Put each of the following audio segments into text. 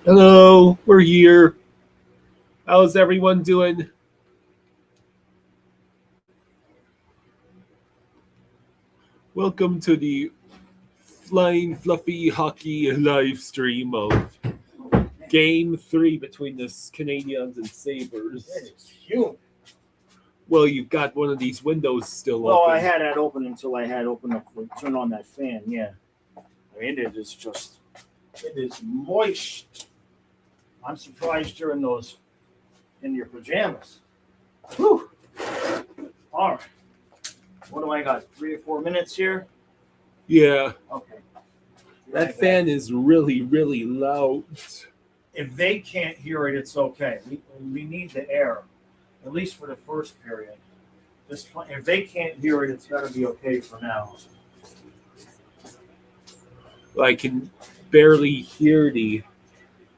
Hello, we're here. How's everyone doing? Welcome to the Flying Fluffy Hockey live stream of Game 3 between the Canadiens and Sabres. It is humid. Well, you've got one of these windows still Well, open. I had that open until I had opened up, turn on that fan, yeah. I mean, it is moist. I'm surprised you're in your pajamas. Whew. All right. What do I got? 3 or 4 minutes here? Yeah, Okay. that fan is really, really loud. If they can't hear it, it's okay. We need the air, at least for the first period. If they can't hear it, it's got to be okay for now. I can barely hear the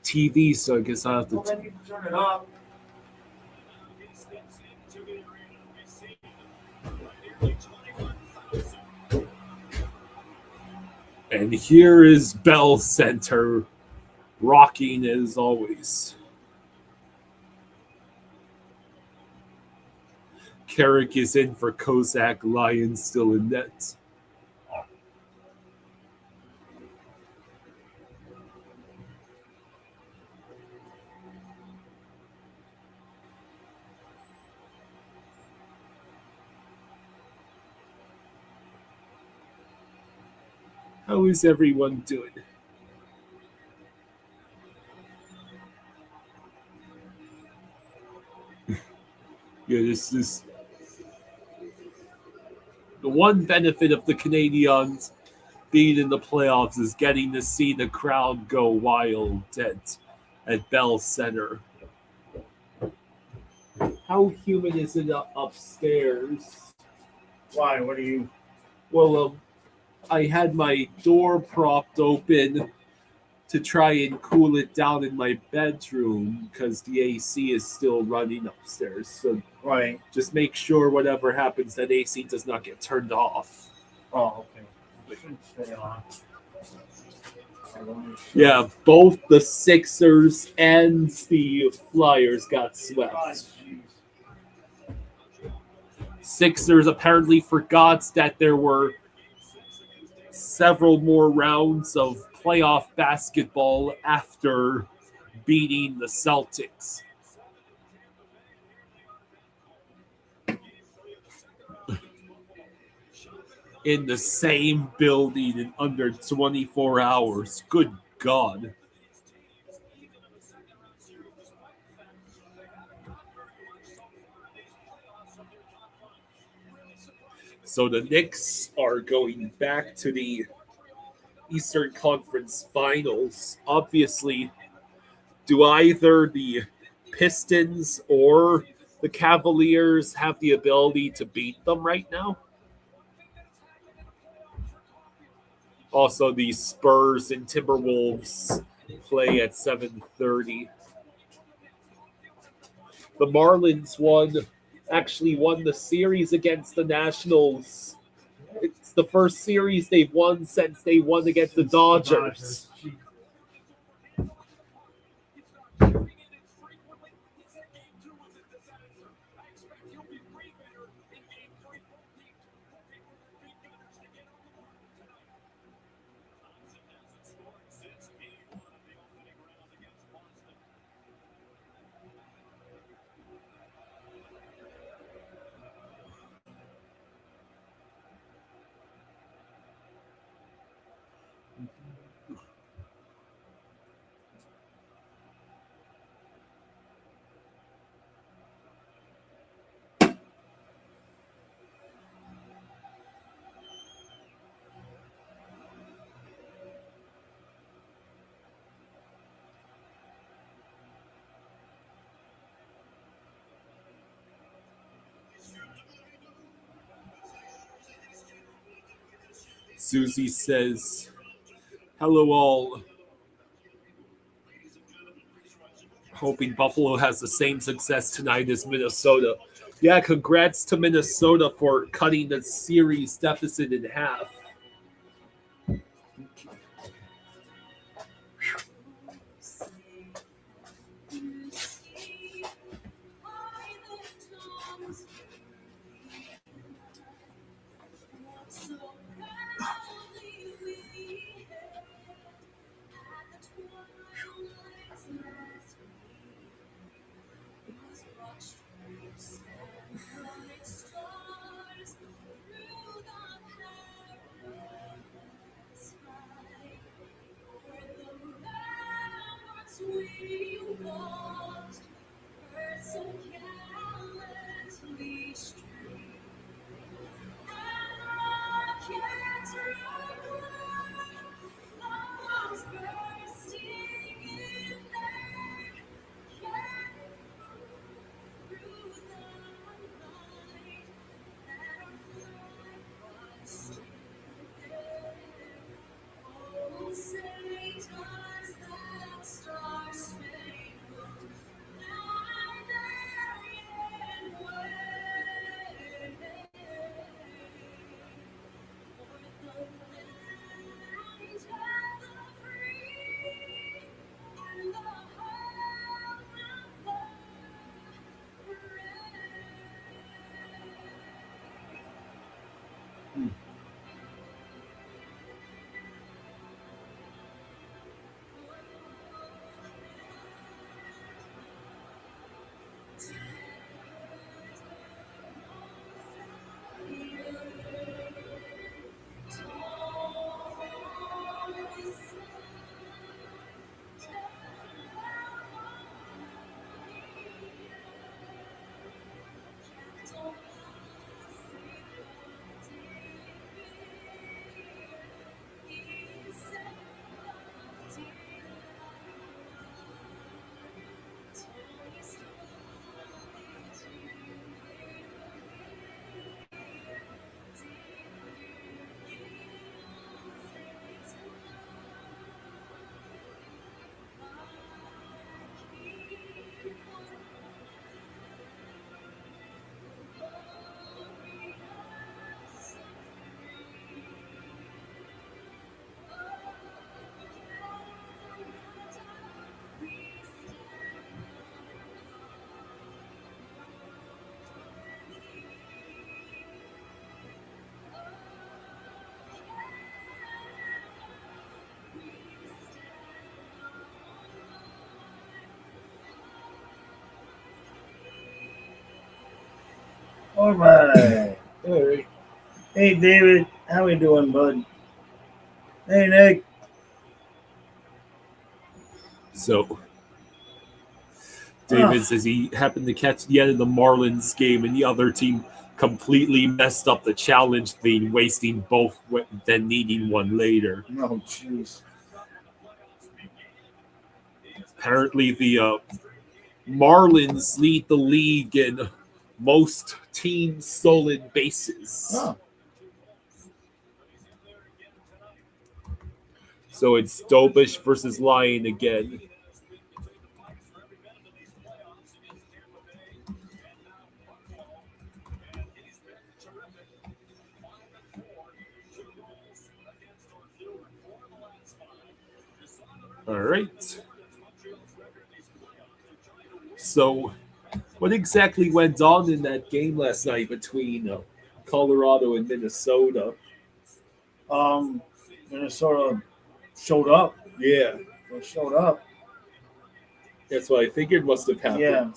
TV, so I guess I'll have Well, to. then you can turn it up. And here is Bell Center, rocking as always. Carrick is in for Kozak. Lions still in net. How is everyone doing? Yeah, this is the one benefit of the Canadiens being in the playoffs is getting to see the crowd go wild at Bell Center. How humid is it upstairs? Why? What do you? Well, I had my door propped open to try and cool it down in my bedroom because the AC is still running upstairs. So Right. just make sure whatever happens, that AC does not get turned off. Oh, okay. It shouldn't stay on. Yeah, both the Sixers and the Flyers got swept. Sixers apparently forgot that there were several more rounds of playoff basketball after beating the Celtics. In the same building in under 24 hours. Good God. So the Knicks are going back to the Eastern Conference Finals. Obviously, do either the Pistons or the Cavaliers have the ability to beat them right now? Also, the Spurs and Timberwolves play at 7:30. The Marlins actually won the series against the Nationals. It's the first series they've won since they won against the Dodgers. Susie says, hello all. Hoping Buffalo has the same success tonight as Minnesota. Yeah, congrats to Minnesota for cutting the series deficit in half. All right. All right. Hey, David. How we doing, bud? Hey, Nick. So David says he happened to catch the end of the Marlins game, and the other team completely messed up the challenge thing, wasting both, then needing one later. Oh, jeez. Apparently, the Marlins lead the league in most team stolen bases. Oh. So it's Dobish versus Lyon again. All right. So, what exactly went on in that game last night between Colorado and Minnesota? Minnesota showed up. Yeah, They showed up. that's what I figured must have happened. Yeah.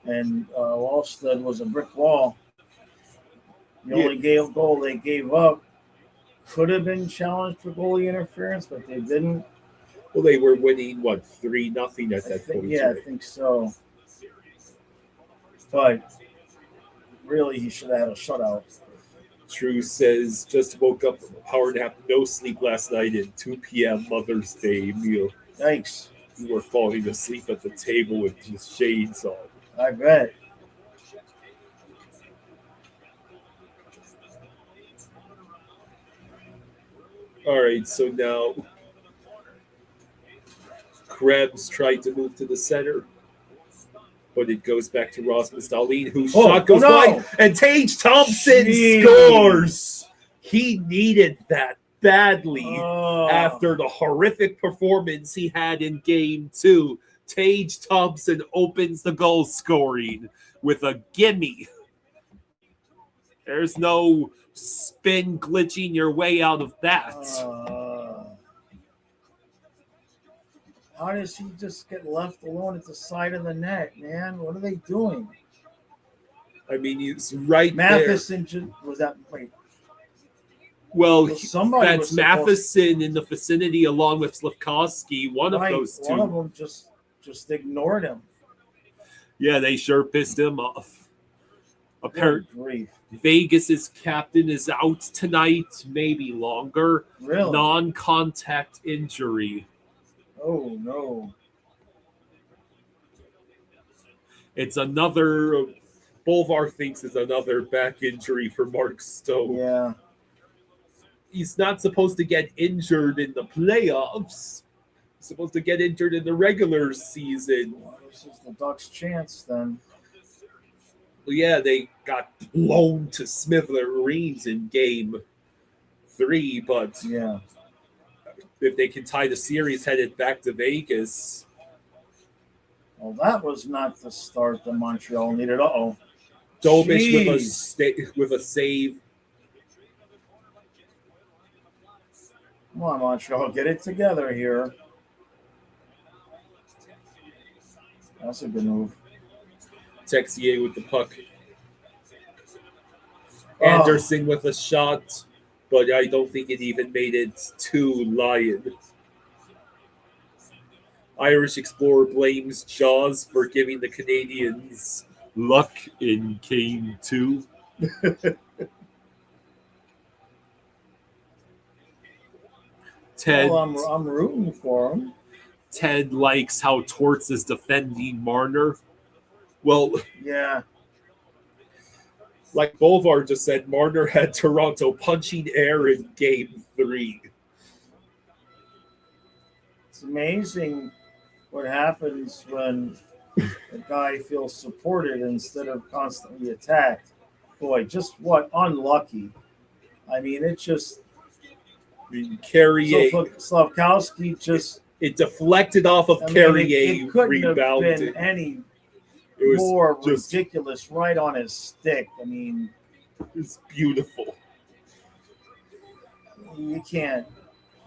And Wallstead was a brick wall. The only goal they gave up could have been challenged for goalie interference, but they didn't. Well, they were winning, 3-0 at that point? Yeah, right? I think so. But really, he should have had a shutout. True says, just woke up from a power nap, no sleep last night, and 2 p.m. Mother's Day meal. Yikes. You were falling asleep at the table with just shades on. I bet. All right, so now Krebs tried to move to the center, but it goes back to Rasmus Dahlin, whose shot goes wide, and Tage Thompson scores. He needed that badly after the horrific performance he had in Game 2. Tage Thompson opens the goal scoring with a gimme. There's no spin glitching your way out of that. How does he just get left alone at the side of the net, man? What are they doing? I mean, he's right Matheson there. Was that? Wait. Well, Somebody that's was supposed- Matheson in the vicinity along with Slavkovsky, one Right, of those two. One of them just ignored him. Yeah, they sure pissed him off. Good grief. Vegas's captain is out tonight, maybe longer. Really? Non-contact injury. Oh, no. It's another. Bolvar thinks it's another back injury for Mark Stone. Yeah. He's not supposed to get injured in the playoffs. He's supposed to get injured in the regular season. Well, this is the Ducks' chance then. Yeah, they got blown to smithereens in game 3, but Yeah. if they can tie the series headed back to Vegas. Well, that was not the start that Montreal needed. Uh-oh. Dobish with a save. Come on, Montreal, get it together here. That's a good move. Texier with the puck. Anderson with a shot, but I don't think it even made it to Lyon. Irish Explorer blames Jaws for giving the Canadiens luck in Game 2. Ted, Well, I'm rooting for him. Ted likes how Torts is defending Marner. Well, Yeah. like Bolvar just said, Marner had Toronto punching air in Game 3. It's amazing what happens when a guy feels supported instead of constantly attacked. Boy, just what unlucky. I mean, it just Carrier, Slavkovsky just it deflected off of Carrier, it couldn't rebounded. have been any It was more just ridiculous right on his stick. I mean, it's beautiful. you can't,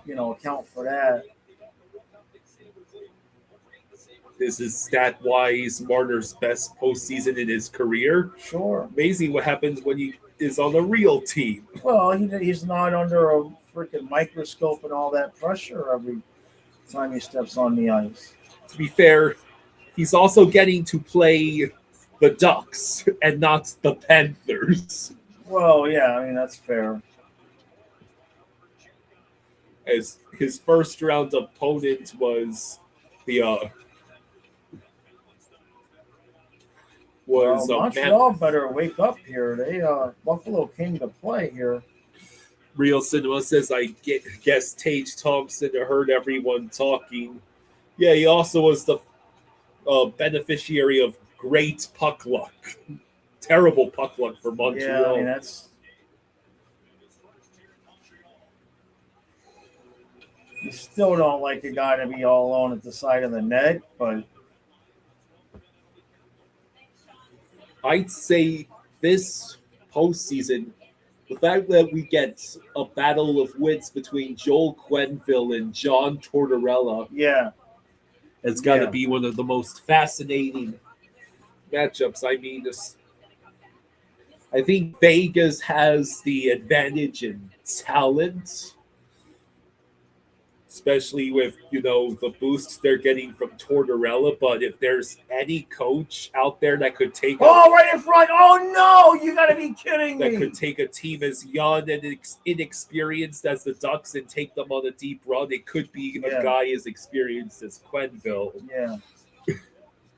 account for that. This is stat-wise Marner's best postseason in his career. Sure. Amazing what happens when he is on a real team. Well, he's not under a freaking microscope and all that pressure every time he steps on the ice. To be fair, he's also getting to play the Ducks and not the Panthers. Well, yeah, I mean, that's fair. As his first round opponent was the Montreal better wake up here. They Buffalo came to play here. Real Cinema says, I guess Tage Thompson heard everyone talking. Yeah, he also was the beneficiary of great puck luck. Terrible puck luck for Montreal. Yeah, I mean, that's... You still don't like a guy to be all alone at the side of the net, but... I'd say this postseason, the fact that we get a battle of wits between Joel Quenneville and John Tortorella, has got to be one of the most fascinating matchups. I mean, I think Vegas has the advantage in talent, especially with, the boosts they're getting from Tortorella. But if there's any coach out there that could take right in front. Oh, no, you got to be kidding me. That could take a team as young and inexperienced as the Ducks and take them on a deep run, it could be a guy as experienced as Quenneville. Yeah.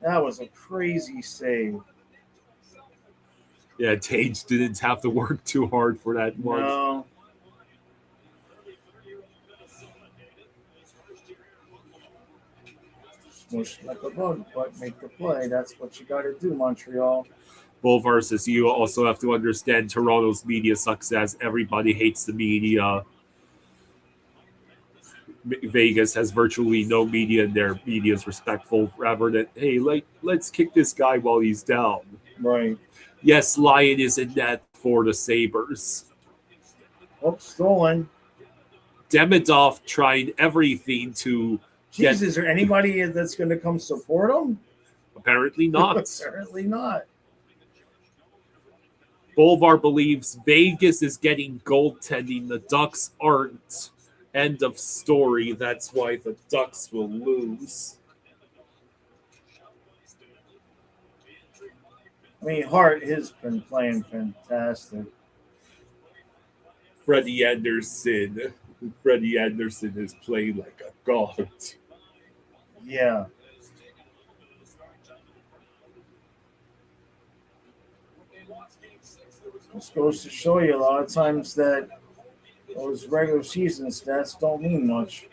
That was a crazy save. Yeah, Tage didn't have to work too hard for that one. No. Smush like a bug, but make the play. That's what you got to do, Montreal. Bolvar says you also have to understand Toronto's media success. Everybody hates the media. Vegas has virtually no media, and their media is respectful rather than, hey, let's kick this guy while he's down. Right. Yes, Lyon is in net for the Sabres. Oh, stolen. Demidov tried everything to Jeez, is there anybody that's going to come support him? Apparently not. Apparently not. Bolvar believes Vegas is getting goaltending. The Ducks aren't. End of story. That's why the Ducks will lose. I mean, Hart has been playing fantastic. Freddie Anderson. Freddie Anderson is playing like a god. Yeah. This goes to show you a lot of times that those regular season stats don't mean much.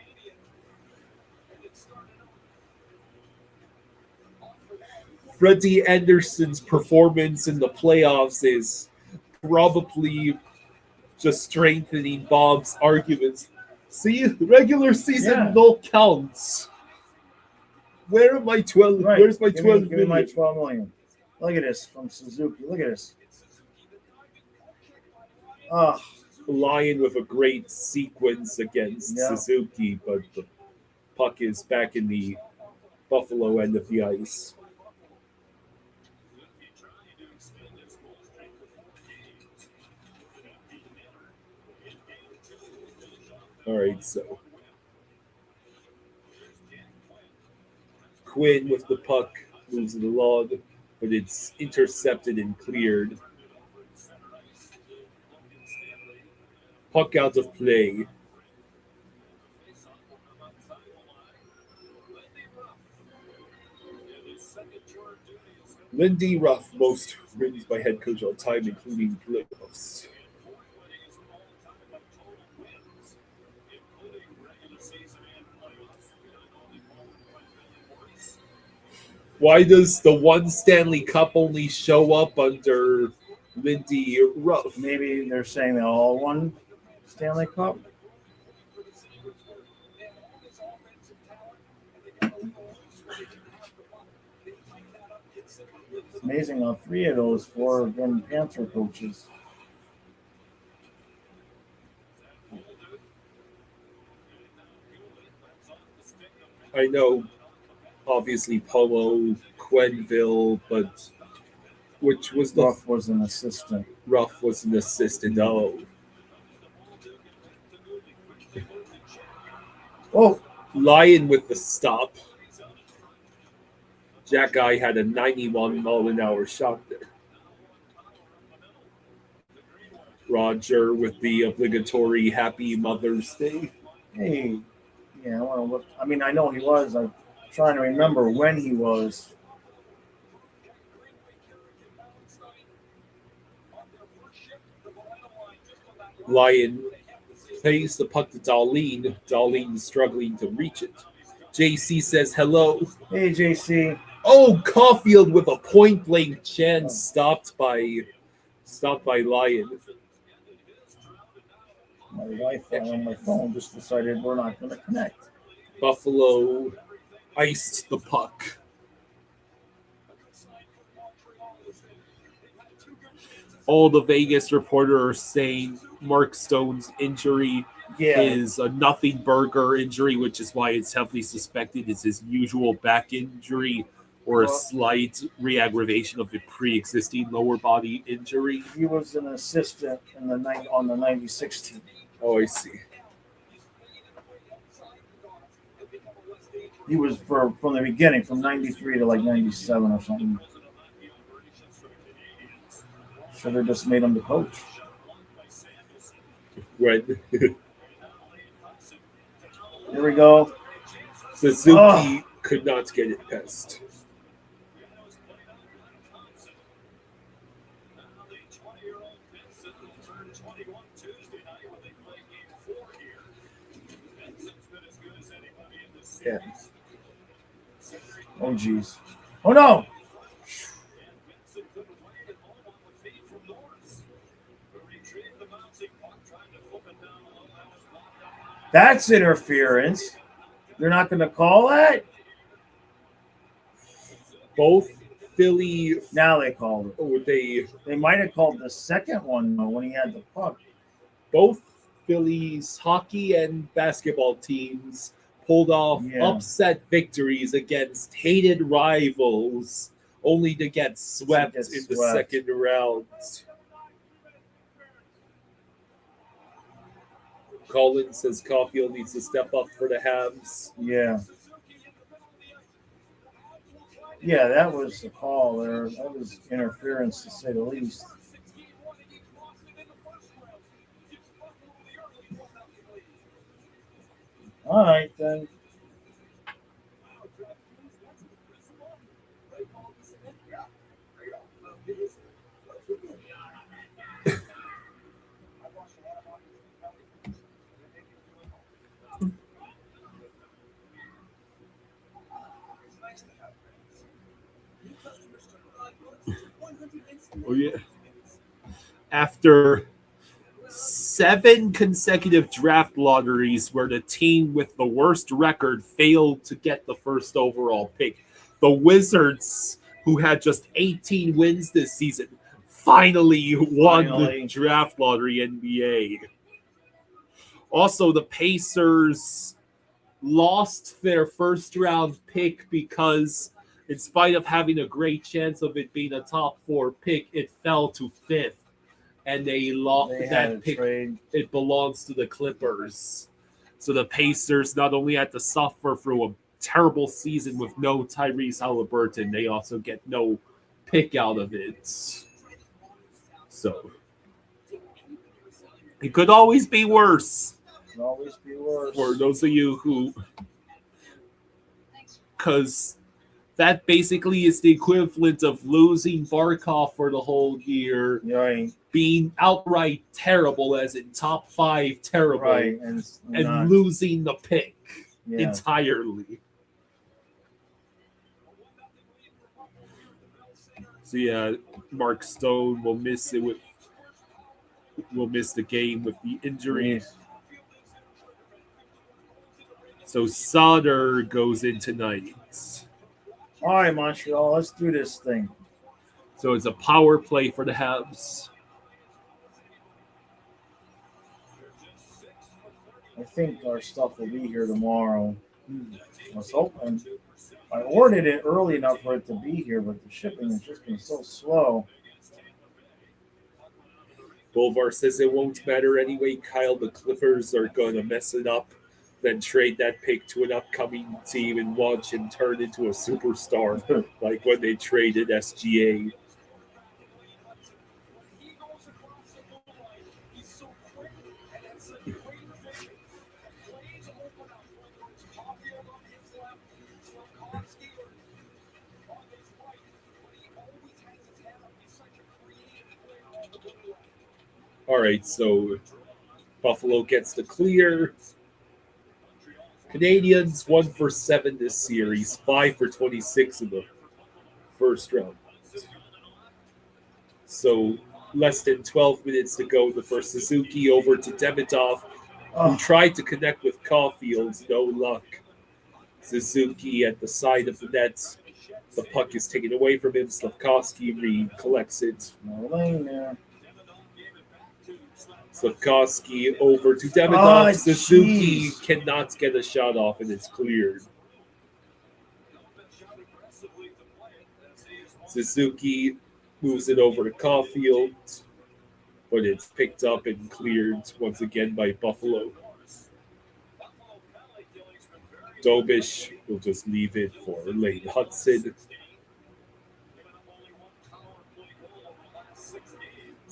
Freddie Anderson's performance in the playoffs is probably just strengthening Bob's arguments. See, regular season no counts. Where are my 12? Right. Where's my Give 12 me my million? 12 million. Look at this from Suzuki. Look at this. Oh, Lion with a great sequence against Suzuki, but the puck is back in the Buffalo end of the ice. All right, so Quinn with the puck moves it along, but it's intercepted and cleared. Puck out of play. Lindy Ruff, most wins by head coach all time, including playoffs. Why does the one Stanley Cup only show up under Lindy Ruff? maybe they're saying they all won Stanley Cup. It's amazing how 3 of those 4 have been Panther coaches. I know, obviously, Polo, Quenville, but which was the Ruff was an assistant. Ruff was an assistant. Oh, Lion with the stop. Jack Guy had a 91-mile-an-hour shot there. Roger with the obligatory Happy Mother's Day. hey, yeah, I want to look. I mean, I know he was. I'm trying to remember when he was. Lion plays the puck to Darlene. Darlene struggling to reach it. JC says hello. Hey, JC. Oh, Caulfield with a point-blank chance stopped by Lion. My Wi-Fi on my phone just decided we're not going to connect. Buffalo iced the puck. All the Vegas reporters are saying Mark Stone's injury is a nothing burger injury, which is why it's heavily suspected it's his usual back injury or a slight re-aggravation of the pre-existing lower body injury. He was an assistant on the 96 team. Oh, I see. He was from the beginning, from 93 to like 97 or something. Should have just made him the coach. Right. Here we go. Suzuki could not get it past. Yeah. Oh, jeez. Oh, no. That's interference. They're not going to call that? Both Philly. Now they called it. They might have called the second one, though, when he had the puck. Both Phillies hockey and basketball teams pulled off upset victories against hated rivals, only to get swept in the second round. Collins says Caulfield needs to step up for the Habs. Yeah. Yeah, that was the call there. That was interference, to say the least. All right, then. Oh, yeah. After 7 consecutive draft lotteries where the team with the worst record failed to get the first overall pick, the Wizards, who had just 18 wins this season, finally won the draft lottery NBA. Also, the Pacers lost their first round pick because, in spite of having a great chance of it being a top 4 pick, it fell to 5th. And they lost that pick. Trade. It belongs to the Clippers. So the Pacers not only had to suffer through a terrible season with no Tyrese Halliburton, they also get no pick out of it. So it could always be worse. Could always be worse. For those of you who, because that basically is the equivalent of losing Barkov for the whole year, Right. being outright terrible, as in top 5 terrible, Right. and losing the pick Yeah. entirely. So yeah, Mark Stone will miss it will miss the game with the injury. Yes. So Sauter goes in tonight. All right, Montreal, let's do this thing. So it's a power play for the Habs. I think our stuff will be here tomorrow. I was hoping. I ordered it early enough for it to be here, but the shipping has just been so slow. Bolvar says it won't matter anyway, Kyle. The Clippers are going to mess it up, then trade that pick to an upcoming team and watch him turn into a superstar, like when they traded SGA. All right, so Buffalo gets the clear. Canadiens 1 for 7 this series, 5 for 26 in the first round. So less than 12 minutes to go. The first Suzuki over to Demidov, who tried to connect with Caulfield. No luck. Suzuki at the side of the net. The puck is taken away from him. Slavkovsky collects it. No lane there. Slavkovsky over to Demidov. Oh, Suzuki cannot get a shot off, and it's cleared. Suzuki moves it over to Caulfield, but it's picked up and cleared once again by Buffalo. Dobish will just leave it for Lane Hudson.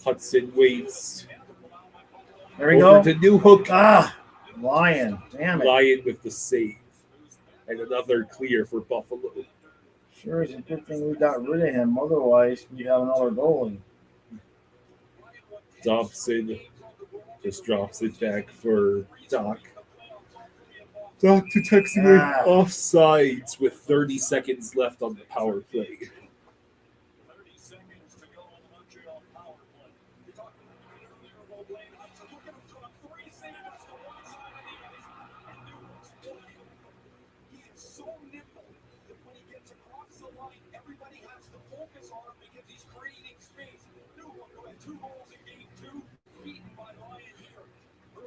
Hudson waits. There we go. To New Hook. Lion. Damn it. Lion with the save. And another clear for Buffalo. Sure is a good thing we got rid of him. Otherwise, we'd have another goalie. Dobson just drops it back for Doc. Doc detects offsides with 30 seconds left on the power play.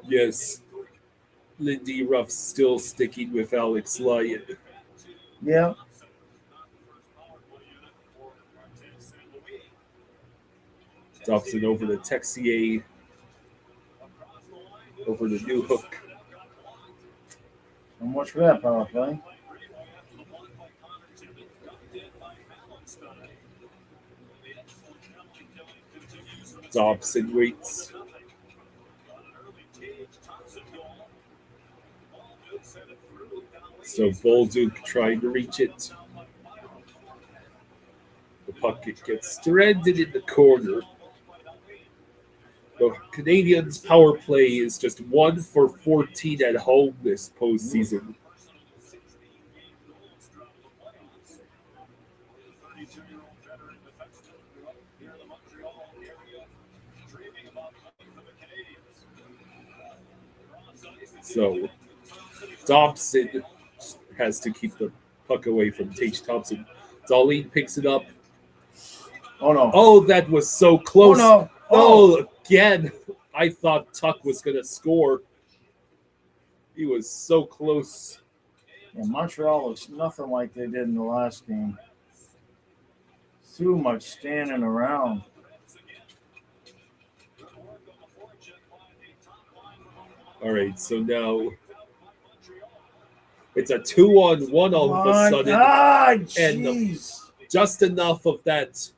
Yes, Lindy Ruff still sticking with Alex Lyon. Yeah. Dobson over to Texier. over the new hook. So much for that power play. Dobson waits. So Bolduc trying to reach it. The puck gets stranded in the corner. The Canadiens' power play is just 1 for 14 at home this postseason. So Dobson has to keep the puck away from Tage Thompson. Darlene picks it up. Oh no. Oh, that was so close. Oh no. Oh, again. I thought Tuck was going to score. He was so close. Yeah, Montreal looks nothing like they did in the last game. Too much standing around. All right, so now it's a 2-on-1 all of a sudden. And just enough of that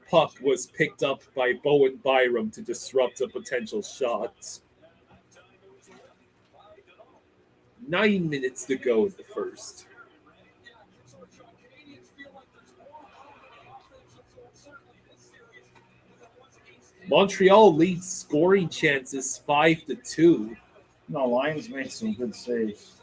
puck was picked up by Bowen Byram to disrupt a potential shot. 9 minutes to go in the first. Montreal leads scoring chances 5-2. No, Lions made some good saves.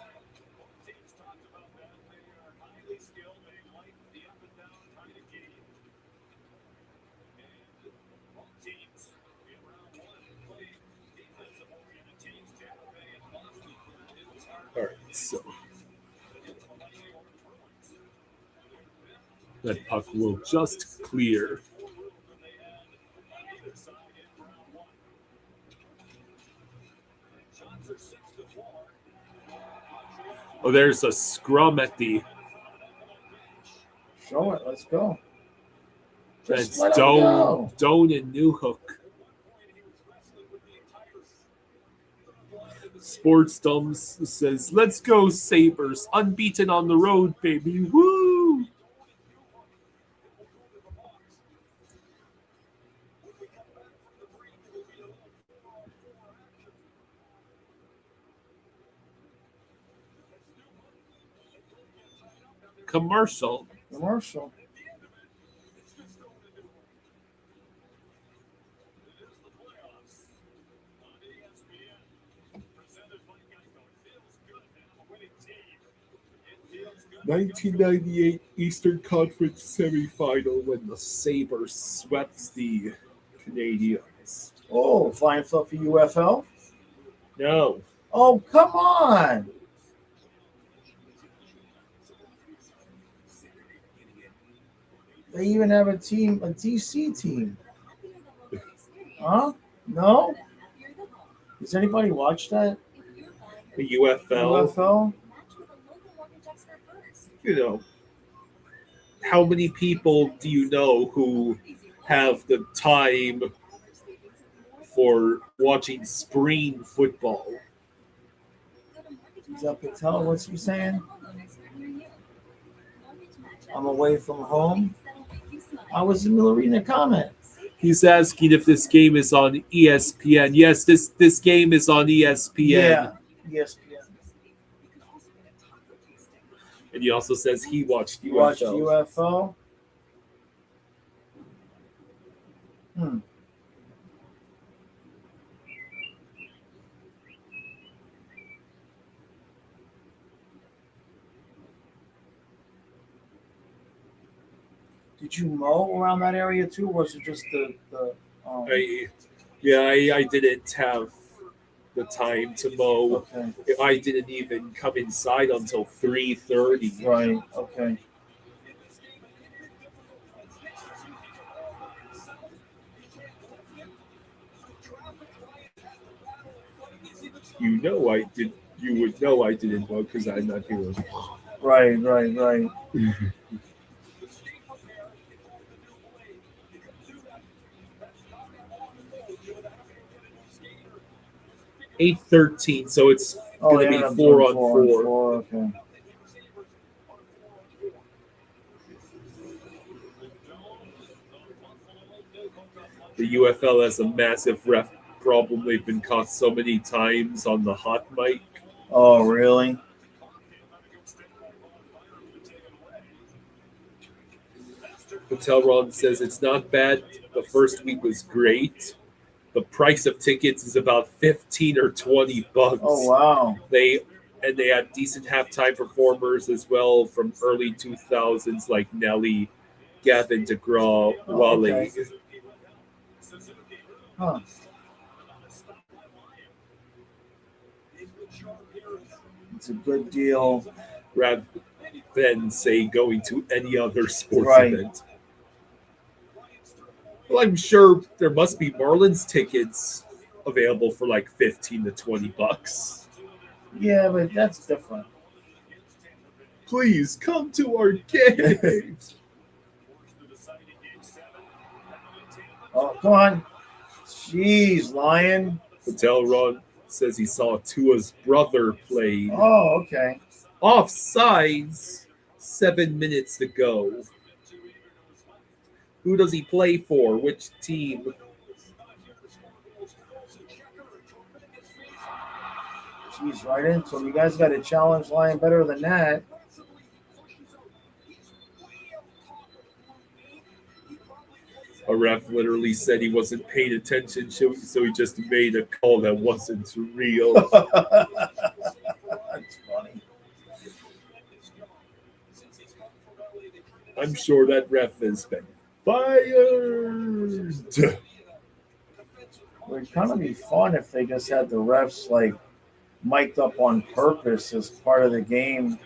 All right, so that puck will just clear. Oh, there's a scrum at the. Show it. Let's go. That's Doan and Newhook. Sports Dumbs says, "Let's go Sabres, unbeaten on the road, baby, woo!" Commercial. 1998 Eastern Conference semifinal when the Sabres swept the Canadiens. Oh, Flying Fluffy UFL? No. Oh, come on. They even have a team, a DC team. Huh? No? Does anybody watch that? The UFL? UFL? You know, how many people do you know who have the time for watching spring football? Is that Patel? What's he saying? I'm away from home. I was in the reading a comment. He's asking if this game is on ESPN. Yes, this game is on ESPN. Yeah, ESPN. And he also says he watched UFL. You watched UFL? Did you mow around that area too, or was it just the I didn't have the time to mow. Okay. I didn't even come inside until 3:30. Right, okay. You would know I didn't mow because I'm not here. Right. 8:13, so it's Oh, going they to be ended up 4 doing on 4 on 4. 4. Okay. The UFL has a massive ref problem. They've been caught so many times on the hot mic. Oh, really? Patelron says it's not bad. The first week was great. The price of tickets is about 15 or 20 bucks. Oh, wow. They had decent halftime performers as well from early 2000s like Nelly, Gavin DeGraw, Wale. Okay. Huh. It's a good deal. Rather than say going to any other sports Right. event. Well, I'm sure there must be Marlins tickets available for like 15 to 20 bucks. Yeah, but that's different. Please come to our games. Oh, come on. Jeez, Lion. Patelron says he saw Tua's brother play. Oh, okay. Offsides. 7 minutes to go. Who does he play for? Which team? Jeez, right into him. You guys got to challenge Lion better than that. A ref literally said he wasn't paying attention, so he just made a call that wasn't real. That's funny. I'm sure that ref has been fired. It would kind of be fun if they just had the refs like mic'd up on purpose as part of the game.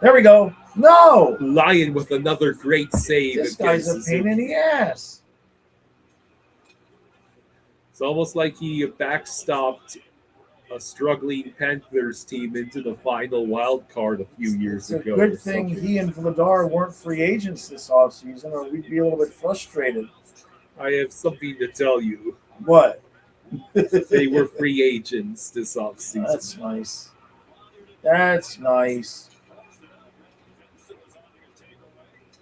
There we go. No! Lion with another great save. This guy's a pain in the ass. It's almost like he backstopped a struggling Panthers team into the final wild card a few years It's a ago. good thing he and Vladar weren't free agents this offseason, or we'd be a little bit frustrated. I have something to tell you. What? They were free agents this offseason. That's nice. That's nice.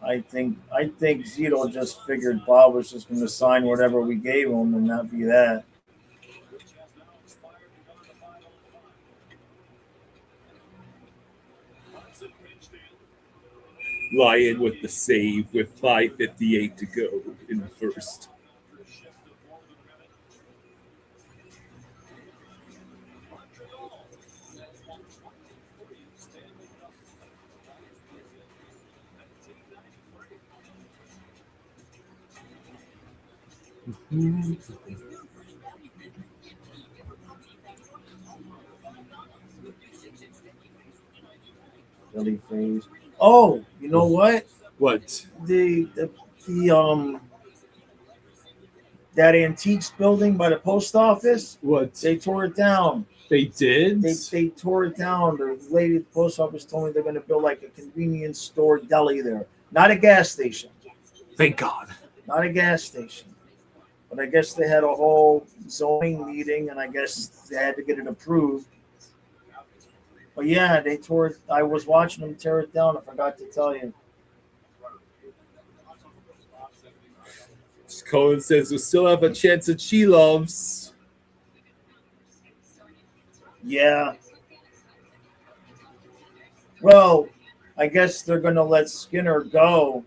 I think Zito just figured Bob was just going to sign whatever we gave him and not be that. Lion with the save with 5:58 to go in the first. Really phase. Oh, you know what? What? The that antiques building by the post office. What? They tore it down. They did? They tore it down. The lady at the post office told me they're going to build like a convenience store deli there, not a gas station. Thank God. Not a gas station. But I guess they had a whole zoning meeting, and I guess they had to get it approved. But yeah, they tore it. I was watching them tear it down. I forgot to tell you. Cohen says we still have a chance at She Loves. Yeah. Well, I guess they're going to let Skinner go.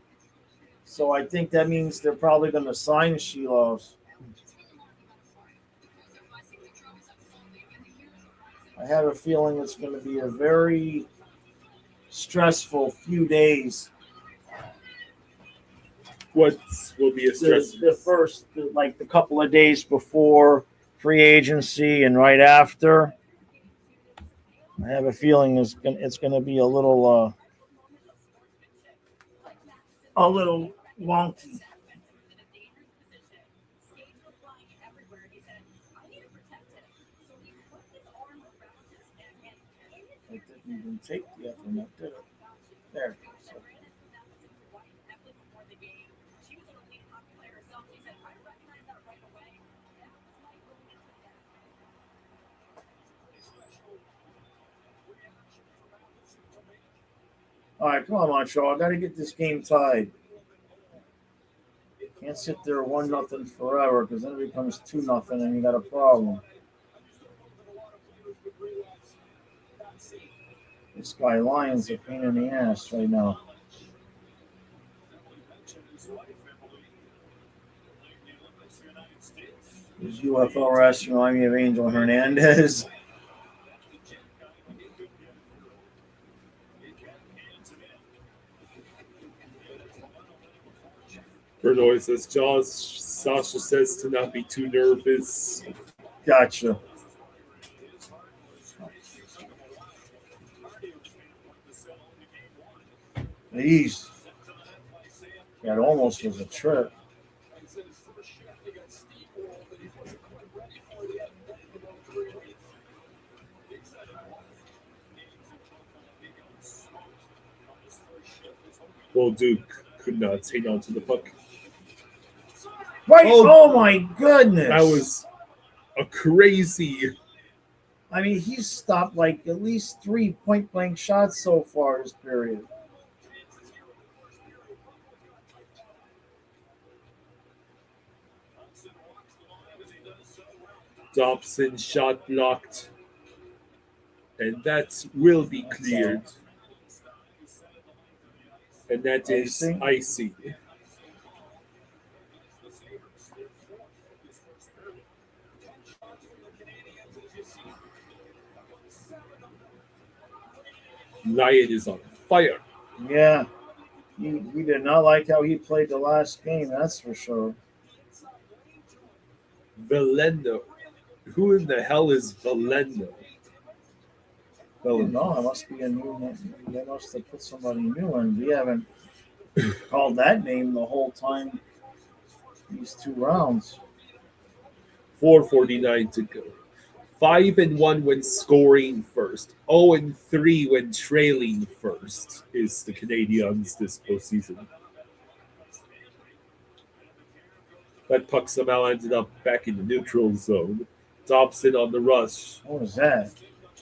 So I think that means they're probably going to sign Shelos. I have a feeling it's going to be a very stressful few days. What will be a stressful? The first, like the couple of days before free agency and right after. I have a feeling it's going to be a little wonky. It didn't even take the effort, did it? There it goes. All right, come on, Montreal. I got to get this game tied. Can't sit there 1-0 forever because then it becomes 2-0 and you got a problem. This guy Lyon's a pain in the ass right now. His UFO arrest remind me of Angel Hernandez. Bernoy says, Sasha says to not be too nervous. Gotcha. Jeez. That almost was a trip. Well, Duke could not hang on to the puck. Right. Oh my goodness. That was a crazy. I mean, he's stopped like at least 3 point-blank shots so far this period. Dobson shot blocked. And that will be cleared. And that is icy. Lyon is on fire. Yeah. He did not like how he played the last game, that's for sure. Veleno. Who in the hell is Veleno? No, it must be a new name. They must have put somebody new in. We haven't called that name the whole time these 2 rounds. 4:49 to go. 5-1 when scoring first. 0-3 when trailing first is the Canadiens this postseason. That puck somehow ended up back in the neutral zone. Dobson on the rush. What was that?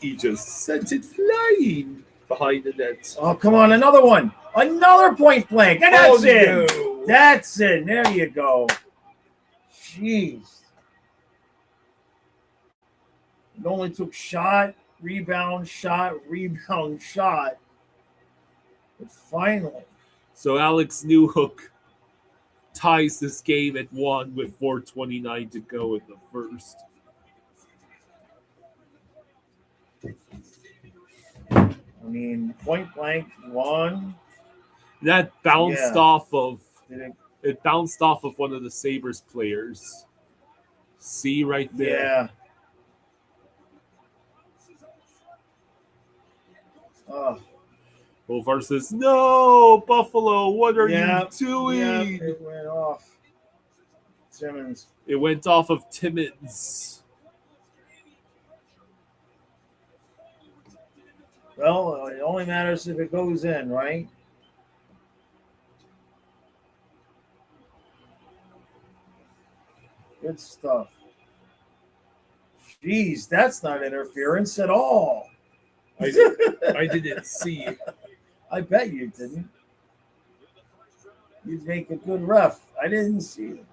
He just sent it flying behind the net. Oh, come on, another one. Another point blank. And that's it. No. That's it. There you go. Jeez. It only took shot, rebound, shot. But finally. So Alex Newhook ties this game at 1 with 4:29 to go in the first. I mean, point blank, 1. That bounced off of It bounced off of one of the Sabres players. See right there. Yeah. Bolvar says, "No, Buffalo, what are you doing?" Yeah, it went off. Simmons. It went off of Timmins. Well, it only matters if it goes in, right? Good stuff. Jeez, that's not interference at all. I didn't see. I bet you didn't. You'd make a good ref. I didn't see it.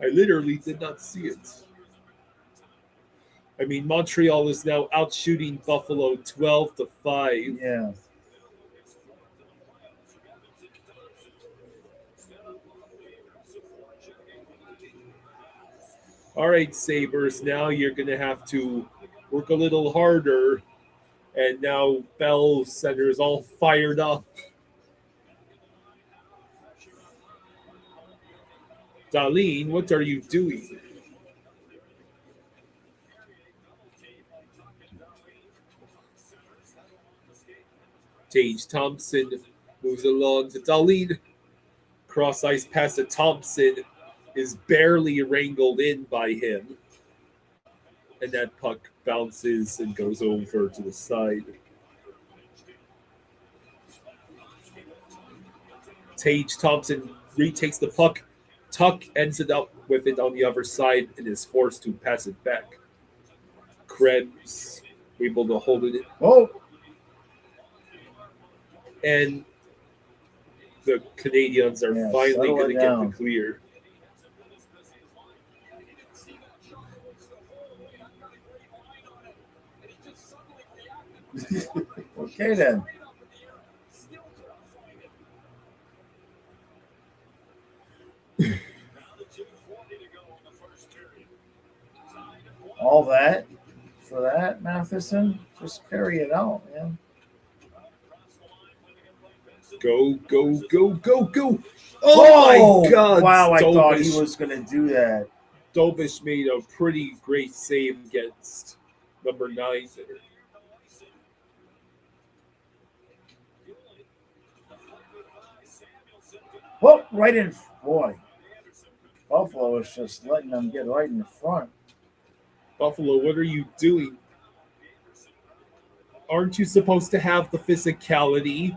I literally did not see it. I mean, Montreal is now out shooting Buffalo 12-5. Yeah. All right, Sabres, now you're going to have to work a little harder. And now Bell Center is all fired up. Darlene, what are you doing? Tage Thompson moves along to Darlene. Cross ice pass to Thompson is barely wrangled in by him. And that puck bounces and goes over to the side. Tage Thompson retakes the puck. Tuck ends it up with it on the other side and is forced to pass it back. Krebs able to hold it. Oh. And the Canadiens are finally settle going it to get the down. clear. Okay then. All that for that, Matheson? Just carry it out, man. Go, go, go, go, go. Oh my God. Wow, I thought he Dobish. was going to do that. Dobish made a pretty great save against number 9 there. Whoop, right in. Boy, Buffalo is just letting them get right in the front. Buffalo, what are you doing? Aren't you supposed to have the physicality?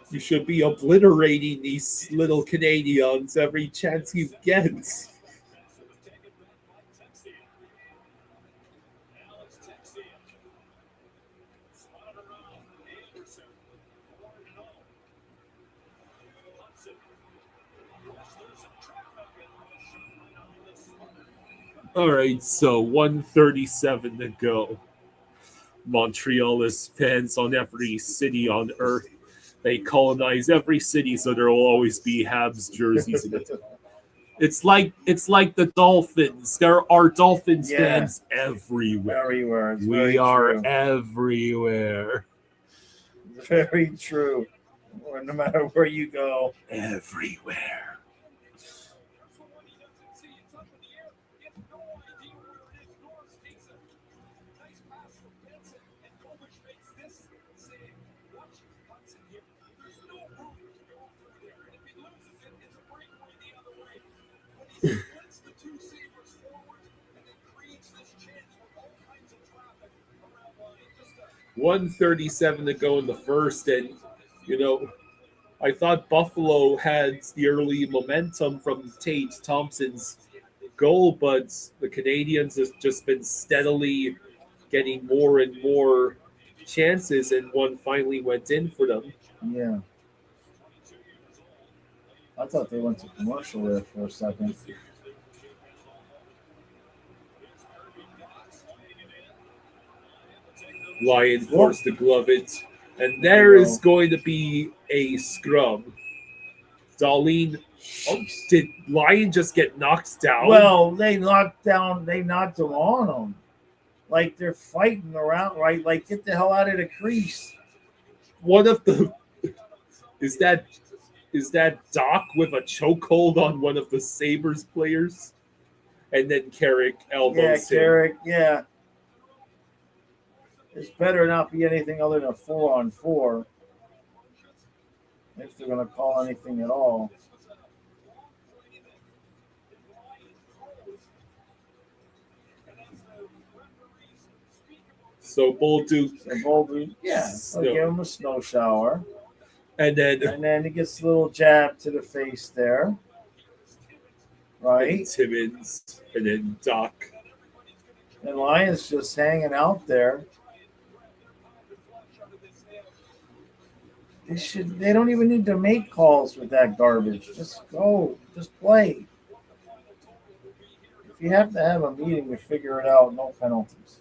You should be obliterating these little Canadians every chance you get. All right, so 137 to go. Montreal is fans on every city on earth. They colonize every city, so there will always be Habs jerseys in it. It's like the Dolphins. There are Dolphins fans everywhere. Everywhere. It's We are true. everywhere. Very true. No matter where you go. Everywhere. $137 to go in the first, and I thought Buffalo had the early momentum from Tage Thompson's goal, but the Canadiens have just been steadily getting more and more chances, and one finally went in for them. Yeah. I thought they went to commercial there for a second. Lyon forced to glove it, and there is going to be a scrum. Darlene, did Lyon just get knocked down? Well, they knocked him on him. Like they're fighting around, right? Like get the hell out of the crease. One of the is that Doc with a chokehold on one of the Sabres players, and then Carrick elbows him. Carrick, yeah. This better not be anything other than a 4-on-4. If they're going to call anything at all. So Bolduc, yeah, I'll give him a snow shower. And then he gets a little jab to the face there. Right? And Timmins, and then Doc. And Lyon's just hanging out there. They don't even need to make calls with that garbage. Just go. Just play. If you have to have a meeting to figure it out, no penalties.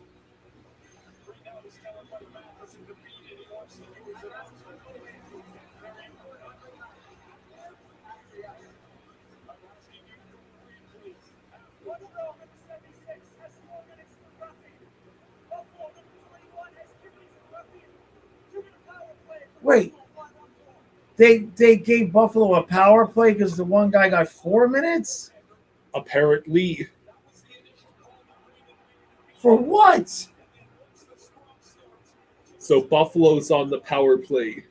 Wait. They gave Buffalo a power play because the one guy got 4 minutes? Apparently. For what? So Buffalo's on the power play.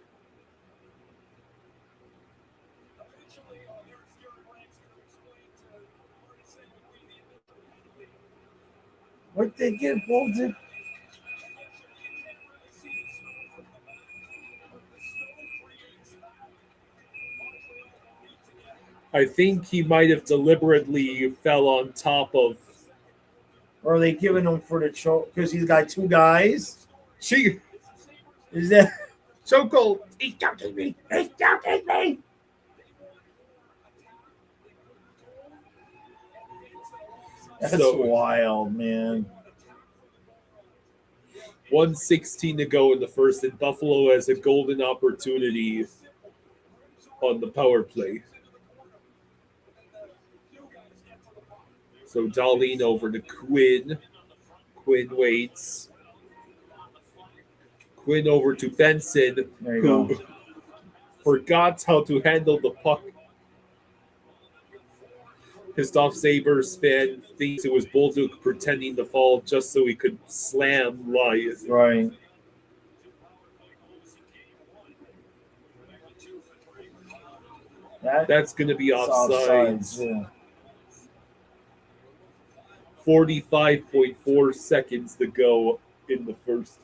What they get Bolduc? I think he might have deliberately fell on top of. Or are they giving him for the choke because he's got 2 guys? Is that So cold. He's joking me. He's joking me. that's So- wild, man. 1:16 to go in the first, and Buffalo has a golden opportunity on the power play. So Darlene over to Quinn. Quinn waits. Quinn over to Benson, There you who go. forgot how to handle the puck. Pissed off Sabres fan thinks it was Bolduc pretending to fall just so he could slam Lion. Right. That's going to be offsides. Yeah. 45.4 seconds to go in the first.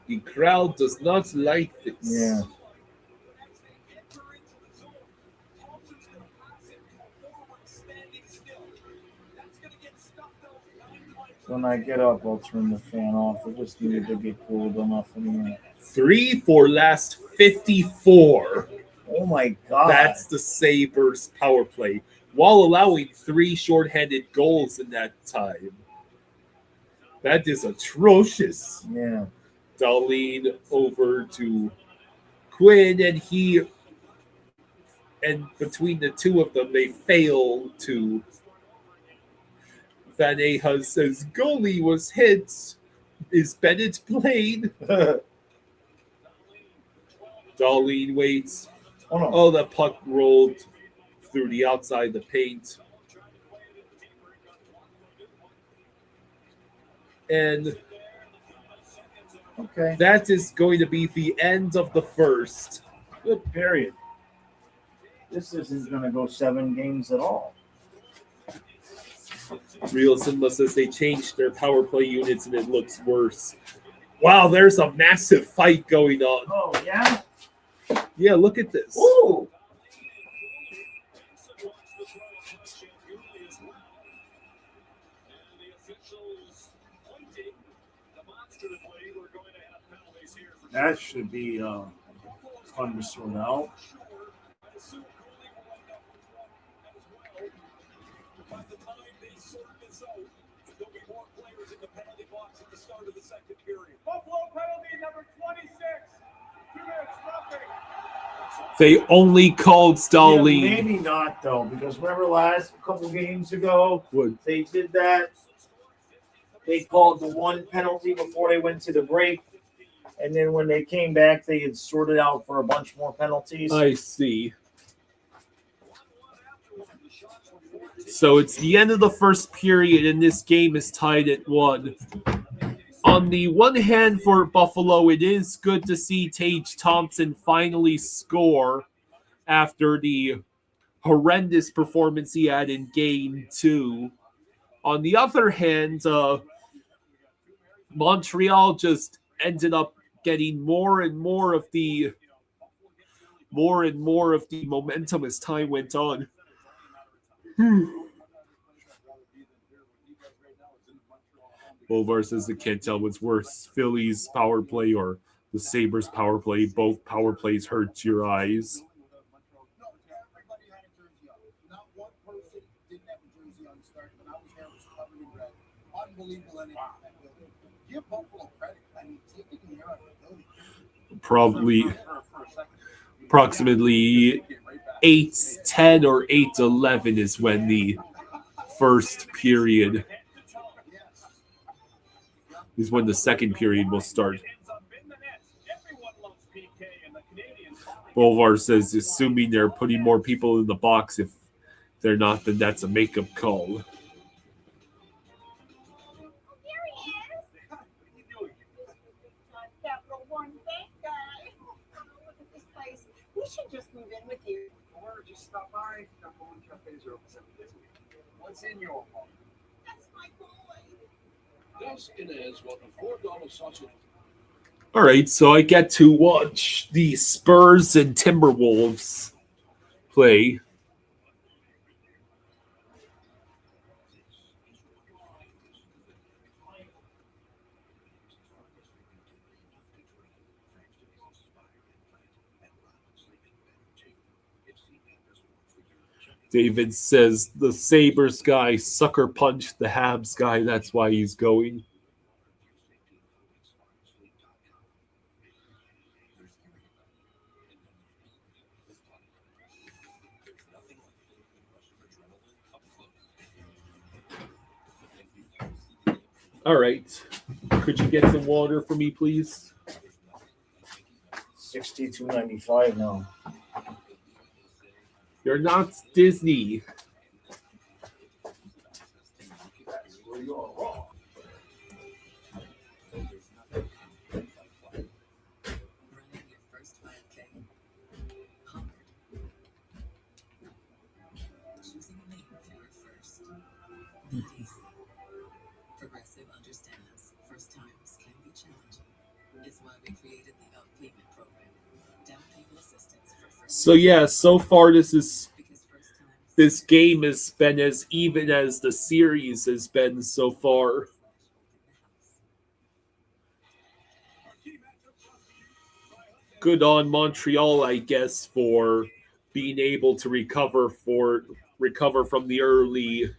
The crowd does not like this. Yeah. When I get up, I'll turn the fan off. It just needed to get cooled enough in here. 3 for last 54. Oh my God. That's the Sabres power play, while allowing 3 shorthanded goals in that time. That is atrocious. Yeah. Darlene over to Quinn, and between the two of them, they fail to. Van Ahus says, goalie was hit. Is Bennett played? Darlene waits. Oh no. Oh, the puck rolled through the outside the paint. And Okay. that is going to be the end of the first. Good period. This isn't going to go 7 games at all. Real Simba says they changed their power play units and it looks worse. Wow, there's a massive fight going on. Oh, yeah? Yeah, look at this. Ooh! That should be fun to sort out. Buffalo penalty number 26. 2 minutes, nothing. They only called Darlene. Yeah, maybe not, though, because remember last couple games ago, they did that. They called the one penalty before they went to the break. And then when they came back, they had sorted out for a bunch more penalties. I see. So it's the end of the first period, and this game is tied at 1. On the one hand, for Buffalo, it is good to see Tage Thompson finally score after the horrendous performance he had in Game 2. On the other hand, Montreal just ended up getting more and more of the momentum as time went on. Bovar says they can't tell what's worse, Phillies power play or the Sabres power play. Both power plays hurt your eyes. Probably approximately 8:10 or 8:11 is when the first period is when the second period will start. Bovar says, assuming they're putting more people in the box. If they're not, then that's a makeup call. We should just move in with you. Or just stop by. Number 1 cafes are open 7 days a week. What's in your home? That's my boy. Yes, it is. Well, the $4 sausage. All right, so I get to watch the Spurs and Timberwolves play. David says the Sabres guy sucker punched the Habs guy. That's why he's going. All right. Could you get some water for me, please? $62.95 now. You're not Disney. Progressive understands first timers can be challenging. It's why we created the payment program. Down payment assistance for first. So yeah, so far this Because first timers this game has been as even as the series has been so far. Good on Montreal, I guess, for being able to recover from the early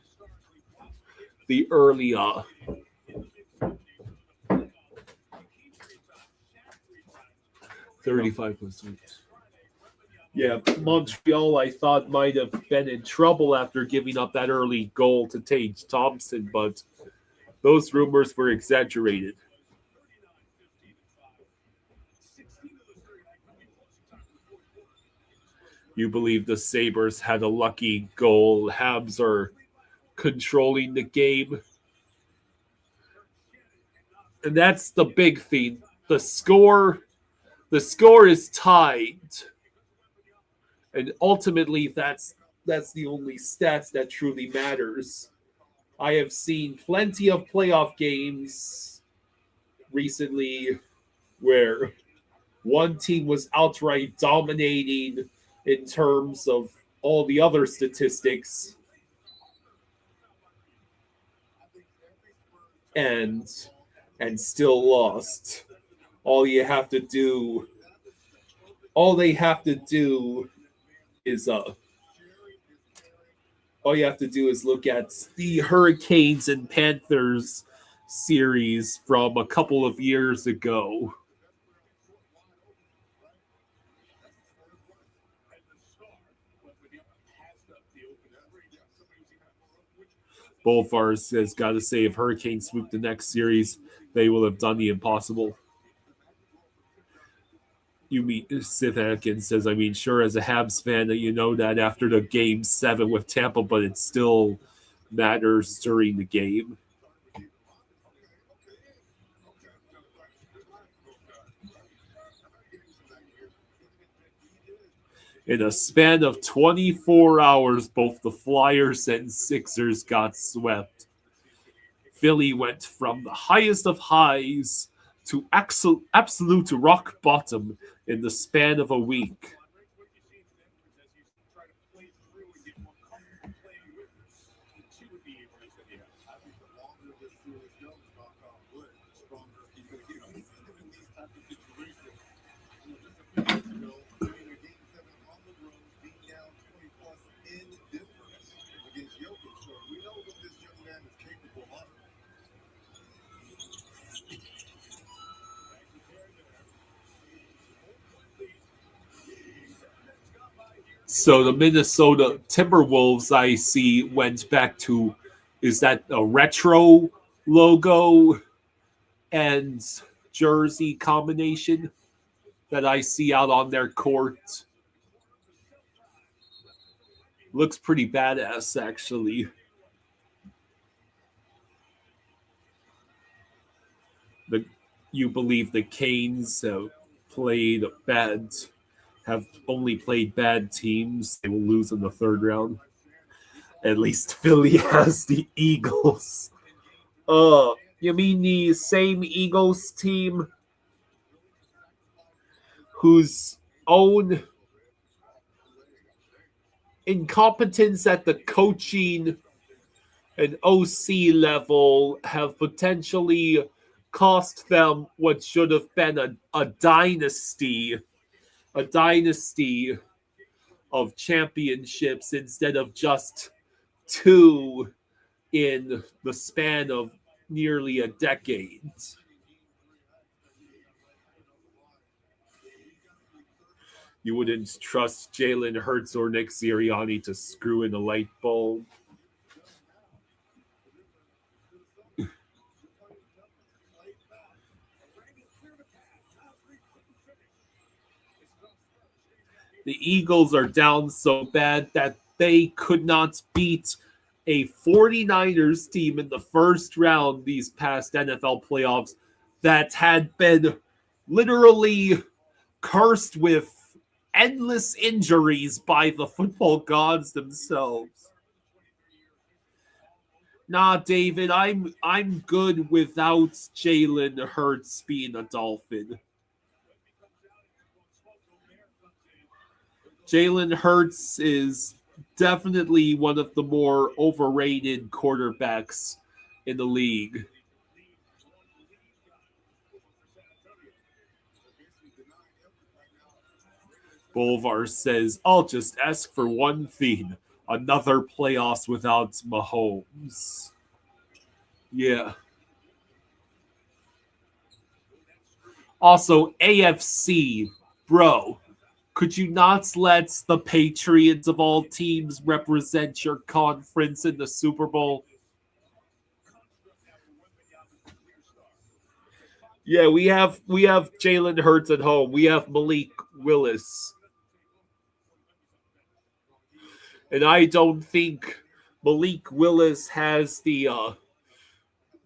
35%. Yeah, Montreal, I thought, might have been in trouble after giving up that early goal to Tage Thompson, but those rumors were exaggerated. You believe the Sabres had a lucky goal. Habs are controlling the game. And that's the big thing. The score is tied. And ultimately that's the only stats that truly matters. I have seen plenty of playoff games recently where one team was outright dominating in terms of all the other statistics and still lost. All they have to do is look at the Hurricanes and Panthers series from a couple of years ago. Bolfar has got to say, if Hurricanes swoop the next series, they will have done the impossible. Sith Atkins says, sure, as a Habs fan, that you know that after the Game 7 with Tampa, but it still matters during the game. In a span of 24 hours, both the Flyers and Sixers got swept. Philly went from the highest of highs to absolute rock bottom in the span of a week. So the Minnesota Timberwolves, I see, went back to, is that a retro logo and jersey combination that I see out on their court? Looks pretty badass, actually. You believe the Canes have only played bad teams. They will lose in the third round. At least Philly has the Eagles. You mean the same Eagles team whose own incompetence at the coaching and OC level have potentially cost them what should have been a dynasty of championships instead of just 2 in the span of nearly a decade. You wouldn't trust Jalen Hurts or Nick Sirianni to screw in a light bulb. The Eagles are down so bad that they could not beat a 49ers team in the first round these past NFL playoffs that had been literally cursed with endless injuries by the football gods themselves. Nah, David, I'm good without Jalen Hurts being a Dolphin. Jalen Hurts is definitely one of the more overrated quarterbacks in the league. Bolvar says, I'll just ask for one thing. Another playoffs without Mahomes. Yeah. Also, AFC, bro. Could you not let the Patriots of all teams represent your conference in the Super Bowl? Yeah, we have Jalen Hurts at home. We have Malik Willis. And I don't think Malik Willis has the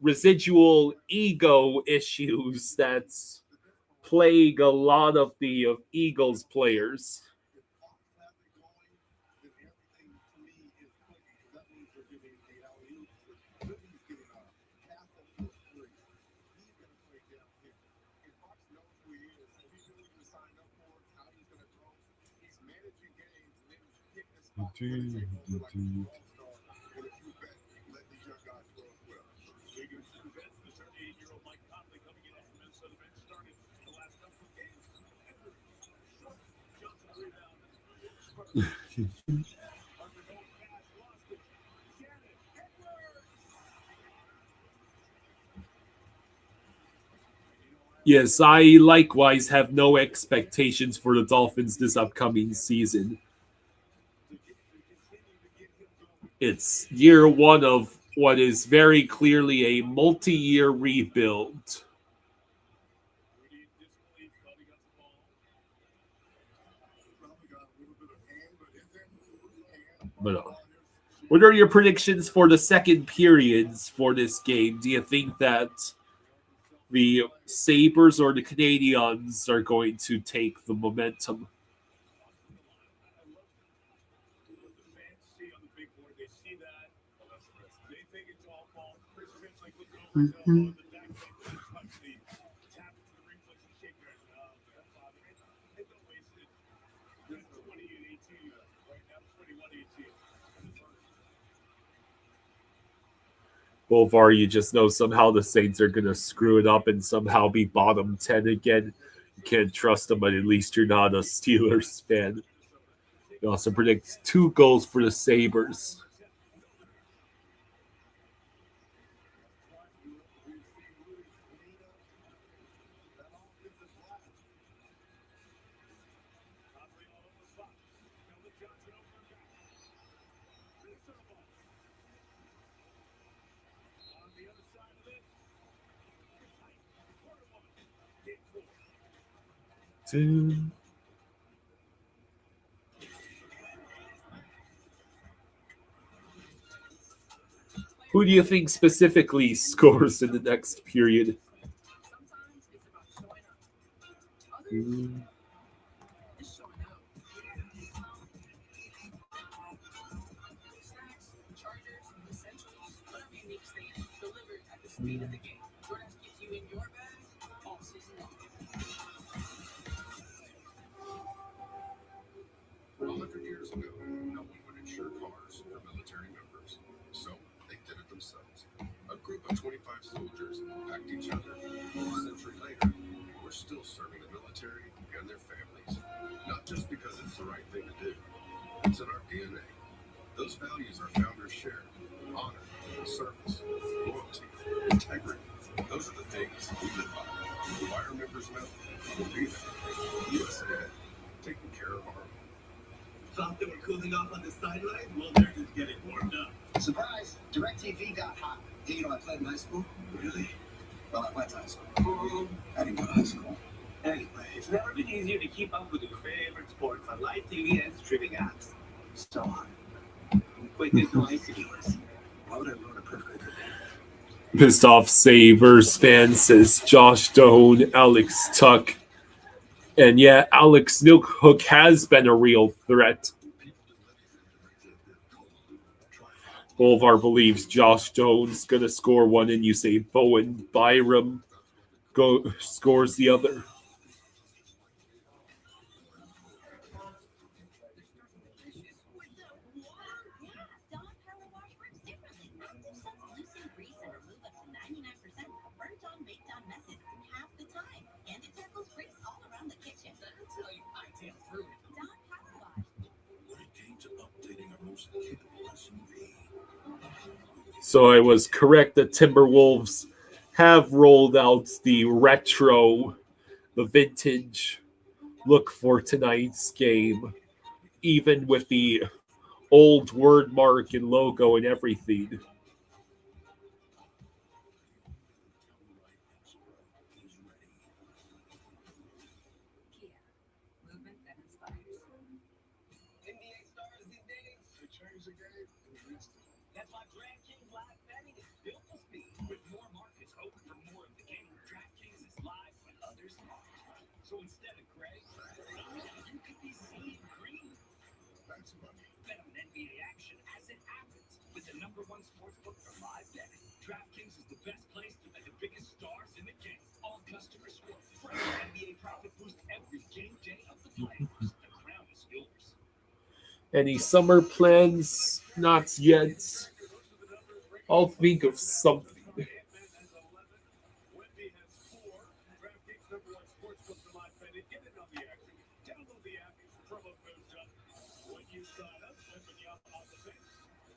residual ego issues that's plague a lot of the Eagles players. Yes, I likewise have no expectations for the Dolphins this upcoming season. It's year one of what is very clearly a multi-year rebuild. But what are your predictions for the second periods for this game? Do you think that the Sabres or the Canadiens are going to take the momentum? Mm-hmm. Bolvar, you just know somehow the Saints are going to screw it up and somehow be bottom 10 again. You can't trust them, but at least you're not a Steelers fan. You also predict 2 goals for the Sabres. Who do you think specifically scores in the next period? Years ago, no one would insure cars for military members, so they did it themselves. A group of 25 soldiers backed each other. A century later, we're still serving the military and their families, not just because it's the right thing to do, DirecTV got hot. You know, I played in high school. Really? Well, I went to high school. I didn't go to high school. Anyway, it's never been easier to keep up with your favorite sports on live TV and streaming apps. So hard. Wait, there's no ICDs. Why would I ruin a perfectly good day? Pissed off Sabres fan says Josh Doan, Alex Tuck. And yeah, Alex Newhook has been a real threat. Bolvar believes Josh Doan's going to score one, and you say Bowen Byram scores the other. So I was correct. The Timberwolves have rolled out the retro, the vintage look for tonight's game, even with the old word mark and logo and everything. NBA stars these days. They changed the game in an instant. That's why DraftKings Live Betting is built to speed. With more markets open for more of the game, DraftKings is live when others aren't. So instead of gray, you could be seeing green. That's money. Bet on NBA action as it happens with the #1 sportsbook for live betting. DraftKings is the best place to bet the biggest stars in the game. All customers score fresh NBA profit boost every game day of the playoffs. The crown is yours. Any summer plans? Not yet. I'll think of something. Wendy has 4. DraftKings #1 sportsbook for live betting. Get in on the action. Download the app. Use promo code John. When you sign up, Wendy on the bench.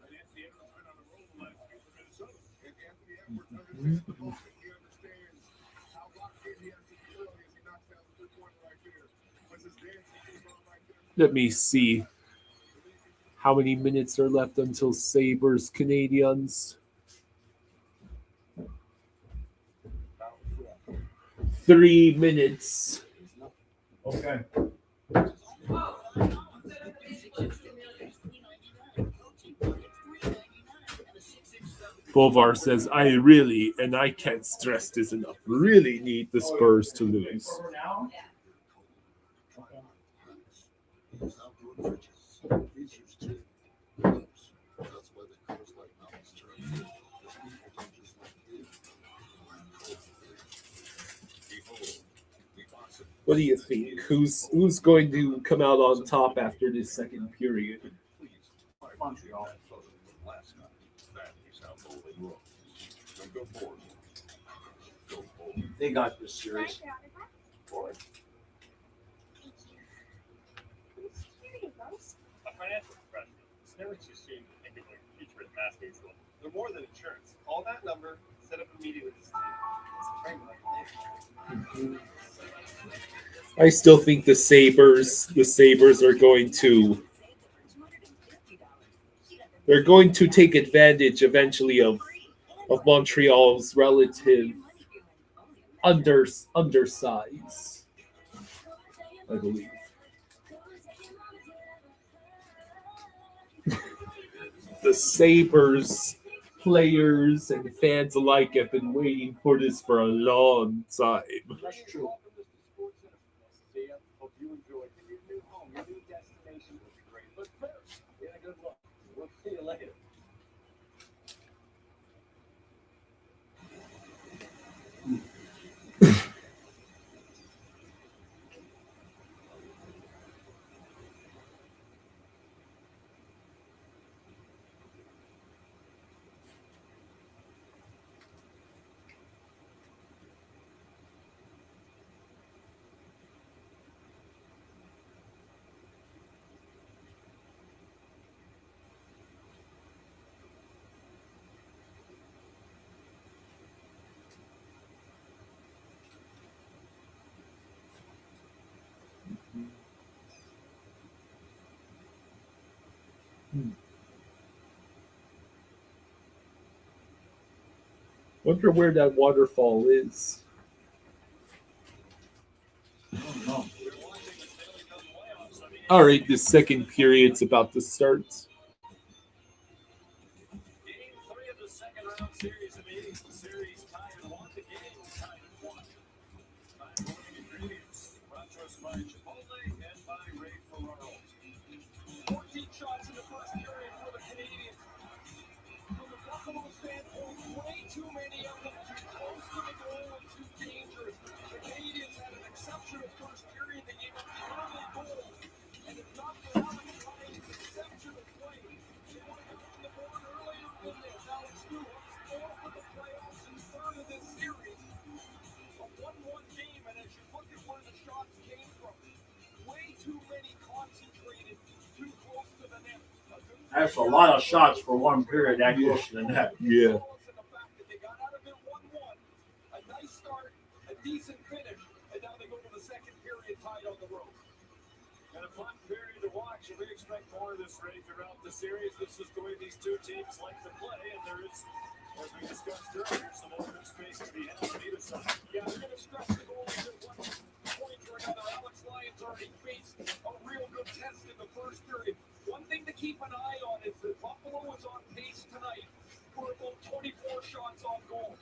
And Anthony Edwards been on a roll the last week for Minnesota. And Anthony Edwards understands the moment. He understands how locked in he has to be early as he knocks down the 3-pointer right there. Puts his dance on right there. Let me see how many minutes are left until Sabres Canadiens. 3 minutes. Okay. Bovar says, I can't stress this enough, really need the Spurs to lose. For now? He's out doing riches. He's used to close. That's why they close like mountains to people don't just like you. Behold, we box it. What do you think? Who's going to come out on top after this second period? Please. Montreal. Last night. That is how bold they look. So go forward. Go forward. They got this series. A financial professional. It's never too soon to think of their future as mass mutual. They're more than insurance. Call that number, set up a meeting with this team. It's a framework. I still think the Sabres are going to take advantage eventually of Montreal's relative undersize, I believe. The Sabres players and fans alike have been waiting for this for a long time. That's true. Hope you enjoy your new home. Your new destination will be great. But first, good luck. We'll see you later. Wonder where that waterfall is. I don't know. All right, the second period's about to start. Game 3 of the second round series of meetings. The series tied at 1. The game tied at 1. Time-warming ingredients brought to us by Chipotle and by Ray Ferraro. 14 shots in the first period for the Canadiens. From the Buffalo standpoint, way too many of them too close to the goal and too dangerous. The Canadiens had an exceptional first period. They gave up the early goal. And it's not for Alex Ryan's exceptional play. They wanted to get on the board earlier than this. Alex Stewart scored for the playoffs and third of this series. A 1-1 game, and as you look at where the shots came from, way too many concentrated, too close to the net. That's a lot of shots for one period that close to the net. Yeah. The fact that they got out of it 1-1, a nice start, a decent finish, and now they go to the second period tied on the road. And a fun period to watch, and we expect more of this rate throughout the series. This is the way these two teams like to play, and there is, as we discussed earlier, some open space to be had on either side. Yeah, they're going to stress the goalies at one point or another. Alex Lyons already faced a real good test in the first period. One thing to keep an eye on is that Buffalo is on pace tonight for about 24 shots on goal.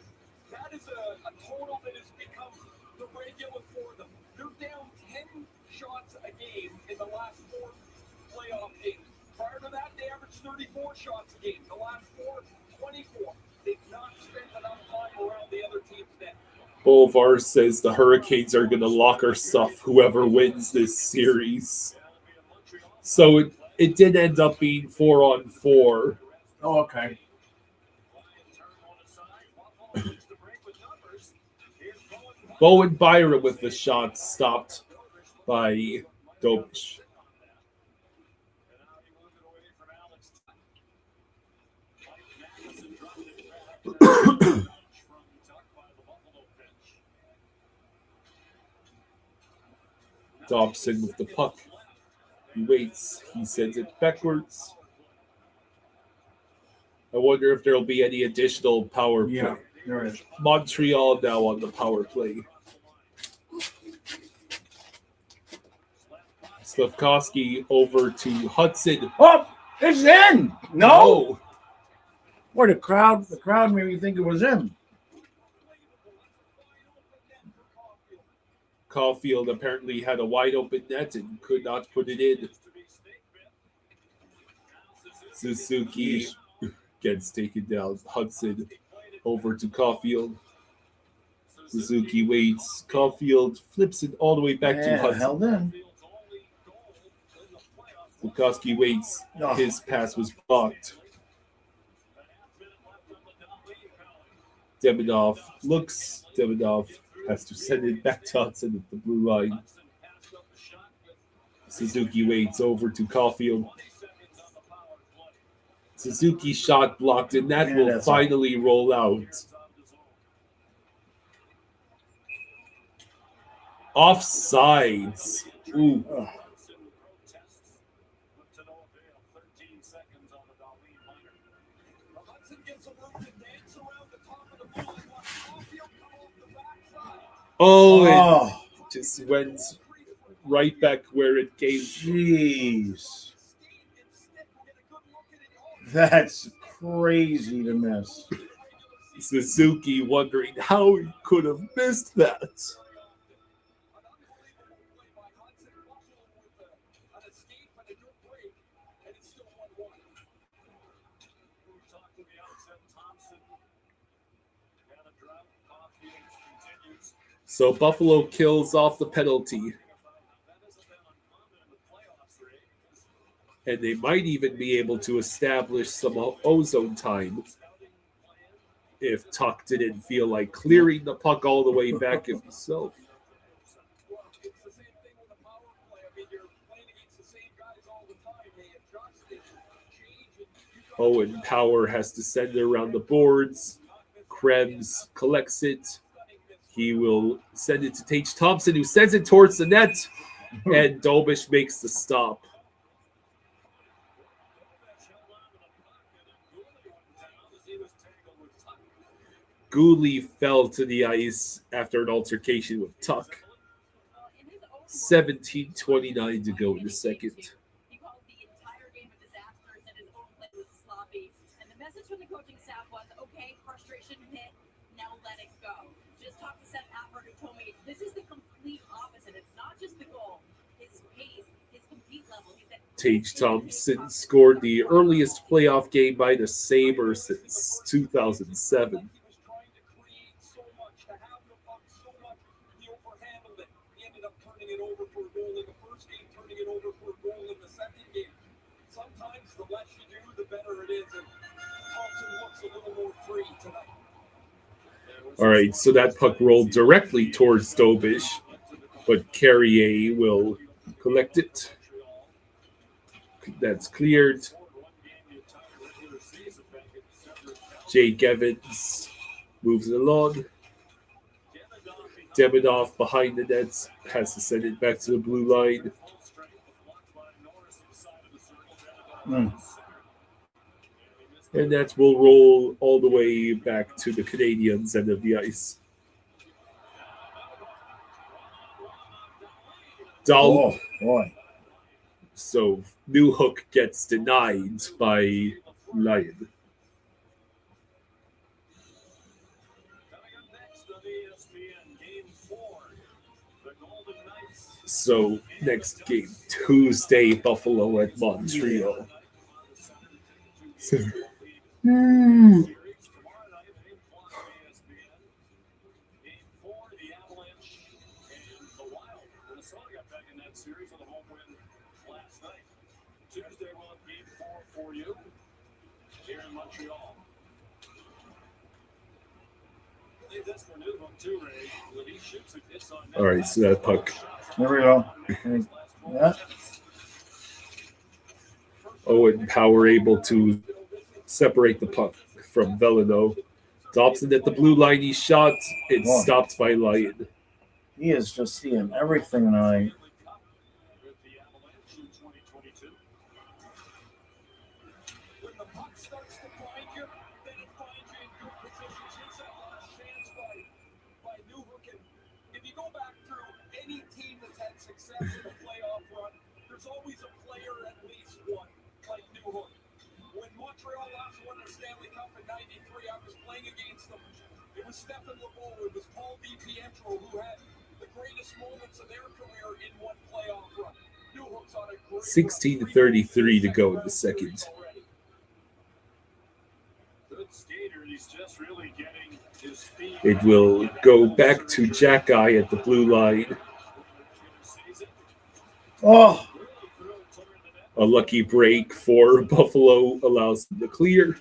That is a total that has become the regular for them. They're down 10 shots a game in the last 4 playoff games. Prior to that, they averaged 34 shots a game. The last 4, 24. They've not spent enough time around the other team's net. Bolivar says the Hurricanes are going to lock our stuff, whoever wins this series. So it did end up being 4-on-4. Oh, okay. Bowen Byron with the shot stopped by Dobich. Dobson with the puck. He waits. He sends it backwards. I wonder if there will be any additional power play. Yeah, there is. Montreal now on the power play. Slavkovsky over to Hudson. Oh, it's in. No. Oh, What the crowd made me think it was him. Caulfield apparently had a wide open net and could not put it in. Suzuki gets taken down. Hudson over to Caulfield. Suzuki waits. Caulfield flips it all the way back to Hudson. Held in. Slavkovsky waits. Oh. His pass was blocked. Demidov looks. Demidov has to send it back to Hudson at the blue line. Suzuki waits over to Caulfield. Suzuki shot blocked, and that will that's finally roll out. Offsides. Ooh. Oh. Oh, Oh, it just went right back where it came. jeez. That's crazy to miss. Suzuki wondering how he could have missed that. So Buffalo kills off the penalty. And they might even be able to establish some ozone time if Tuck didn't feel like clearing the puck all the way back himself. Owen Power has to send it around the boards. Krebs collects it. He will send it to Tage Thompson, who sends it towards the net. And Dobich makes the stop. Gooley fell to the ice after an altercation with Tuck. 17:29 to go in the second. He called the entire game a disaster, said his own play was sloppy. And the message from the coaching staff was, okay, frustration hit, now let it go. Just talked to Seth Appert, who told me this is the complete opposite. It's not just the goal, his pace, his compete level. He said, Tage Thompson scored the earliest playoff game by the Sabres since 2007. He was trying to create so much, to have the puck so much, he overhandled it. He ended up turning it over for a goal in the first game, turning it over for a goal in the second game. Sometimes the less you do, the better it is. And Thompson looks a little more free tonight. All right, so that puck rolled directly towards Dobish, but Carrier will collect it. That's cleared. Jake Evans moves it along. Demidov behind the nets has to send it back to the blue line. And that will roll all the way back to the Canadiens' end of the ice. Oh, boy. So Newhook gets denied by Lyon. So next game, Tuesday, Buffalo at Montreal. Tuesday we'll have game 4 for you here in Montreal. I think that's for Newhook too, Ray. When he shoots it, it's on net. All right, so that puck. There we go. Yeah. Owen Power able to separate the puck from Velino. Dobson at the blue line, he shot. It's Wow. stopped by Lyon. He is just seeing everything tonight. With the Avalanche in 2022. When the puck starts to find you, then it finds you in good positions. Here's that last chance by Newhook. And if you go back through any team that's had success in a playoff run, there's always a player, at least one, like Newhook. When Montreal last won the Stanley Cup in '93, I was playing against them. It was Stephen LeBeau, it was Paul DiPietro who had the greatest moments of their career in one playoff run. Newhook's on a great 16:33 to go in the second. Good skater, he's just really getting his speed. It will go back to Jack-Eye at the blue line. Oh, A lucky break for Buffalo allows them to clear.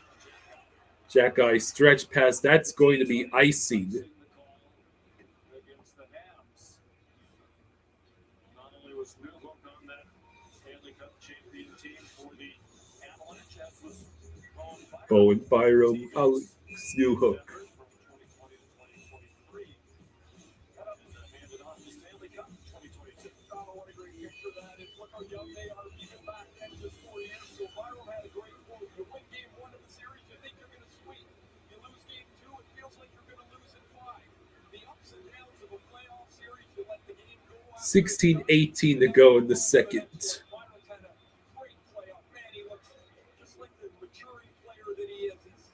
Jack-Eye stretch pass. That's going to be icing. Against the Habs. Not only was Newhook on that Stanley Cup champion team for the Avalanche, as was Bowen Byram, Alex Newhook. from 2020 to 2023. Got up and handed off the Stanley Cup in 2022. Oh, what a great picture that is. Look how young they are, even back then, just 4 years. So Byram had a great quote. You win game 1 of the series, you think you're going to sweep. You lose game 2, it feels like you're going to lose in 5. The ups and downs of a playoff series, you let the game go. 16:18 to go in the second. Byram's had a great playoff. Man, he looks just like the maturing player that he is. He's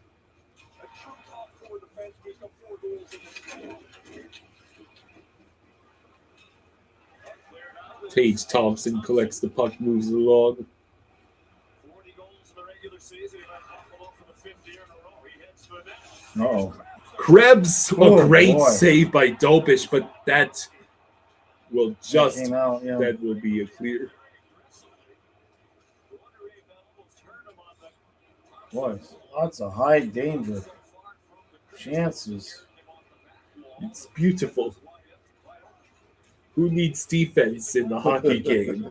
a true top 4 defenseman. He's got 4 goals in this playoff. Tage Thompson collects the puck, moves along. 40 goals in the regular season. He led Buffalo for the 5th year in a row. He hits the net. oh. Krebs, a Oh, great boy. save by Dobish, but that will just, Came out, yeah. that will be a clear. Boy, lots of high danger chances. It's beautiful. Who needs defense in the hockey game?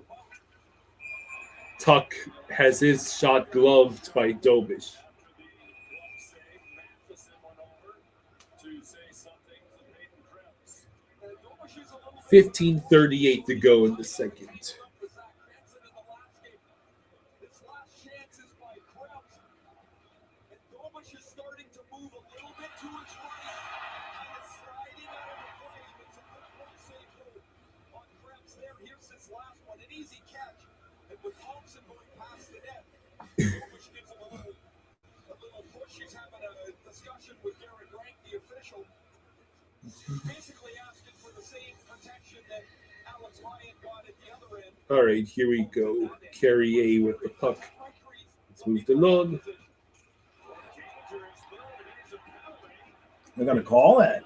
Tuck has his shot gloved by Dobish. 15:38 to go in the second. This last chance is by Krebs. And Dobish is starting to move a little bit to his right. Which gives him a little push. He's having a discussion with Derek Rank, the official, basically asking for the same protection that Alex Ryan got at the other end. All right, here we go. Carrier with the puck. Let's move along. They're gonna call that.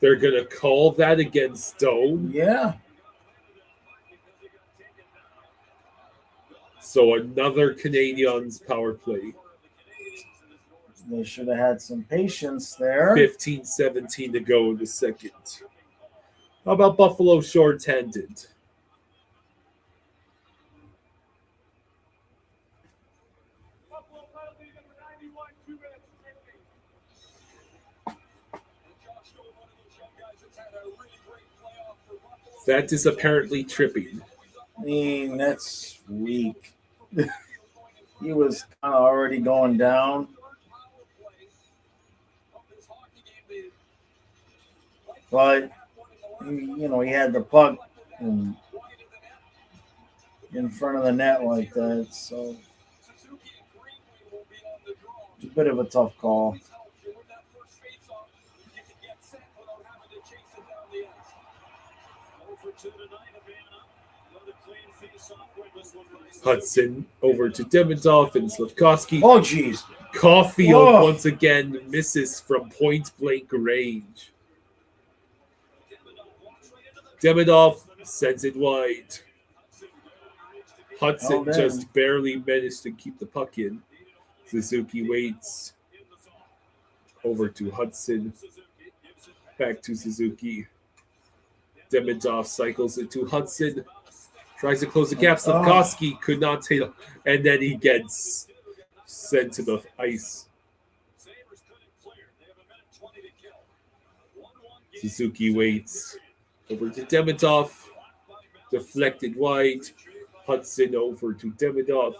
They're going to call that against Doan. Yeah. So another Canadiens power play. They should have had some patience there. 15-17 to go in the second. How about Buffalo shorthanded? That is apparently tripping. I mean, that's weak. He was kind of already going down. But, you know, he had the puck in front of the net like that. So, it's a bit of a tough call. Hudson over to Demidov and Slavkovsky. Oh, jeez. Caulfield Oh. once again misses from point-blank range. Demidov sends it wide. Hudson Oh, just barely managed to keep the puck in. Suzuki waits. Over to Hudson. Back to Suzuki. Demidov cycles it to Hudson. Tries to close the gap. Slavkovsky could not take it. And then he gets sent to the ice. Suzuki waits. Over to Demidov. Deflected wide. Hudson over to Demidov.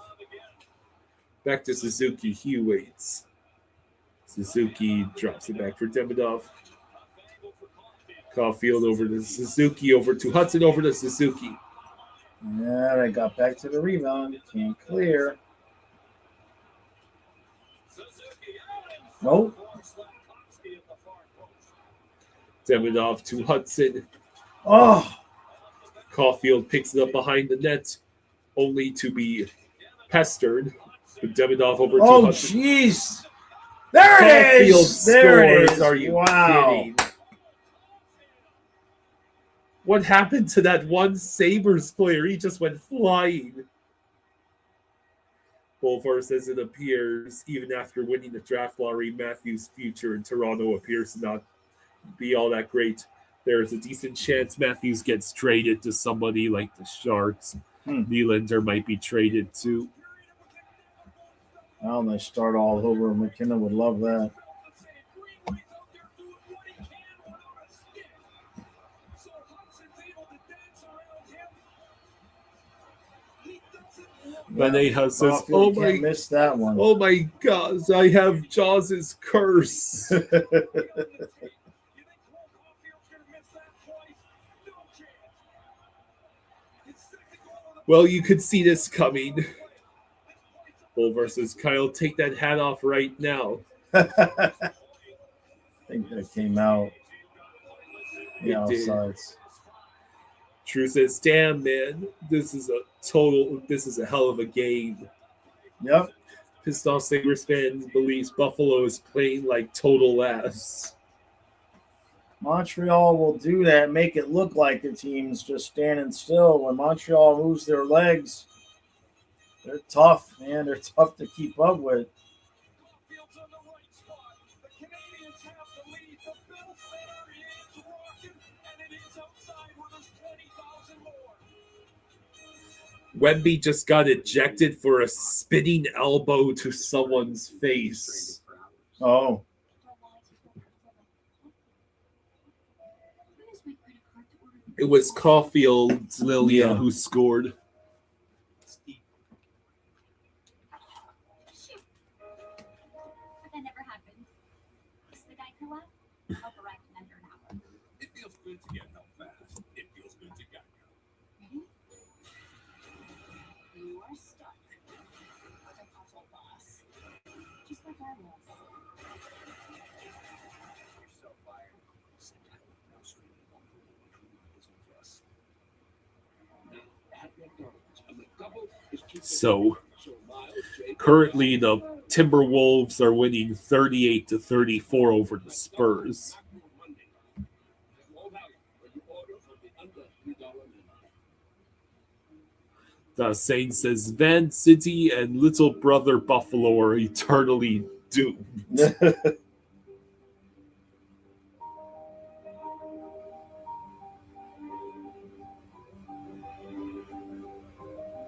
Back to Suzuki. He waits. Suzuki drops it back for Demidov. Caulfield over to Suzuki. Over to Hudson. Over to Suzuki. Yeah, they got back to the rebound. Can't clear. Nope. Demidov to Hudson. Oh, Caulfield picks it up behind the net, only to be pestered. With Demidov over to oh, Hudson. jeez. There it Caulfield is. There it scores. is. Are you wow. kidding? What happened to that one Sabres player? He just went flying. Bolvar says it appears, even after winning the draft lottery, Matthews' future in Toronto appears to not be all that great. There is a decent chance Matthews gets traded to somebody like the Sharks. Nylander might be traded too. Well, they start all over. McKinnon would love that. Maneja says, Caulfield can't miss that one. Oh my God, I have Jaws' curse. Well, you could see this coming. Bull versus Kyle, take that hat off right now. I think that came out. Yeah, It did. offsides. Drew says, damn, man, this is a hell of a game. Yep. Pissed off Sabres fans believes Buffalo is playing like total ass. Montreal will do that, make it look like the team's just standing still. When Montreal moves their legs, they're tough, man. They're tough to keep up with. Wemby just got ejected for a spinning elbow to someone's face. Oh. It was Caulfield's Lilia Yeah. who scored. But that never happened. Is the guy co-op? I'll arrive in under an hour. It feels good to get help fast. It feels good to get Ready? You are stuck. So currently the Timberwolves are winning 38-34 over the Spurs. The Saint says Van City and Little Brother Buffalo are eternally doomed.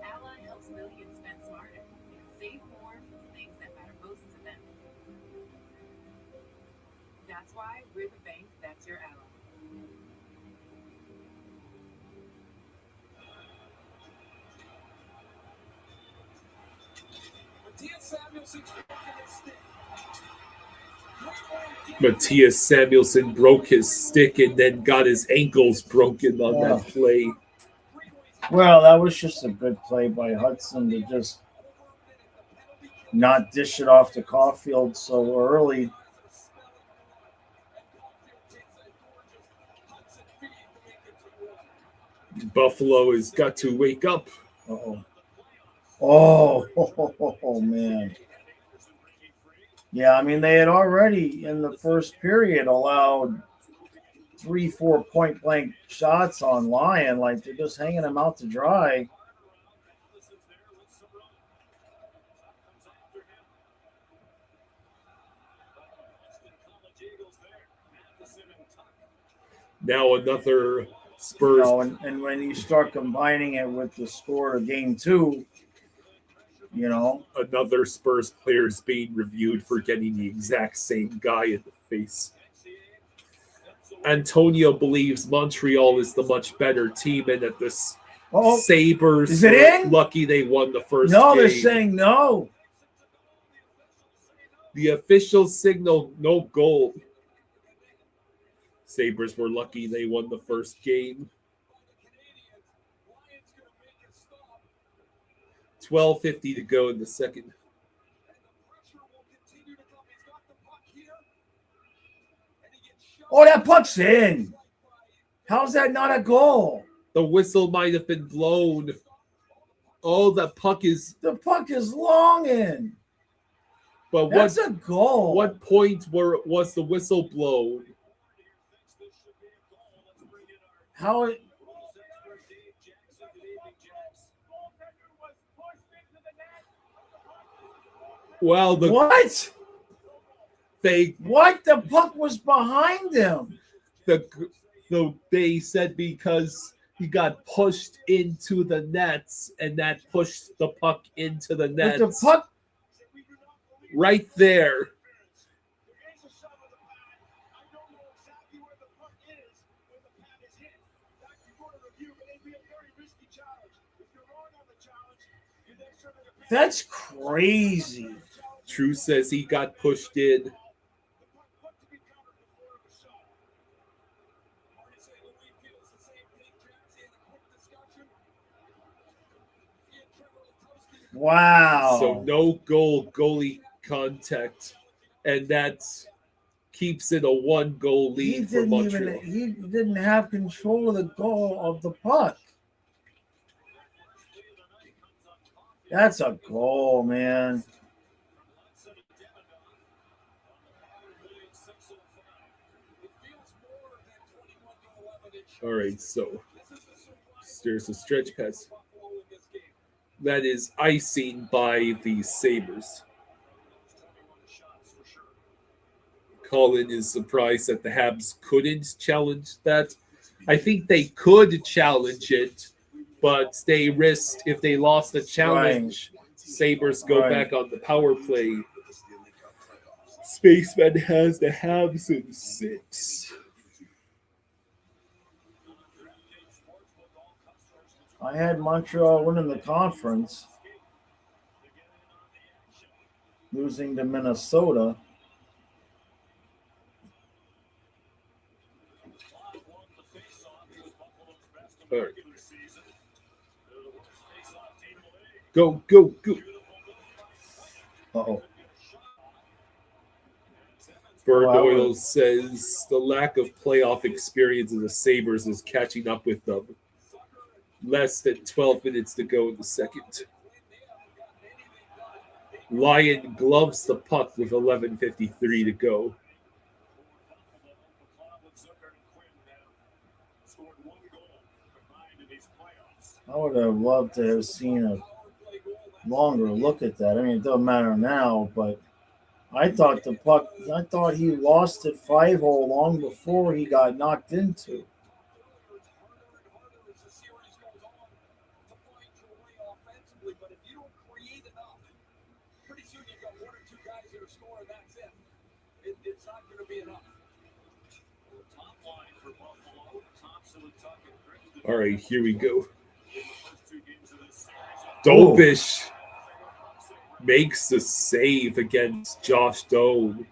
Ally helps millions spend smarter and save more for the things that matter most to them. That's why we're the bank that's your ally. Matthias Samuelson broke his stick and then got his ankles broken on that play. Well, that was just a good play by Hudson to just not dish it off to Caulfield so early. Buffalo has got to wake up. Oh, man. Yeah, I mean, they had already in the first period allowed 3-4 point blank shots on Lyon. Like they're just hanging them out to dry. Now another Spurs. You know, and when you start combining it with the score of game 2, you know. Another Spurs player is being reviewed for getting the exact same guy in the face. Antonio believes Montreal is the much better team and that the Sabres is it in? Lucky they won the first No, game. They're saying no. The official signal, no goal. Sabres were lucky they won the first game. 12:50 to go in the second. Oh, that puck's in. How's that not a goal? The whistle might have been blown. Oh, the puck is long in. But that's a goal. What point was the whistle blown? How it? Well, what? What? The puck was behind him. They said because he got pushed into the nets, and that pushed the puck into the nets. But the puck right there. That's crazy. True says he got pushed in. Wow. So no goalie contact, and that keeps it a 1-goal lead for Montreal. He didn't have control of the goal of the puck. That's a goal, man. All right, so there's a stretch pass. That is icing by the Sabres. Colin is surprised that the Habs couldn't challenge that. I think they could challenge it, but they risked, if they lost the challenge, Sabres go back on the power play. Spaceman has the Habs in 6. I had Montreal winning the conference, losing to Minnesota. All right. Go. Uh-oh. Bernoyle says the lack of playoff experience in the Sabres is catching up with them. Less than 12 minutes to go in the second. Lyon gloves the puck with 11:53 to go. I would have loved to have seen a longer look at that. I mean, it doesn't matter now, but I thought he lost it 5-hole long before he got knocked into. All right, here we go. Dobish makes the save against Josh Doan.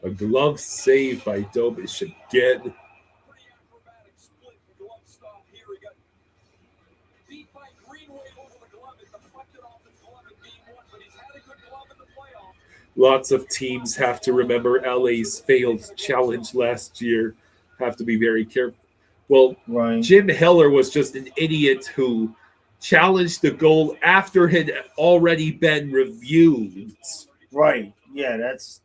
A glove save by Dobish again. Lots of teams have to remember LA's failed challenge last year. Have to be very careful. Well, Right. Jim Heller was just an idiot who challenged the goal after it had already been reviewed. Right. Yeah, that's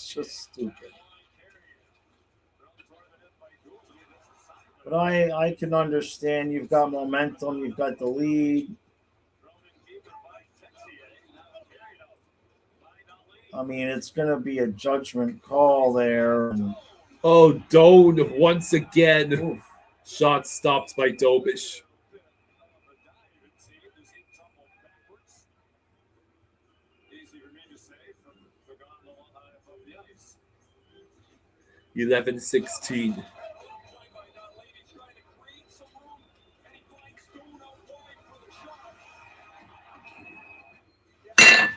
just stupid. But I can understand. You've got momentum. You've got the lead. I mean, it's going to be a judgment call there. And, Oh, Doan once again. oof. Shot stopped by Dobish. (11:16).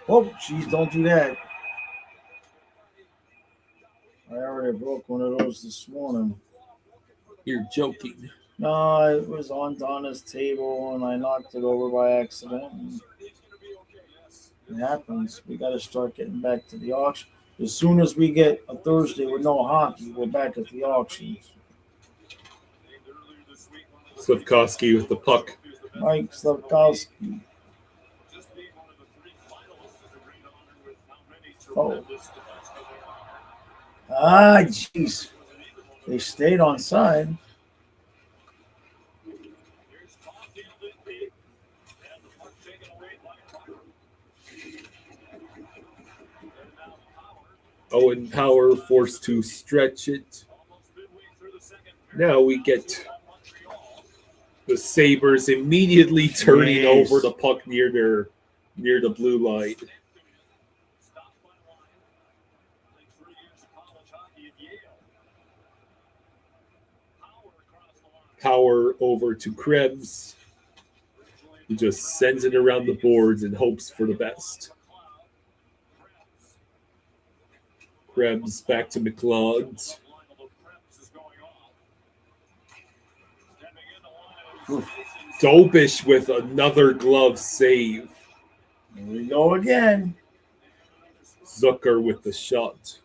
Oh, geez, don't do that. I already broke one of those this morning. You're joking. No, it was on Donna's table and I knocked it over by accident. And it happens. We got to start getting back to the auction. As soon as we get a Thursday with no hockey, we're back at the auctions. Slafkovsky with the puck. Mike Slafkovsky. Oh. Ah, jeez. They stayed on side. Owen Power forced to stretch it. Now we get the Sabres immediately turning Yes. over the puck near the blue line. Power over to Krebs, who just sends it around the boards and hopes for the best. Krebs back to McLeod. Dobish with another glove save. Here we go again. Zucker with the shot.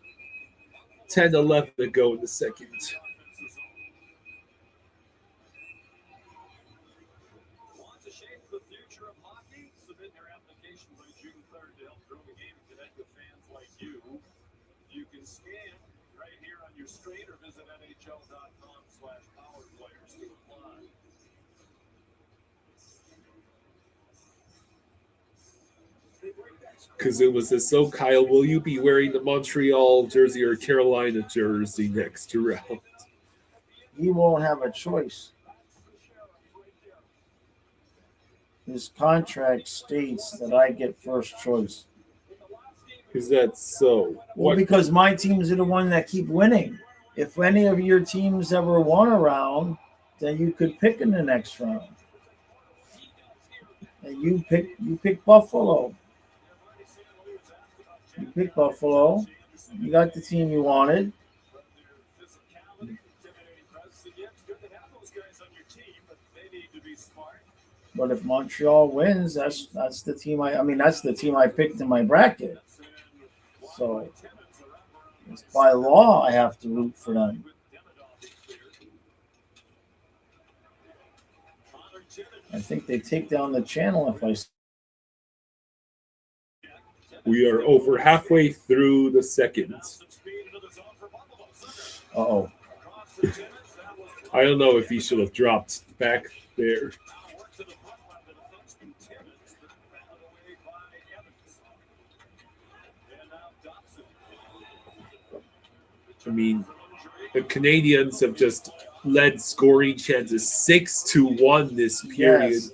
10-11 to go in the second. Want to shape the future of hockey? Submit your application by June 3rd to help grow the game and connect with fans like you. You can scan right here on your screen or visit NHL.com/powerplayers to apply. Kazuma says, so Kyle, will you be wearing the Montreal jersey or Carolina jersey next round? He won't have a choice. His contract states that I get first choice. Is that so? Well, because my teams are the one that keep winning. If any of your teams ever won a round, then you could pick in the next round. And you pick Buffalo. You pick Buffalo. You got the team you wanted. But if Montreal wins, that's the team that's the team I picked in my bracket. So it's by law I have to root for them. I think they take down the channel if I. We are over halfway through the second. Uh-oh. I don't know if he should have dropped back there. I mean, the Canadiens have just led scoring chances 6-1 this period. Yes.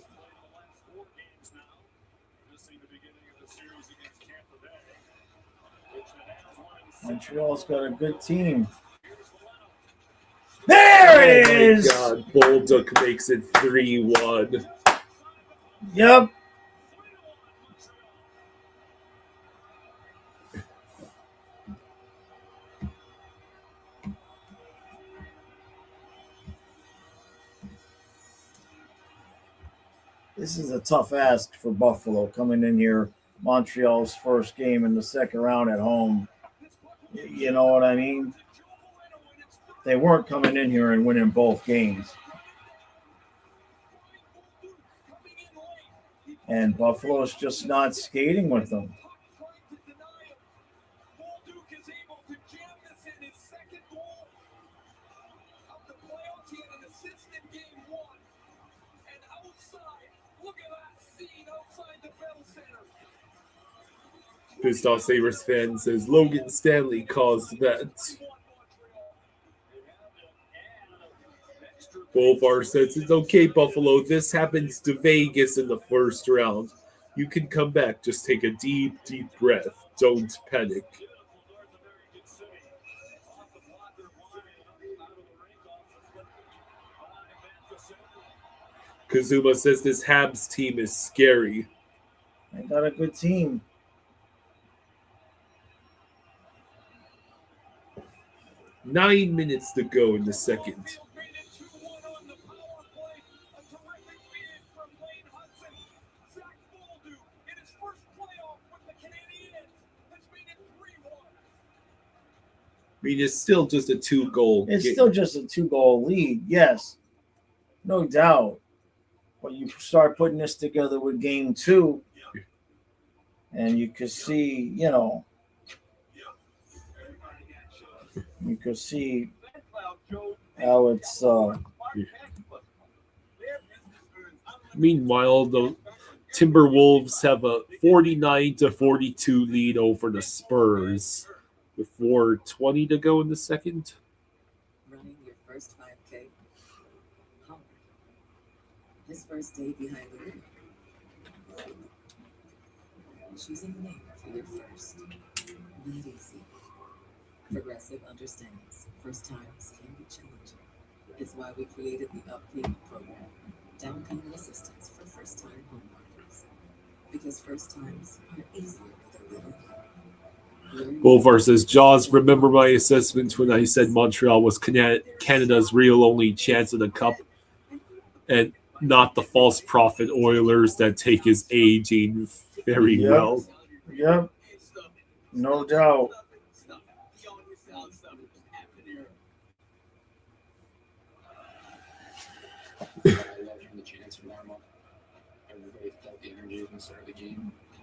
Montreal's got a good team. There it is! Oh my God, Bolduc makes it 3-1. Yep. This is a tough ask for Buffalo coming in here. Montreal's first game in the second round at home. You know what I mean? They weren't coming in here and winning both games. And Buffalo's just not skating with them. Pissed off Sabres fan says Logan Stanley caused that. Bolvar says it's okay, Buffalo. This happens to Vegas in the first round. You can come back. Just take a deep, deep breath. Don't panic. Kazuma says this Habs team is scary. They got a good team. Nine minutes to go in the second. I mean, it's still just a 2-goal It's game. still just a 2-goal lead, yes. No doubt. But you start putting this together with game 2, and you could see, you could see how it's. Meanwhile, the Timberwolves have a 49-42 lead over the Spurs with 4:20 to go in the second. Running your first 5K. Howard. His first day behind the wheel. Choosing a name for your first. Not easy. Progressive understands first times can be challenging. It's why we created the Up Payment program. Down payment assistance for first-time homebuyers. Because first times are easier with a little help. Bolvar says, Jaws, remember my assessment when I said Montreal was Canada's real only chance at the Cup and not the false prophet Oilers that take his aging very well. Yep. No doubt.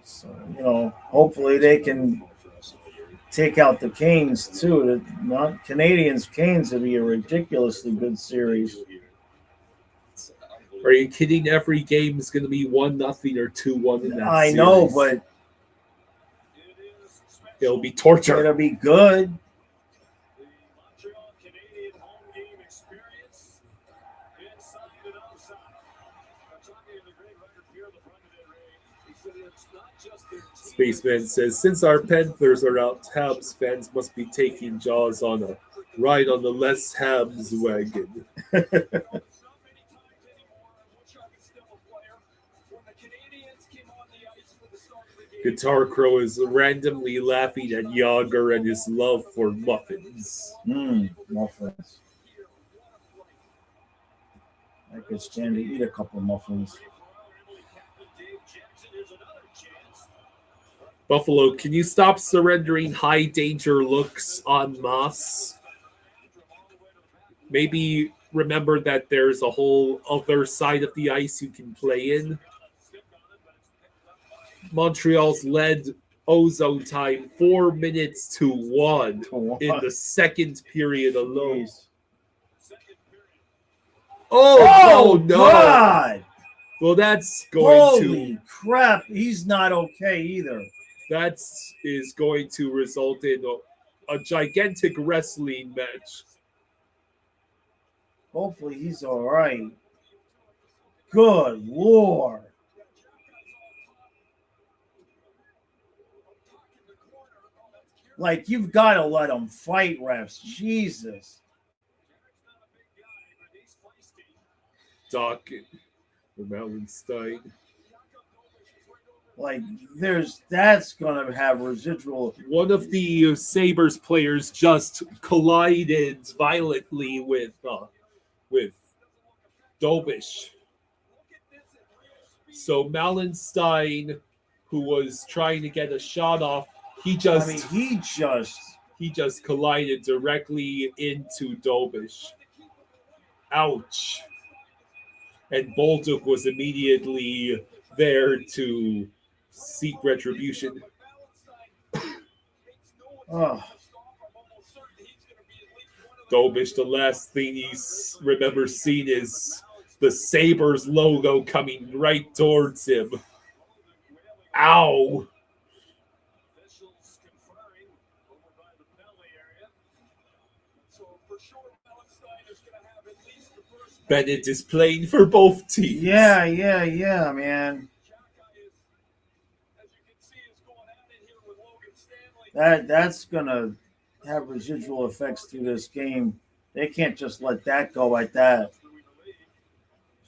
So, hopefully they can take out the Canes too. Not Canadiens Canes would be a ridiculously good series. Are you kidding? Every game is going to be 1-0 or 2-1 in that I series. know, but it'll be torture. It'll be good. Spaceman says, since our Panthers are out, Habs fans must be taking Jaws on a ride on the less Habs wagon. Guitar Crow is randomly laughing at Yager and his love for muffins. Muffins. could stand to eat a couple muffins. Buffalo, can you stop surrendering high danger looks en masse? Maybe remember that there's a whole other side of the ice you can play in. Montreal's led ozone time 4 minutes to 1 in the second period alone. Jeez. Oh no! God! Well, that's going Holy crap! He's not okay either. That is going to result in a gigantic wrestling match. Hopefully he's all right. Good Lord. Like, you've got to let him fight, refs. Jesus. Doc Mellenstein. Like, that's going to have residual. One of the Sabres players just collided violently with Dobish. So Mellenstein, who was trying to get a shot off, he just collided directly into Dobish. Ouch. And Bolduc was immediately there to seek retribution. Dobish, the last thing he remembers seeing is the Sabres logo coming right towards him. Ow! Bennett is playing for both teams. Yeah, man. That's gonna have residual effects through this game. They can't just let that go like that.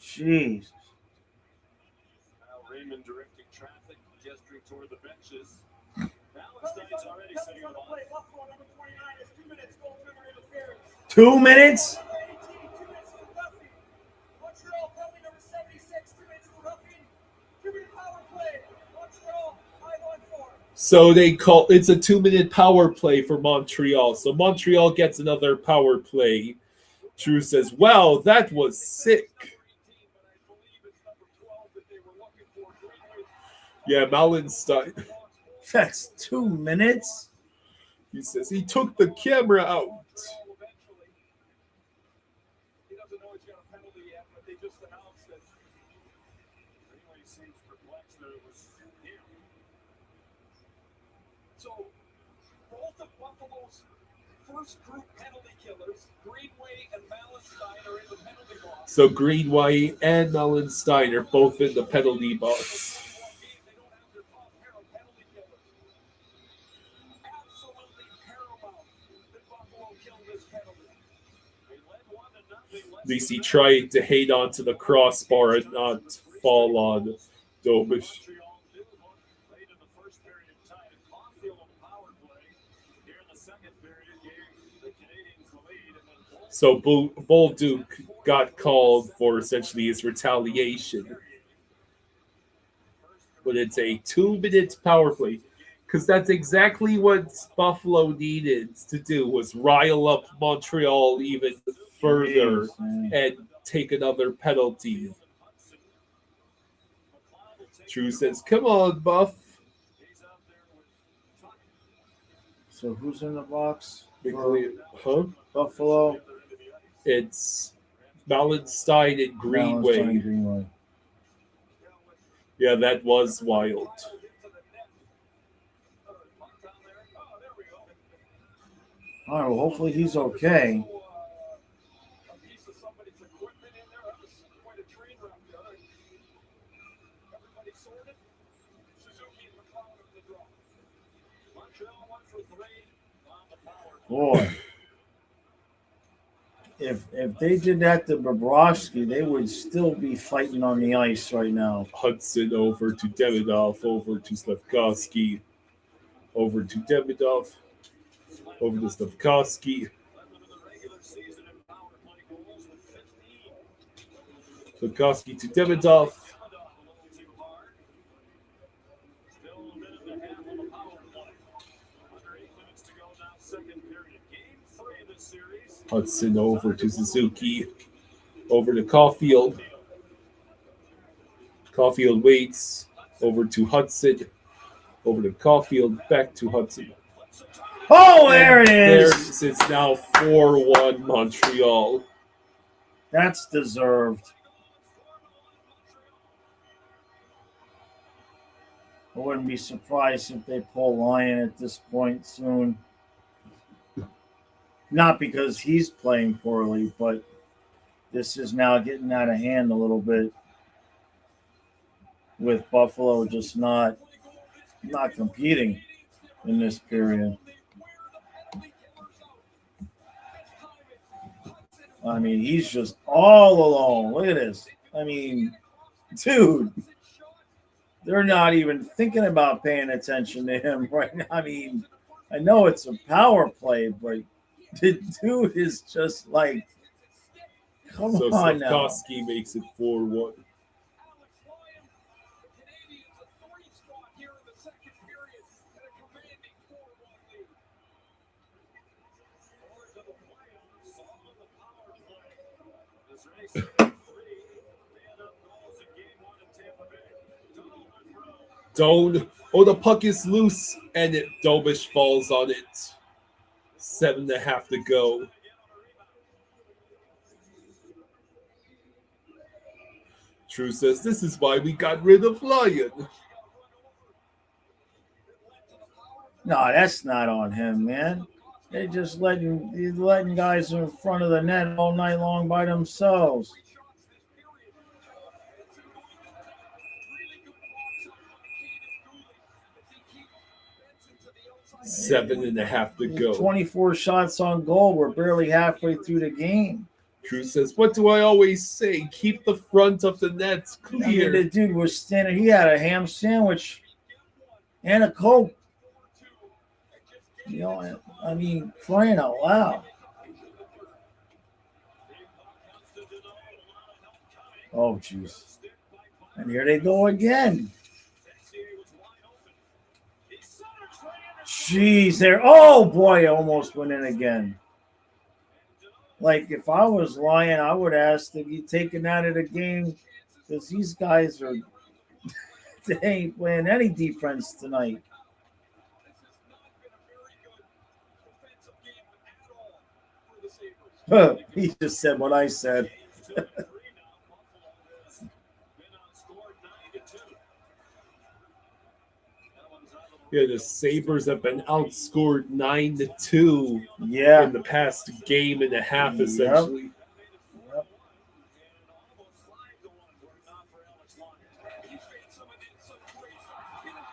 Jeez. Raymond directing traffic, gesturing toward the benches. Ballanstein's already saying 2 minutes? Montreal penalty number 76, 2 minutes for roughing. 2-minute power play. Montreal 5-on-4. So they call it's a 2-minute power play for Montreal. So Montreal gets another power play. Drew says, "Wow, that was sick." Yeah, Mellenstein. That's 2 minutes? He says he took the camera out. He doesn't know he's got a penalty yet, but they just announced it. Anyway, he seems perplexed that it was him. So, both of Buffalo's first group penalty killers, Greenway and Mellenstein, are in the penalty box. So Greenway and Mellenstein are both in the penalty box. At least he tried to hate onto the crossbar and not fall on Dobish. So Bolduc got called for essentially his retaliation. But it's a 2-minute power play. Because that's exactly what Buffalo needed to do, was rile up Montreal even further and take another penalty. Drew says, "Come on, Buff." So who's in the box? Buffalo. It's Mellenstein and Greenway. Yeah, that was wild. All right, well, hopefully he's okay. Boy, if they did that to Bobrovsky, they would still be fighting on the ice right now. Hudson over to Demidov, over to Slafkovsky, over to Demidov, over to Slafkovsky. Bukowski to Demidov. Hudson over to Suzuki. Over to Caulfield. Caulfield waits. Over to Hudson. Over to Caulfield. Back to Hudson. Oh, there it is. It's now 4-1 Montreal. That's deserved. I wouldn't be surprised if they pull Lyon at this point soon. Not because he's playing poorly, but this is now getting out of hand a little bit with Buffalo just not competing in this period. I mean, he's just all alone. Look at this. I mean, dude, they're not even thinking about paying attention to him right now. I mean, I know it's a power play, but the dude is just like, come on now. Slavkovsky makes it 4-1. Doan. Oh, the puck is loose, and Dobish falls on it. 7.5 to go. True says this is why we got rid of Lyon. No, that's not on him, man. They're just letting guys in front of the net all night long by themselves. Seven and a half to go. 24 shots on goal. We're barely halfway through the game. True says, what do I always say? Keep the front of the net clear. I mean, the dude was standing. He had a ham sandwich and a Coke. You know, I mean, crying out loud. Oh, jeez. And here they go again. Jeez, there. Oh, boy, I almost went in again. Like, if I was Lyon, I would ask to be taken out of the game because these guys are – they ain't playing any defense tonight. He just said what I said. Yeah, the Sabres have been outscored 9-2 in the past game and a half, essentially. Yep.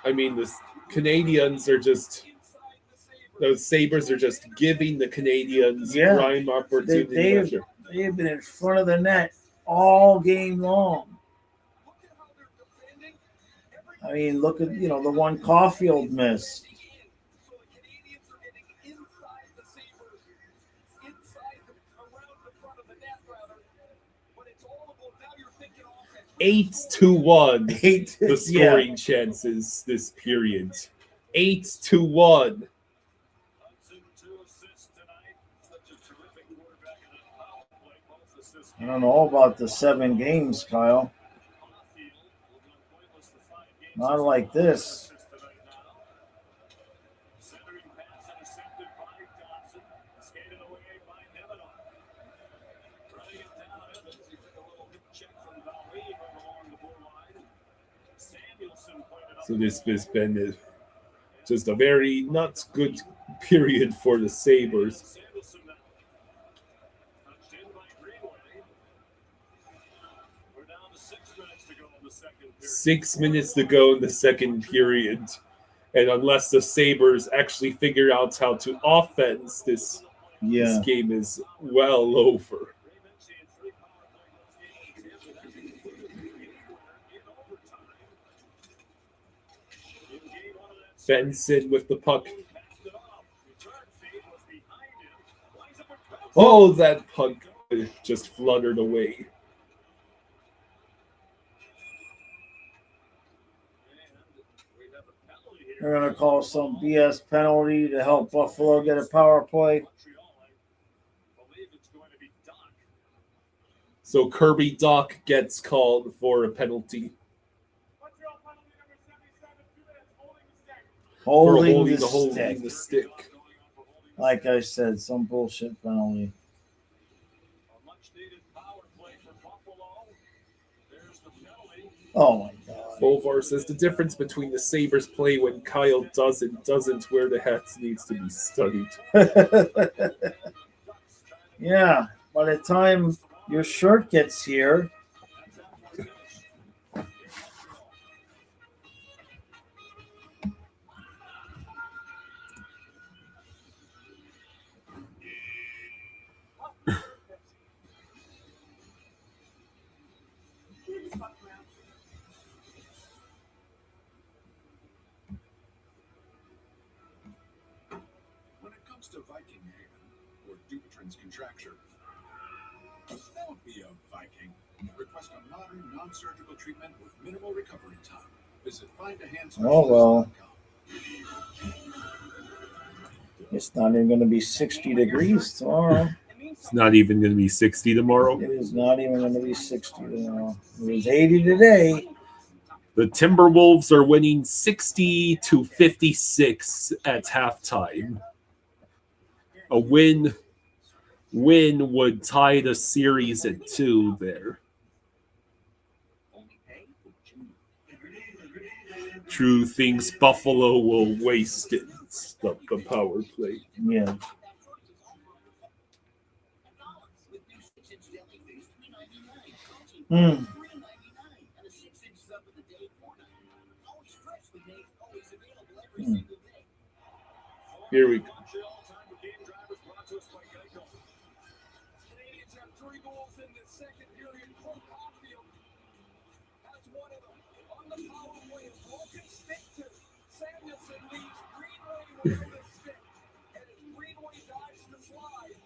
I mean, the Canadiens are just – those Sabres are just giving the Canadiens prime opportunity. They've been in front of the net all game long. I mean, look at, the one Caulfield missed. Eight to 1. The scoring chances this period. 8-1. I don't know about the 7 games, Kyle. Not like this. So this has been just a very not good period for the Sabres. 6 minutes to go in the second period. And unless the Sabres actually figure out how to offense, this game is well over. Benson with the puck. Oh, that puck just fluttered away. They're going to call some BS penalty to help Buffalo get a power play. Montreal, I believe it's going to be Doc. So Kirby Doc gets called for a penalty Montreal penalty number 77, 2 minutes, holding the stick. for Holding holding the holding stick. the stick. Like I said, some bullshit penalty. A much-needed power play for Buffalo. There's the penalty. Oh my God. Bovar says the difference between the Sabres play when Kyle doesn't where the hats needs to be studied. Yeah, by the time your shirt gets here, When it comes to Viking hair or Dupuytren's contracture, don't be a Viking. Request a modern, non-surgical treatment with minimal recovery time. Visit findahandspecialist.com. Oh, well. It's not even going to be 60 degrees tomorrow. It's not even going to be 60 tomorrow. It is not even going to be 60 tomorrow. It was 80 today. The Timberwolves are winning 60-56 at halftime. A win would tie the series at 2 there. True thinks Buffalo will waste it. The power play. Yeah. Hmm. Here we go. Canadiens have 3 goals in the second period. Cole Caulfield has one of them on the power play. A broken stick to Samuelson leaves Greenway with the stick. And as Greenway dives to slide,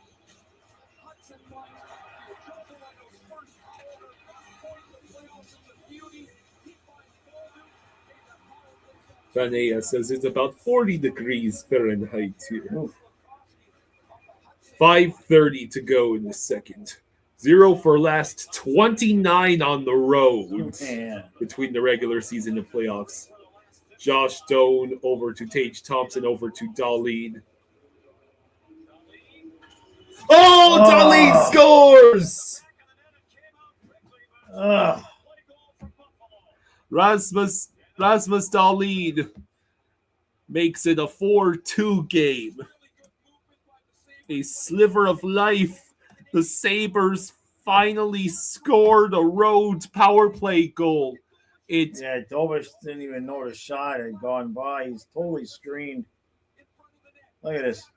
Hudson finds Caulfield. Joe Moreno's first power, first point in the playoffs is a beauty. He finds Bolden. Vanea says it's about 40 degrees Fahrenheit here. Oof. 5:30 to go in the second. 0 for last 29 on the road Yeah. between the regular season and playoffs. Josh Doan over to Tage Thompson over to Darlene. Oh, Darlene scores! Ugh. Rasmus Darlene makes it a 4-2 game. A sliver of life. The Sabres finally scored a road power play goal. Yeah, Dobish didn't even know the shot had gone by. He's totally screened. Look at this.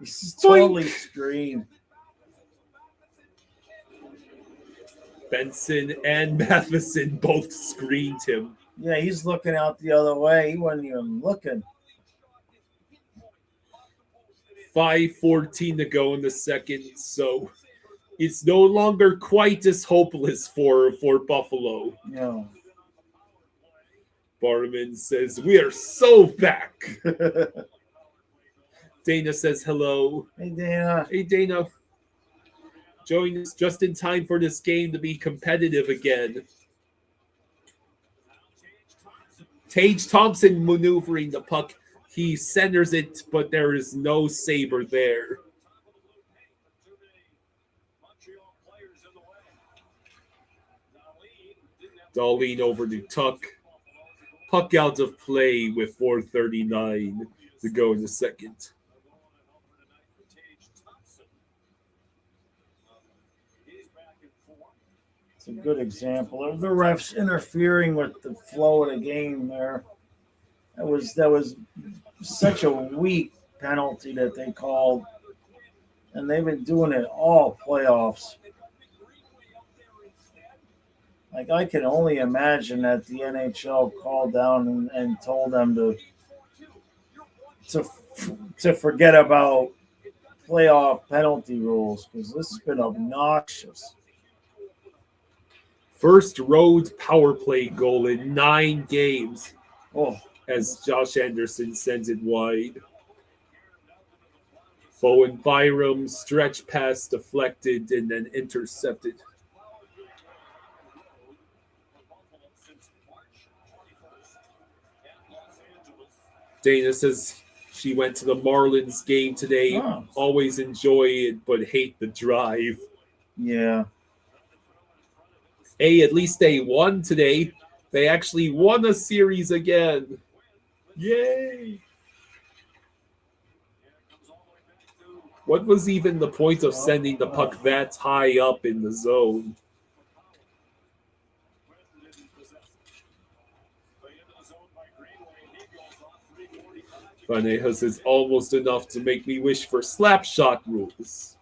He's totally screened. Benson and Matheson both screened him. Yeah, he's looking out the other way. He wasn't even looking. 5:14 to go in the second, so it's no longer quite as hopeless for Buffalo. No. Barman says, "We are so back." Dana says hello. Hey, Dana. Hey, Dana. Joining us just in time for this game to be competitive again. Tage Thompson maneuvering the puck. He centers it, but there is no Sabre there. Darlene over to Tuck. Puck out of play with 4:39 to go in the second. It's a good example of the refs interfering with the flow of the game there. That was such a weak penalty that they called, and they've been doing it all playoffs. Like, I can only imagine that the NHL called down and told them to forget about playoff penalty rules, because this has been obnoxious. First road power play goal in 9 games. Oh, as Josh Anderson sends it wide. Bowen Byram stretch pass deflected and then intercepted. Dana says she went to the Marlins game today. Oh. Always enjoy it, but hate the drive. Yeah. Hey, at least they won today. They actually won a series again. Yay! What was even the point of sending the puck that high up in the zone? Vanejas is almost enough to make me wish for slap shot rules.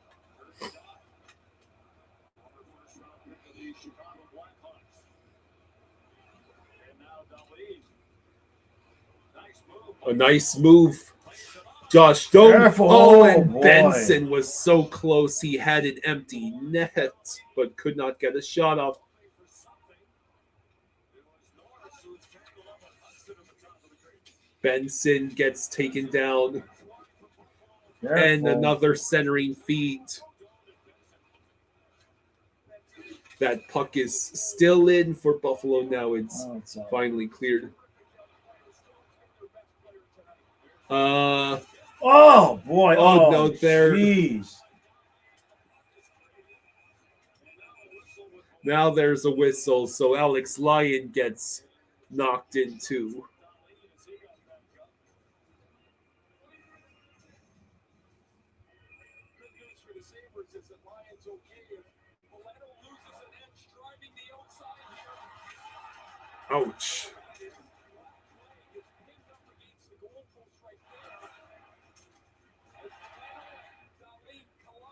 A nice move. Josh Stone. Careful. Oh, and boy. Benson was so close. He had an empty net, but could not get a shot off. Benson gets taken down. Careful. And another centering feed. That puck is still in for Buffalo now. It's finally cleared. Oh boy! Oh no! There. Jeez. Now there's a whistle, so Alex Lyon gets knocked in too. Ouch.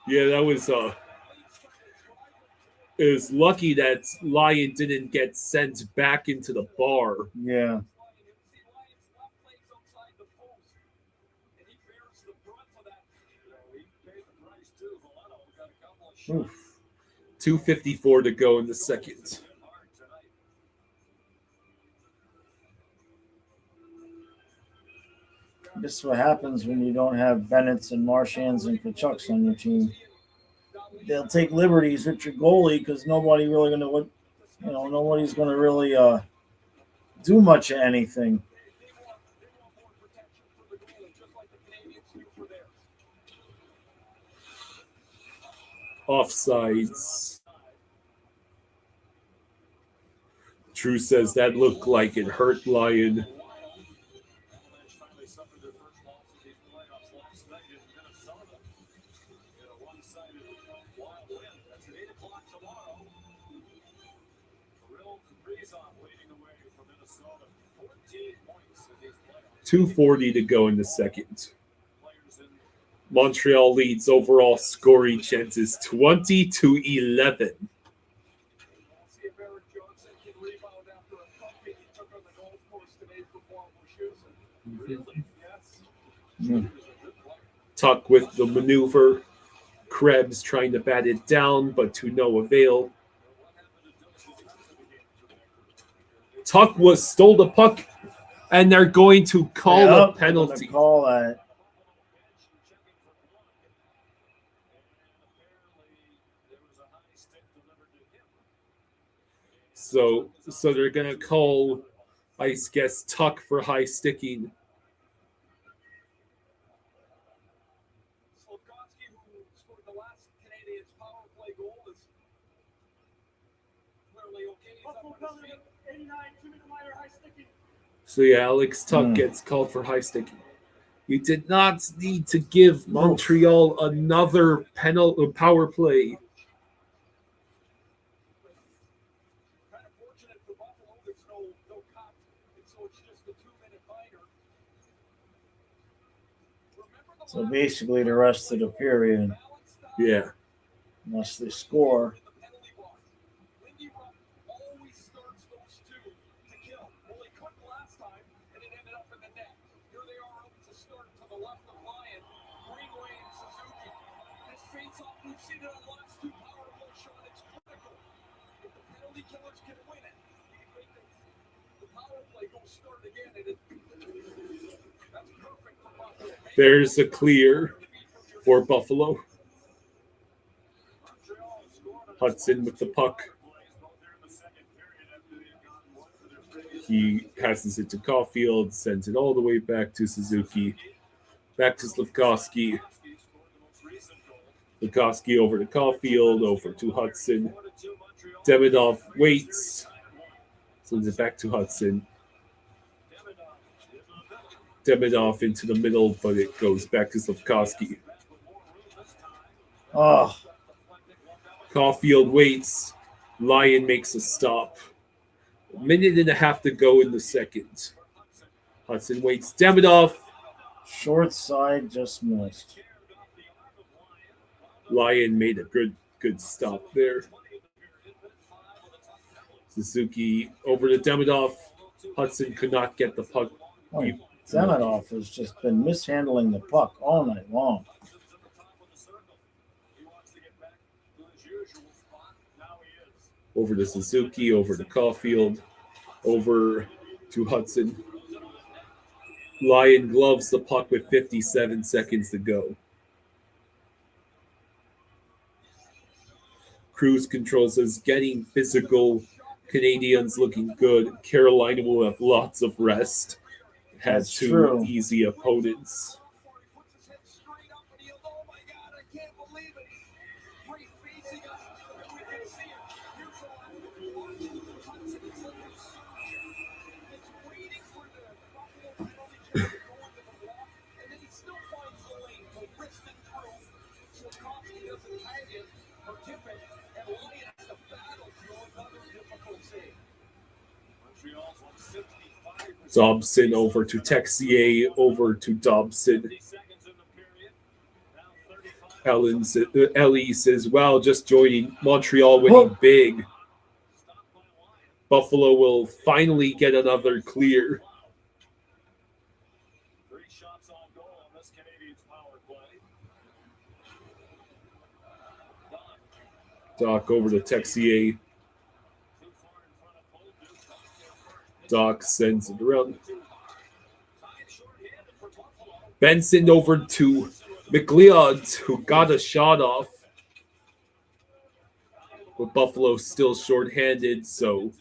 Yeah, that was it was lucky that Lyon didn't get sent back into the bar. Yeah. Oof. 2:54 to go in the second. This is what happens when you don't have Bennett's and Marchands and Kachucks on your team. They'll take liberties with your goalie because nobody's going to really do much of anything. Offsides. Drew says that looked like it hurt Lyon. .240 to go in the second. Montreal leads overall scoring chances 20-11. Tuck with the maneuver. Krebs trying to bat it down, but to no avail. Tuck stole the puck, and they're going to call a penalty. Call that. So they're going to call, I guess, Tuck for high sticking. Who scored the last Canadiens power play goal, is clearly okay. Buffalo coming up 89, 2-minute minor, high sticking. So yeah, Alex Tuck gets called for high sticking. You did not need to give Montreal another power play. Kind of fortunate for Buffalo, there's no cut, and so it's just a 2-minute minor. So basically the rest of the period. Yeah. Unless they score. Always starts those two to kill. Well, they couldn't last time, and it ended up in the net. Here they are up to start to the left of Lyon. Greenway and Suzuki. This face-off, we've seen it on the last two power play shot. It's critical. If the penalty killers can win it, the power play goes start again, and There's a clear for Buffalo. Hudson with the puck. He passes it to Caulfield, sends it all the way back to Suzuki. Back to Slafkovsky. Slafkovsky over to Caulfield, over to Hudson. Demidov waits. Sends it back to Hudson. Demidov into the middle, but it goes back to Slafkovsky. Oh, Caulfield waits. Lyon makes a stop. A minute and a half to go in the second. Hudson waits. Demidov. short side just missed. Lyon made a good stop there. Suzuki over to Demidov. Hudson could not get the puck. Oh, Demidov has just been mishandling the puck all night long. Over to Suzuki, over to Caulfield, over to Hudson. Lyon gloves the puck with 57 seconds to go. Cruise control says getting physical. Canadiens looking good. Carolina will have lots of rest. Had That's two true. easy opponents. Dobson over to Texier, over to Dobson. Ellie says, wow, just joining. Montreal winning big. Buffalo will finally get another clear. Doc over to Texier. Doc sends it around. Benson over to McLeod, who got a shot off. But Buffalo still shorthanded, so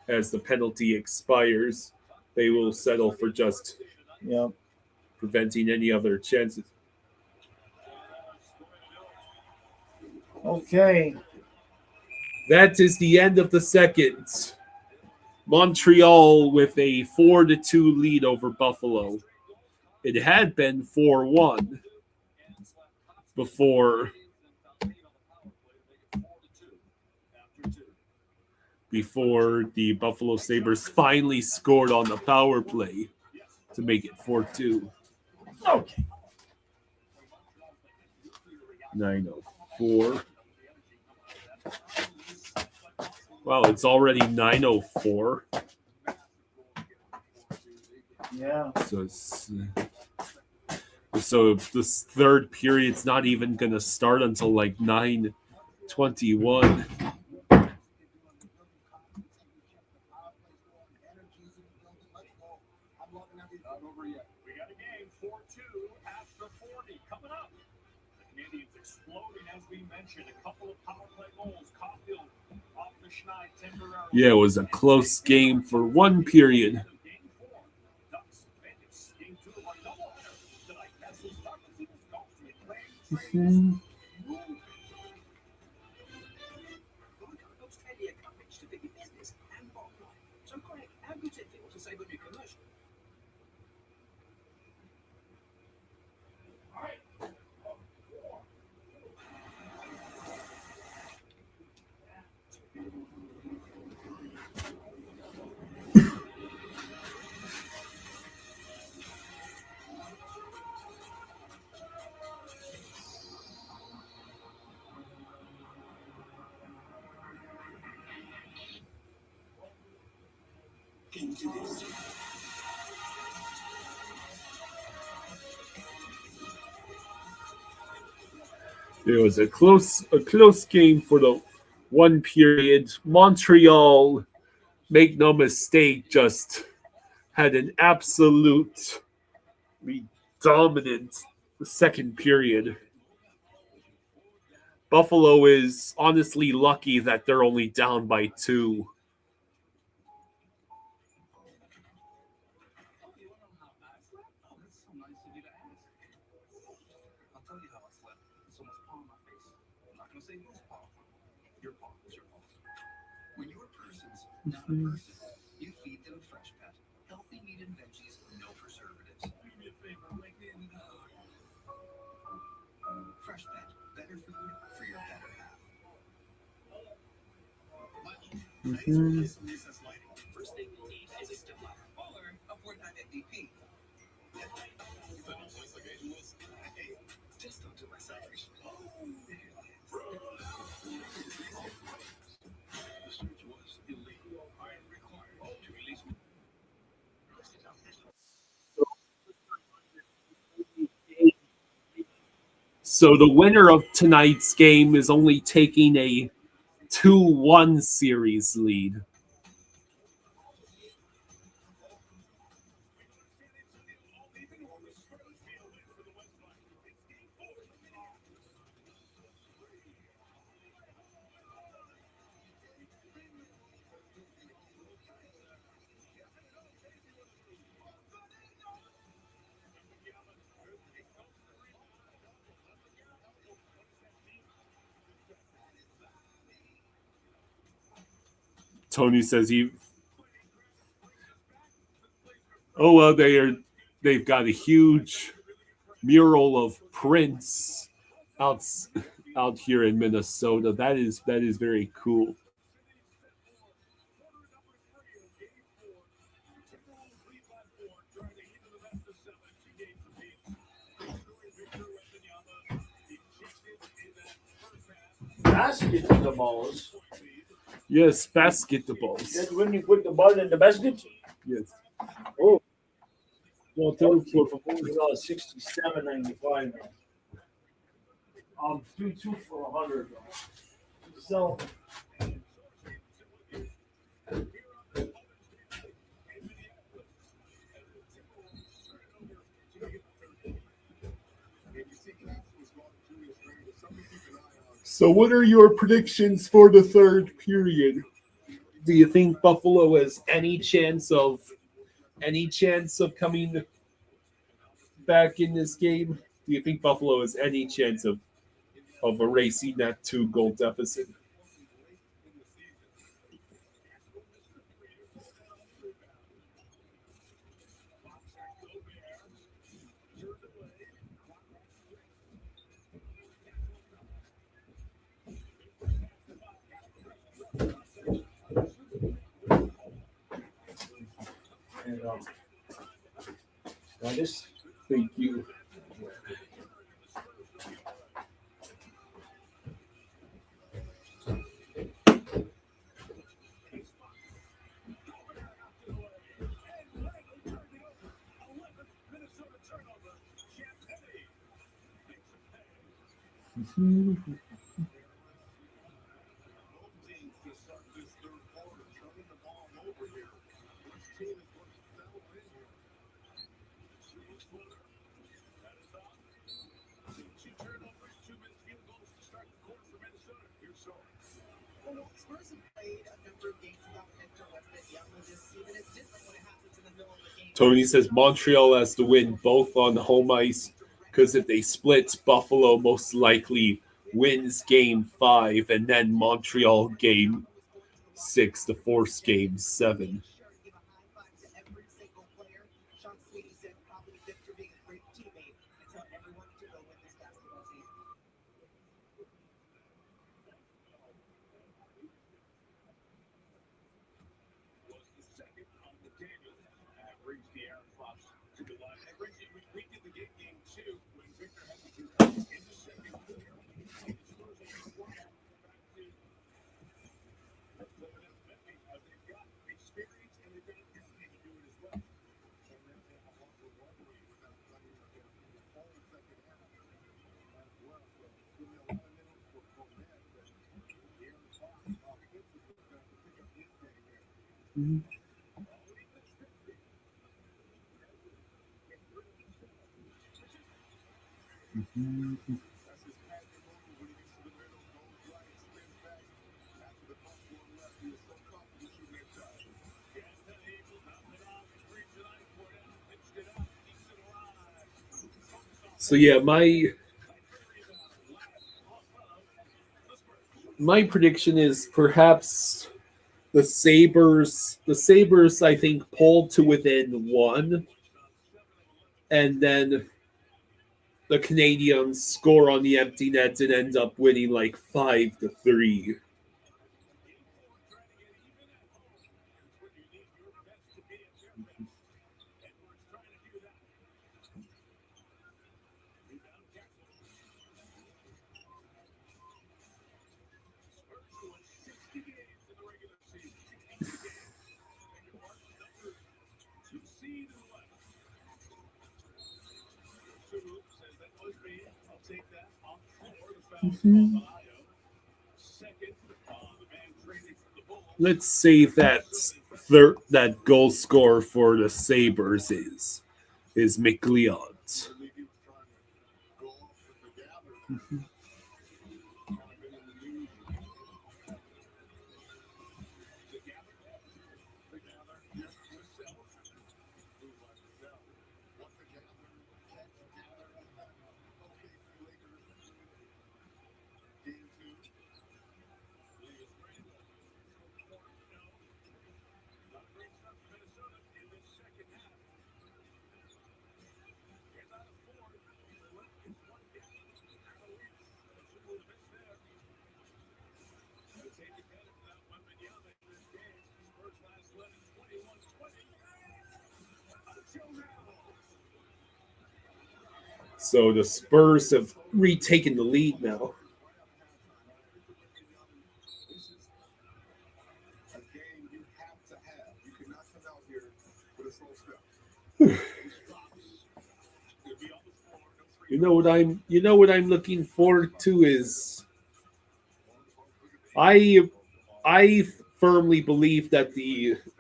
as the penalty expires, they will settle for just preventing any other chances. Okay. That is the end of the second. Montreal with a 4-2 lead over Buffalo. It had been 4-1 before the Buffalo Sabres finally scored on the power play to make it 4-2. Okay. 9:04. Wow, it's already 9:04. Yeah. So this third period's not even going to start until like 9:21. We got a game 4-2 after 40 coming up. The Canadiens exploding as we mentioned. A couple of power play goals. Caulfield off the schneid temporarily. Yeah, it was a close game for one period. Game 4. Ducks Bandits. Game 2 of our doubleheader tonight. That's who's talking to us. Golf to it. Australia coverage to big business and bottom line. So, Craig, how good does it feel to say when you're commercial? Can you do this? It was a close game for the one period. Montreal, make no mistake, just had an absolute dominant the second period. Buffalo is honestly lucky that they're only down by 2. Oh, you want to know how I slept? Oh, that's so nice of you to ask. I'll tell you how I slept. It's almost paw on my face. I'm not going to say whose paw. Your paw. It's your paw. When your person's not a person, you feed them Fresh Pet. Healthy meat and veggies, no preservatives. Do me a favor, wake me in the dog. Fresh Pet. Better food for your better half. Recess lighting. First thing you'll need is a Stella or a 4-time MVP. You thought no place like Asian was? Hey, just don't do my celebration. Oh, there it is. The search was illegal. I am required to release. So the winner of tonight's game is only taking a 2-1 series lead. Tony says he. Oh well, they've got a huge mural of Prince out here in Minnesota. That is very cool. Basketballs. Yes, basketballs. That's when you put the ball in the basket. Yes. Oh, Well, third for $67.95 now. 2 for 100. So So, what are your predictions for the third period? Do you think Buffalo has any chance of coming back in this game? Do you think Buffalo has any chance of erasing that 2-goal deficit? and that is Thank you. Tony says Montreal has to win both on home ice because if they split, Buffalo most likely wins game 5 and then Montreal game 6 to force game 7. So yeah, my prediction is perhaps the Sabres I think pulled to within one, and then the Canadiens score on the empty net and end up winning like 5-3. Let's say that goal scorer for the Sabres is McLeod. So the Spurs have retaken the lead now. A game you have to have. You cannot come out here with a slow step. You know what I'm looking forward to is I firmly believe that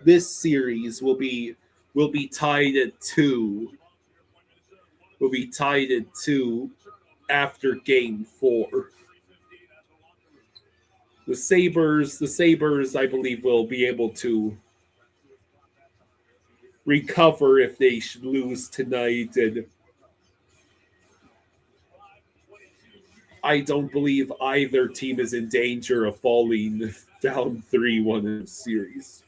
this series will be tied at 2. Will be tied at 2 after game 4. The Sabres I believe will be able to recover if they should lose tonight, and I don't believe either team is in danger of falling down 3-1 in the series.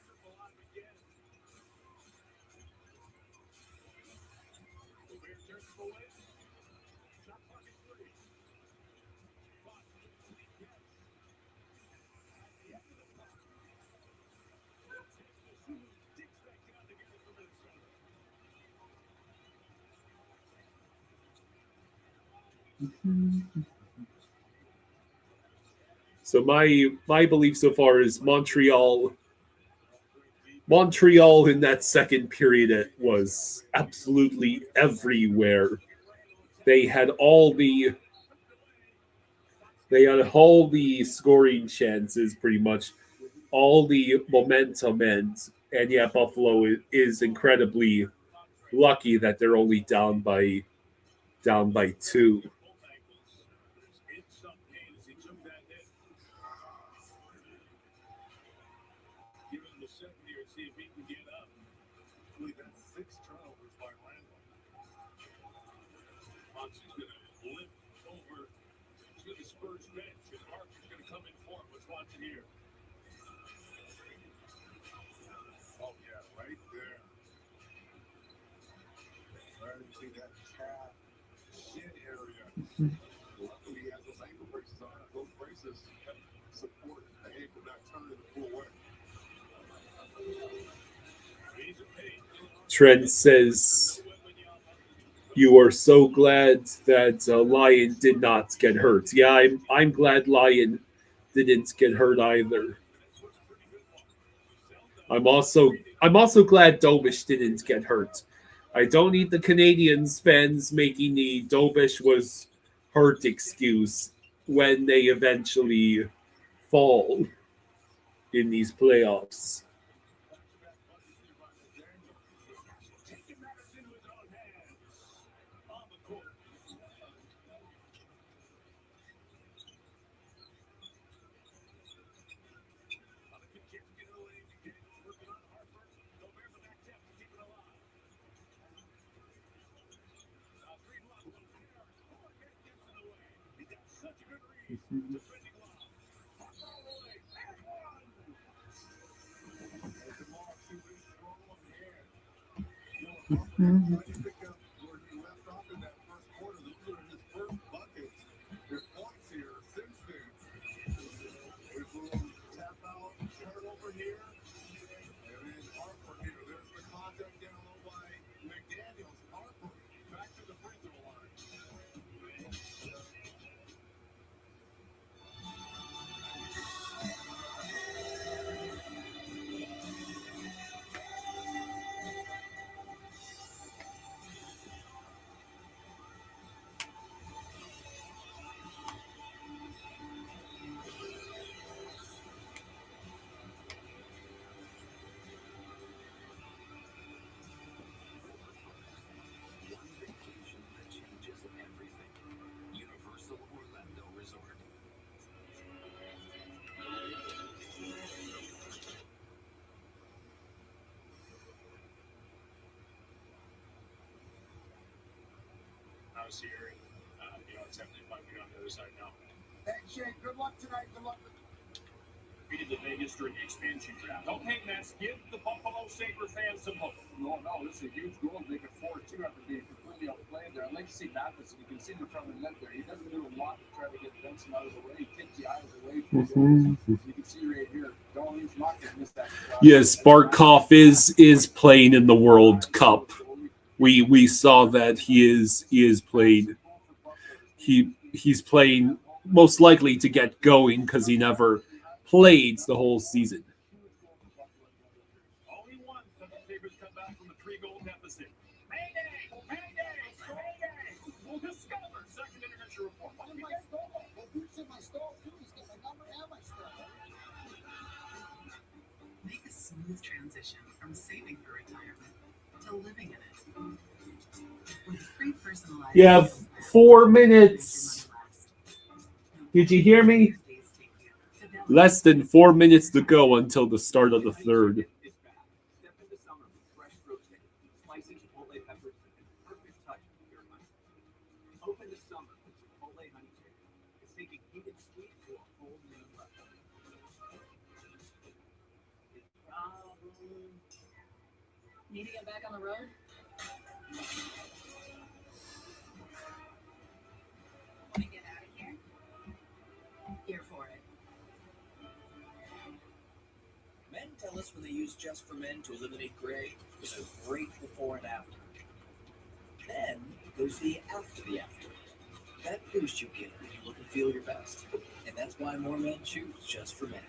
So my belief so far is Montreal in that second period was absolutely everywhere. They had all the scoring chances pretty much, all the momentum, and yeah, Buffalo is incredibly lucky that they're only down by 2. We've had 6 turnovers by Randall. Monty's going to limp over to the Spurs bench, and Parker's going to come in for him. Let's watch it here. Oh, yeah, right there. Right into that calf shin area. Luckily, he has those ankle braces on. Those braces support the ankle not turning the full way. Trent says you are so glad that Lion did not get hurt. Yeah, I'm glad Lion didn't get hurt either. I'm also glad Dobish didn't get hurt. I don't need the Canadiens fans making the Dobish was hurt excuse when they eventually fall in these playoffs. One vacation that changes everything. Universal Orlando Resort. How's here? It's definitely fun being on the other side now. Hey, Shane, good luck tonight. Good luck. Beating the Vegas during the expansion draft. Okay, Mets, give the Buffalo Sabre fans some hope. No, this is a huge goal. Make it 4-2 after being completely outplayed there. I'd like to see Matheson. You can see the front of the net there. He doesn't do a lot to try to get Benson out of the way. He takes the eyes away from the You can see right here. He's not going to miss that shot. Yes, Barkov is playing in the World Cup. We saw that he is played. He's playing most likely to get going because he never played the whole season. Only one of the Sabres come back from a 3-goal deficit. Mayday! We'll discover. Second intermission report. What am I stole? Well, who said my stole? Too? He's got my number and my stole. Make a smooth transition from saving for retirement to living in it. With free personalized. You have 4 minutes. Did you hear me? Less than 4 minutes to go until the start of the third. It's back. Step into summer with fresh roasting, spicy chipotle peppers, and a perfect touch of pure honey. Open the summer with chipotle honey chicken. It's taking heat and sweet to a whole new level. Need to get back on the road? Want to get out of here? Here for it. Men tell us when they use Just for Men to eliminate gray, there's a great before and after. Then there's the after. That boost you get when you look and feel your best. And that's why more men choose Just for Men.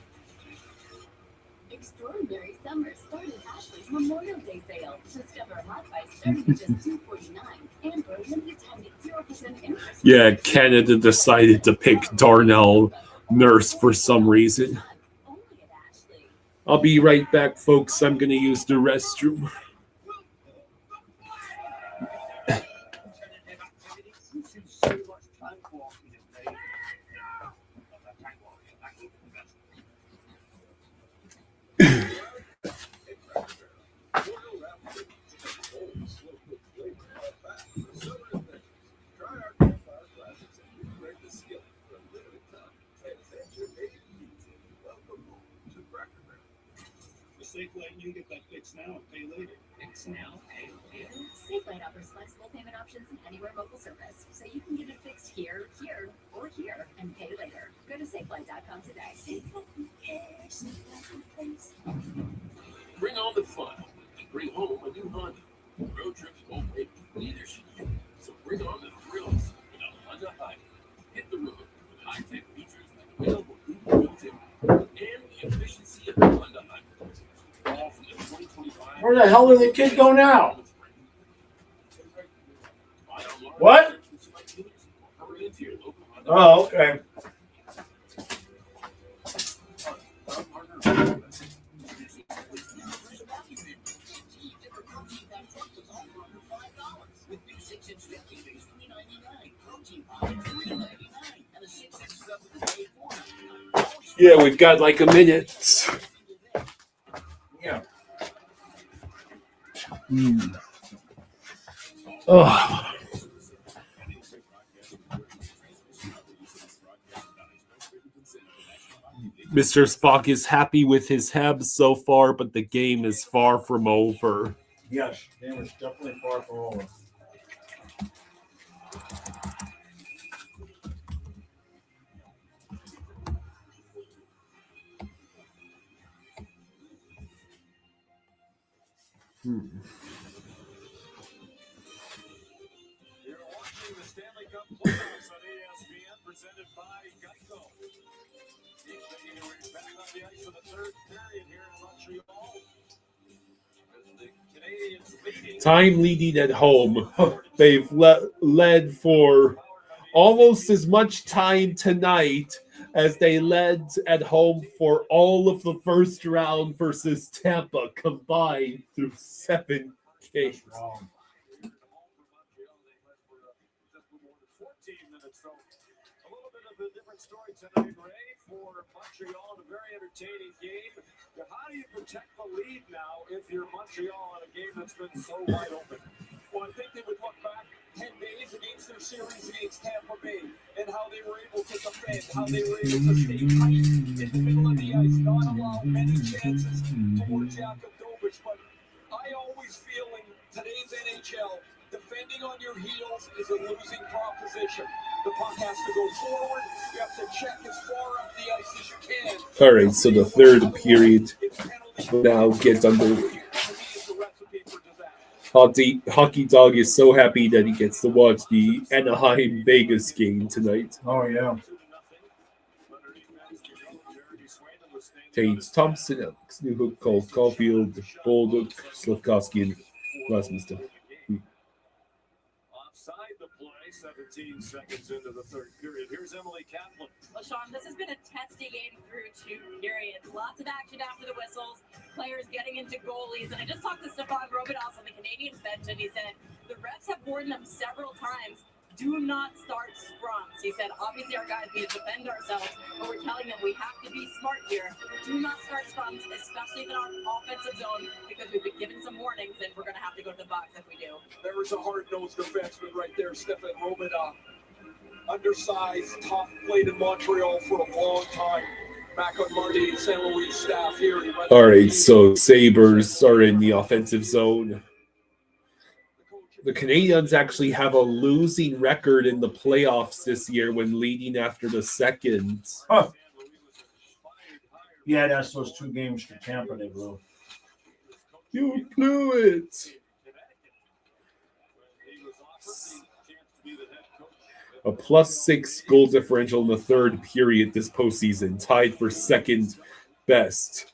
Extraordinary summer started Ashley's Memorial Day sale. Discover a hot buy starting at just $2.49 and for a limited time at 0% interest. Yeah, Canada decided to pick Darnell Nurse for some reason. Only at Ashley. I'll be right back, folks. I'm going to use the restroom. SafeLight, you get that fixed now and pay later. Fix now, pay later. SafeLight offers flexible payment options and anywhere mobile service, so you can get it fixed here, or here, and pay later. Go to SafeLight.com today. Bring on the fun and bring home a new Honda. Road trips won't wait, neither should you. So bring on the thrills with a Honda Hybrid. Hit the road with high-tech features available built-in and the efficiency of the Honda Hybrid. All from the 2025. Where the hell did the kid go now? What? Hurry into your local Honda. Oh, okay. Yeah, we've got like a minute. Yeah. Oh. Mr. Spock is happy with his Habs so far, but the game is far from over. Yes, game is definitely far from over. You're watching the Stanley Cup playoffs on ESPN, presented by Geico. He's making their way back on the ice for the third period here in Montreal. As the Canadiens leading. Time leading at home. They've led for almost as much time tonight as they led at home for all of the first round versus Tampa combined through 7 games. Wow. 14 minutes. So a little bit of a different story tonight, Ray, for Montreal. A very entertaining game. How do you protect the lead now if you're Montreal in a game that's been so wide open? Well, I think they would look back 10 days against their series against Tampa Bay and how they were able to defend, how they were able to stay tight in the middle of the ice, not allow many chances towards Jakob Dobich. But I always feel in today's NHL, defending on your heels is a losing proposition. The puck has to go forward. You have to check as far up the ice as you can. All right, so the third period now gets underway. Hockey Dog is so happy that he gets to watch the Anaheim-Vegas game tonight. Oh, yeah. Tage Thompson, Alex Newhook, Cole Caulfield, Bolduc, Slavkovsky, and Rasmussen. Offside the play, 17 seconds into the third period. Here's Emily Kaplan. Well, Sean, this has been a testy game through 2 periods. Lots of action after the whistles, players getting into goalies. And I just talked to Stefan Robidas on the Canadiens bench, and he said the refs have warned them several times, do not start scrums. He said, obviously our guys need to defend ourselves, but we're telling them we have to be smart here. Do not start scrums, especially in our offensive zone, because we've been given some warnings and we're going to have to go to the box if we do. There was a hard-nosed defenseman right there, Stefan Robidas. Undersized, tough, played in Montreal for a long time. Back on Marty St. Louis staff here. All right, so Sabres are in the offensive zone. The Canadiens actually have a losing record in the playoffs this year when leading after the second. Huh. Yeah, that's those 2 games for Tampa they blew. You blew it. A +6 goal differential in the third period this postseason, tied for second best.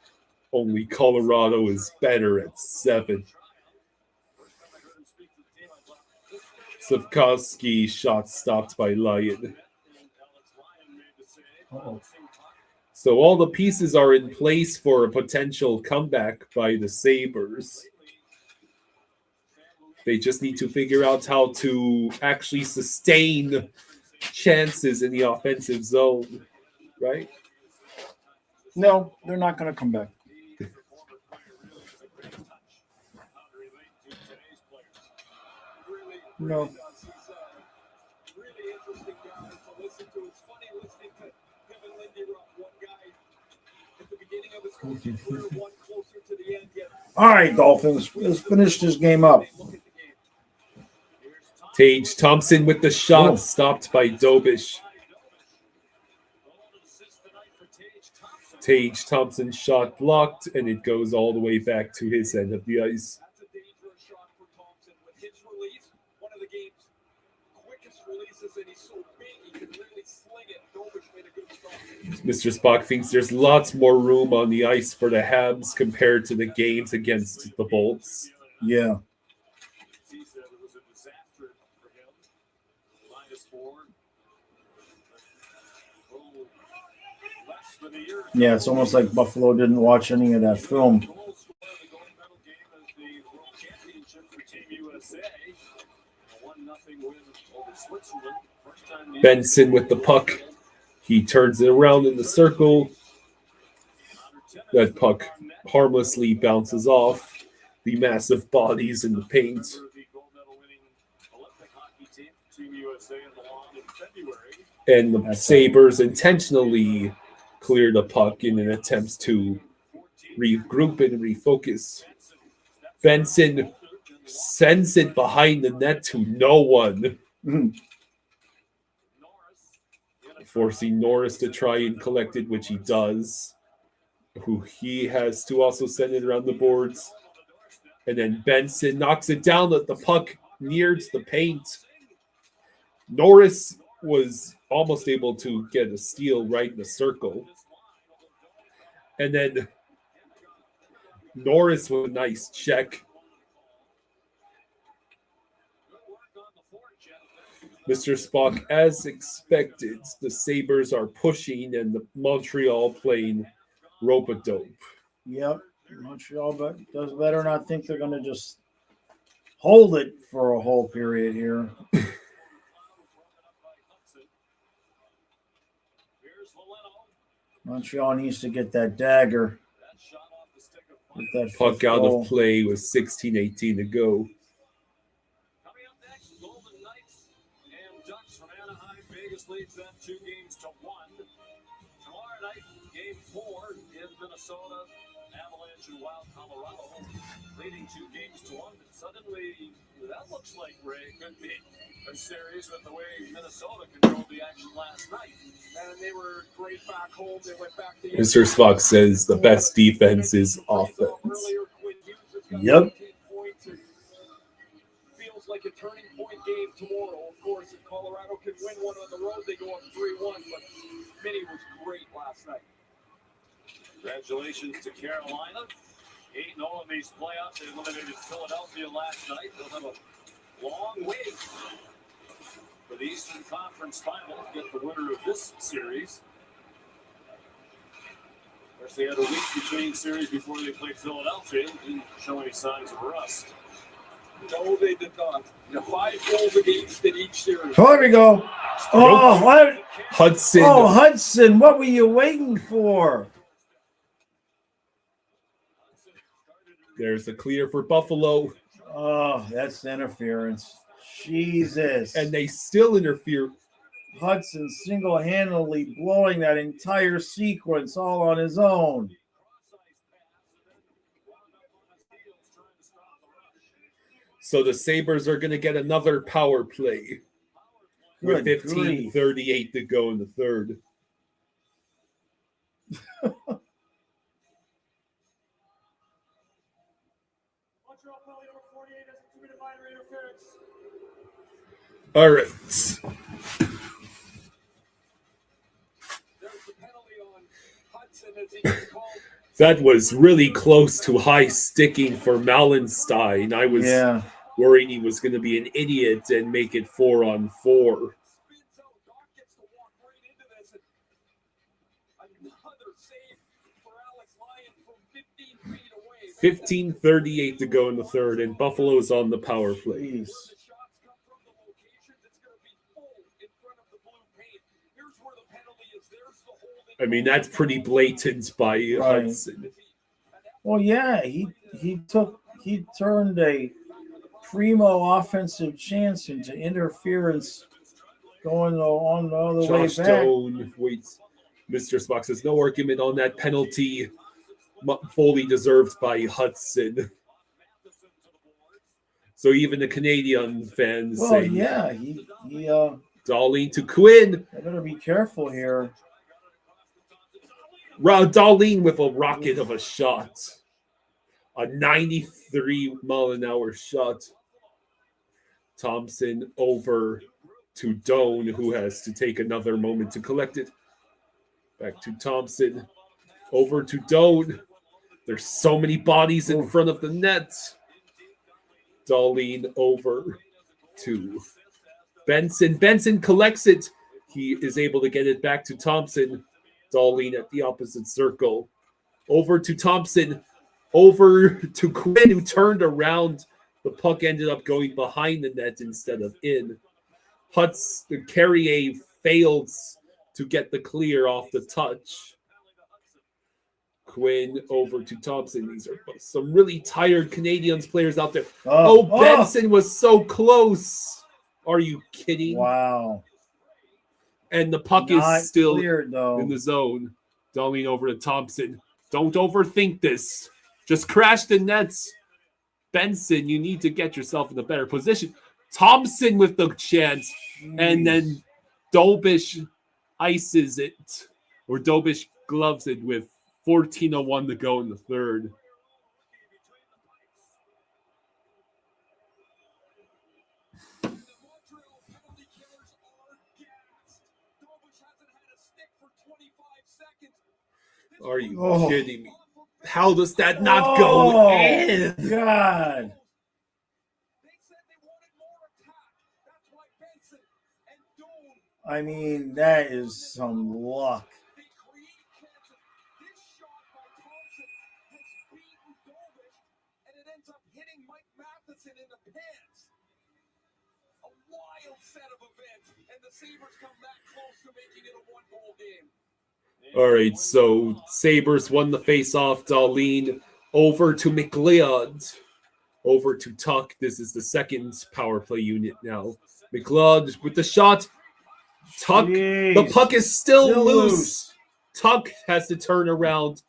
Only Colorado is better at 7. Slavkovsky shot stopped by Lyon. Uh-oh. So all the pieces are in place for a potential comeback by the Sabres. They just need to figure out how to actually sustain chances in the offensive zone, right? No, they're not going to come back. No. Really interesting guy to listen to. It's funny listening to Kevin Lindy, one guy at the beginning of his coaching career, one closer to the end. All right, Dolphins, let's finish this game up. Tage Thompson with the shot, stopped by Dobich. Tage Thompson shot blocked, and it goes all the way back to his end of the ice. That's a dangerous shot for Thompson. With his release, one of the game's quickest releases, and he's so big, he can really sling it. Dobich made a good stop. Mr. Spock thinks there's lots more room on the ice for the Habs compared to the games against the Bolts. Yeah. He said it was a disaster for him. -4. Less than a year. Yeah, it's almost like Buffalo didn't watch any of that film. Goals scored in the gold medal game as the World Championship for Team USA. A 1-0 win over Switzerland. First time the Benson with the puck. He turns it around in the circle. That puck harmlessly bounces off the massive bodies in the paint. the gold medal winning Olympic hockey team, Team USA in Milan in February. And the Sabres intentionally clear the puck in an attempt to regroup and refocus. Benson sends it behind the net to no one, forcing Norris to try and collect it, which he does. Who he has to also send it around the boards. And then Benson knocks it down, the puck nears the paint. Norris was almost able to get a steal right in the circle. And then Norris with a nice check. Mr. Spock, as expected, the Sabres are pushing and the Montreal playing rope-a-dope. Yep. Montreal does better, and I think they're going to just hold it for a whole period here. Montreal needs to get that dagger. Get that Puck out goal. of play with 16:18 to go. Coming up next, Golden Knights and Ducks from Anaheim. Vegas leads them 2-1. Tomorrow night, Game 4 in Minnesota. Avalanche and Wild Colorado leading 2-1. But suddenly, that looks like, Ray, could be a series with the way Minnesota controlled the action last night. And they were great back home. They went back to Mr. Spock says the best defense is offense. Yep. Feels like a turning point game tomorrow. Of course, if Colorado can win one on the road, they go up 3-1. But Minnie was great last night. Congratulations to Carolina. 8-0 in these playoffs. They eliminated Philadelphia last night. They'll have a long wait for the Eastern Conference Final to get the winner of this series. Of course, they had a week between series before they played Philadelphia and didn't show any signs of rust. No, they did not. 5 goals against in each series. Oh, here we go. Oh, what? Hudson. Oh, Hudson, what were you waiting for? There's a clear for Buffalo. Oh, that's interference. Jesus. And they still interfere. Hudson single-handedly blowing that entire sequence all on his own. So the Sabres are going to get another power play with 15:38 to go in the third. All right. That was really close to high sticking for Malenstein. I was worried he was going to be an idiot and make it 4-on-4. 15:38 to go in the third, and Buffalo's on the power play. I mean, that's pretty blatant by Hudson. Well, yeah, he turned a primo offensive chance into interference going on the other way back. Stone waits. Mr. Spock says no argument on that penalty. Fully deserved by Hudson. So even the Canadian fans say, yeah, Darlene to Quinn. I better be careful here. Darlene with a rocket of a shot. A 93-mile-an-hour shot. Thompson over to Doan, who has to take another moment to collect it. Back to Thompson. Over to Doan. There's so many bodies in front of the net. Darlene over to Benson. Benson collects it. He is able to get it back to Thompson. Darlene at the opposite circle. Over to Thompson. Over to Quinn, who turned around. The puck ended up going behind the net instead of in. Carrier fails to get the clear off the touch. Quinn over to Thompson. These are some really tired Canadiens players out there. Benson was so close. Are you kidding? Wow. And the puck is still cleared, in the zone. Dahlin over to Thompson. Don't overthink this. Just crash the nets. Benson, you need to get yourself in a better position. Thompson with the chance. And then Dobish ices it. Or Dobish gloves it with 14:01 to go in the third. The Montreal penalty killers are gassed. Dobish hasn't had a stick for 25 seconds. This Are you Oh. kidding me? How does that not go in? God. They said they wanted more attack. That's why Benson and Doan, I mean, that is some luck. they create chances. This shot by Thompson has beaten Dobish, and it ends up hitting Mike Matheson in the pants. A wild set of events, and the Sabres come that close to making it a one-goal game. All right, so Sabres won the face-off. Dahlin over to McLeod. Over to Tuck. This is the second power play unit now. McLeod with the shot. Tuck. Jeez. The puck is still Still loose. loose. Tuck has to turn around.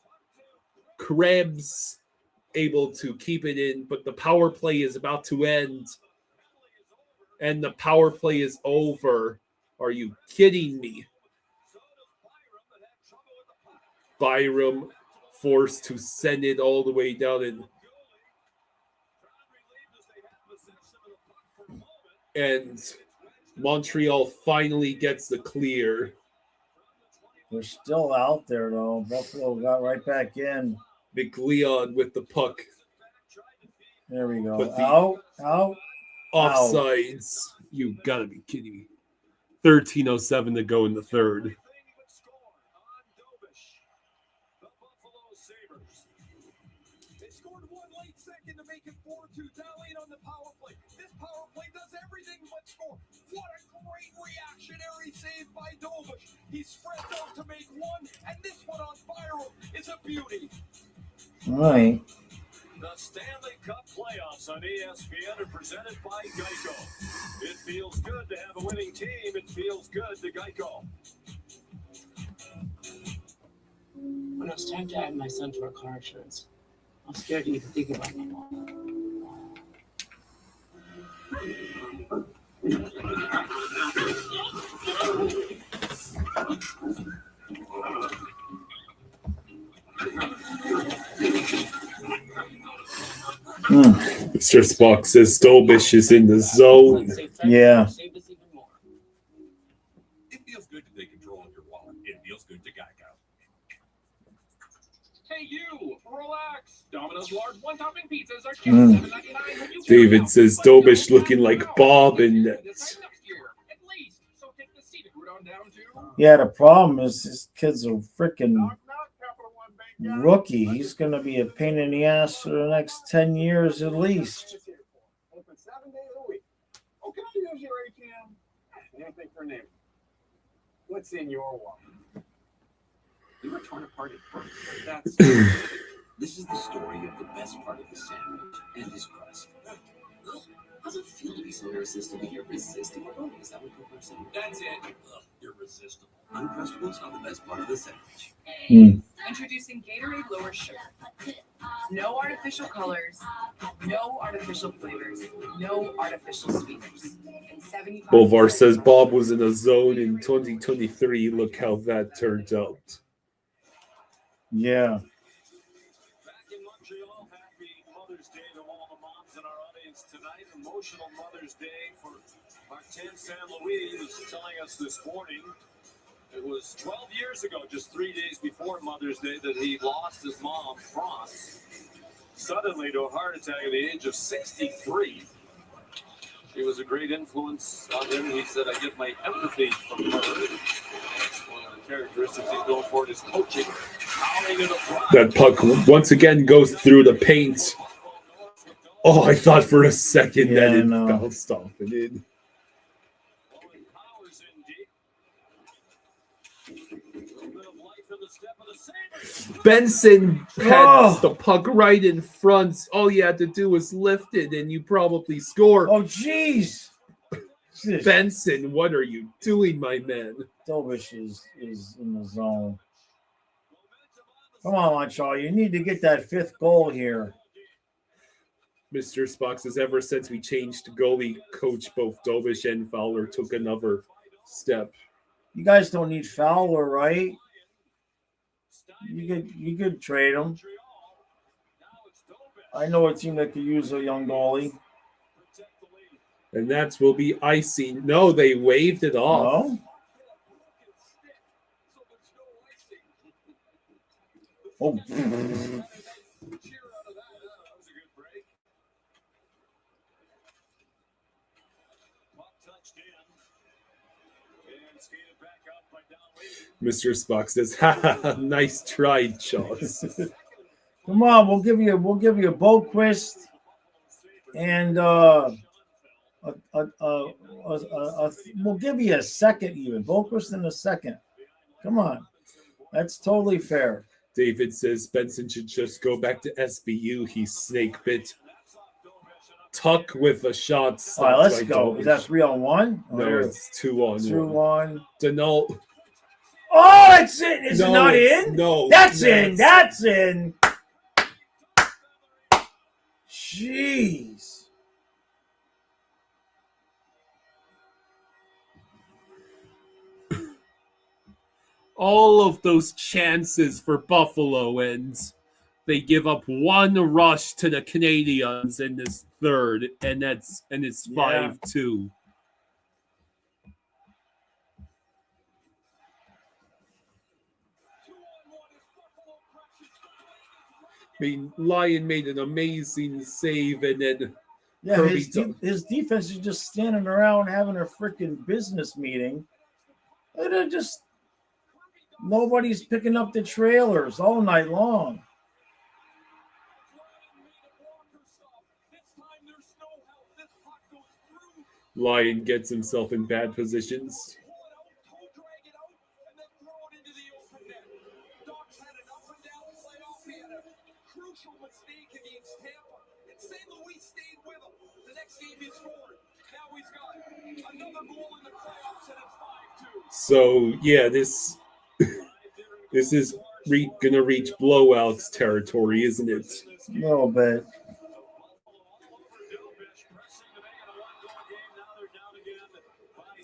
Krebs able to keep it in, but the power play is about to end. And the power play is over. Are you kidding me? Byram forced to send it all the way down, and Montreal finally gets the clear. They're still out there, though. Buffalo got right back in. McLeod with the puck. There we go. But the- Out. Offsides. You gotta be kidding me. 13:07 to go in the third. They scored one late second to make it 4-2. Dahlin on the power play. This power play does everything but score. What a great reactionary save by Dobish. He spreads out to make one, and this one on Byram is a beauty. All right. The Stanley Cup playoffs on ESPN are presented by Geico. It feels good to have a winning team. It feels good to Geico. When it was time to add my son to our car insurance, I was scared to even think about my mom. Mr. Spock says Dobish is in the zone. Yeah. Saved us even more. It feels good to take control of your wallet. It feels good to Geico. Hey, you! Relax! Domino's large one-topping pizzas are just Mm. $7.99 when you David check out. says But Dobish don't looking like now. Bob This in time that. next year, at least. So take the scenic route on down to... Yeah, the problem is this kid's a freaking Knock, knock, Capital One Bank guy. rookie. He's going to be a pain in the ass for the next 10 years at least. Open 7 days a week. Oh, can I use your ATM? Anything for name. What's in your wallet? You were torn apart at birth. That's this is the story of the best part of the sandwich and his crust. How's it feel to be so irresistible? Irresistible? Is that what people are saying? That's it. Ugh, irresistible. Uncrustables are the best part of the sandwich. Introducing Gatorade Lower Sugar. No artificial colors, no artificial flavors, no artificial sweeteners. And 75 Bovar says Bob was in a zone in 2023. Look how that turned out. Yeah. Back in Montreal, happy Mother's Day to all the moms in our audience tonight. Emotional Mother's Day for Martin St. Louis, who's telling us this morning it was 12 years ago, just 3 days before Mother's Day, that he lost his mom, France, suddenly to a heart attack at the age of 63. She was a great influence on him. He said, I get my empathy from her. That's one of the characteristics he's going for in his coaching. That puck once again goes through the paint. Oh, I thought for a second that it bounced off and in. Benson had the puck right in front. All you had to do was lift it, and you probably score. Oh, jeez. Benson, what are you doing, my man? Dobish is in the zone. Come on, Montreal. You need to get that 5th goal here. Mr. Spock says, ever since we changed goalie coach, both Dobish and Fowler took another step. You guys don't need Fowler, right? You could trade him. I know a team that could use a young goalie. And that will be icing. No, they waved it off. No? Oh. Mr. Spock says, "Ha, nice try, Jaws." Come on, we'll give you Boquist and we'll give you a second even. Boquist in a second. Come on. That's totally fair. David says Benson should just go back to SVU. He's snake bit. Tuck with a shot. All right, let's go. Is that 3-on-1? No, it's 2-on-1. 2-1. Denault. Oh, that's it. Is it not in? No. That's in. That's in. Jeez. All of those chances for Buffalo, and they give up one rush to the Canadiens in this third, and it's 5-2. I mean, Lyon made an amazing save, and then his defense is just standing around having a freaking business meeting. They're just nobody's picking up the trailers all night long. Lyon gets himself in bad positions. So yeah, this is gonna reach blowouts territory, isn't it? A little bit.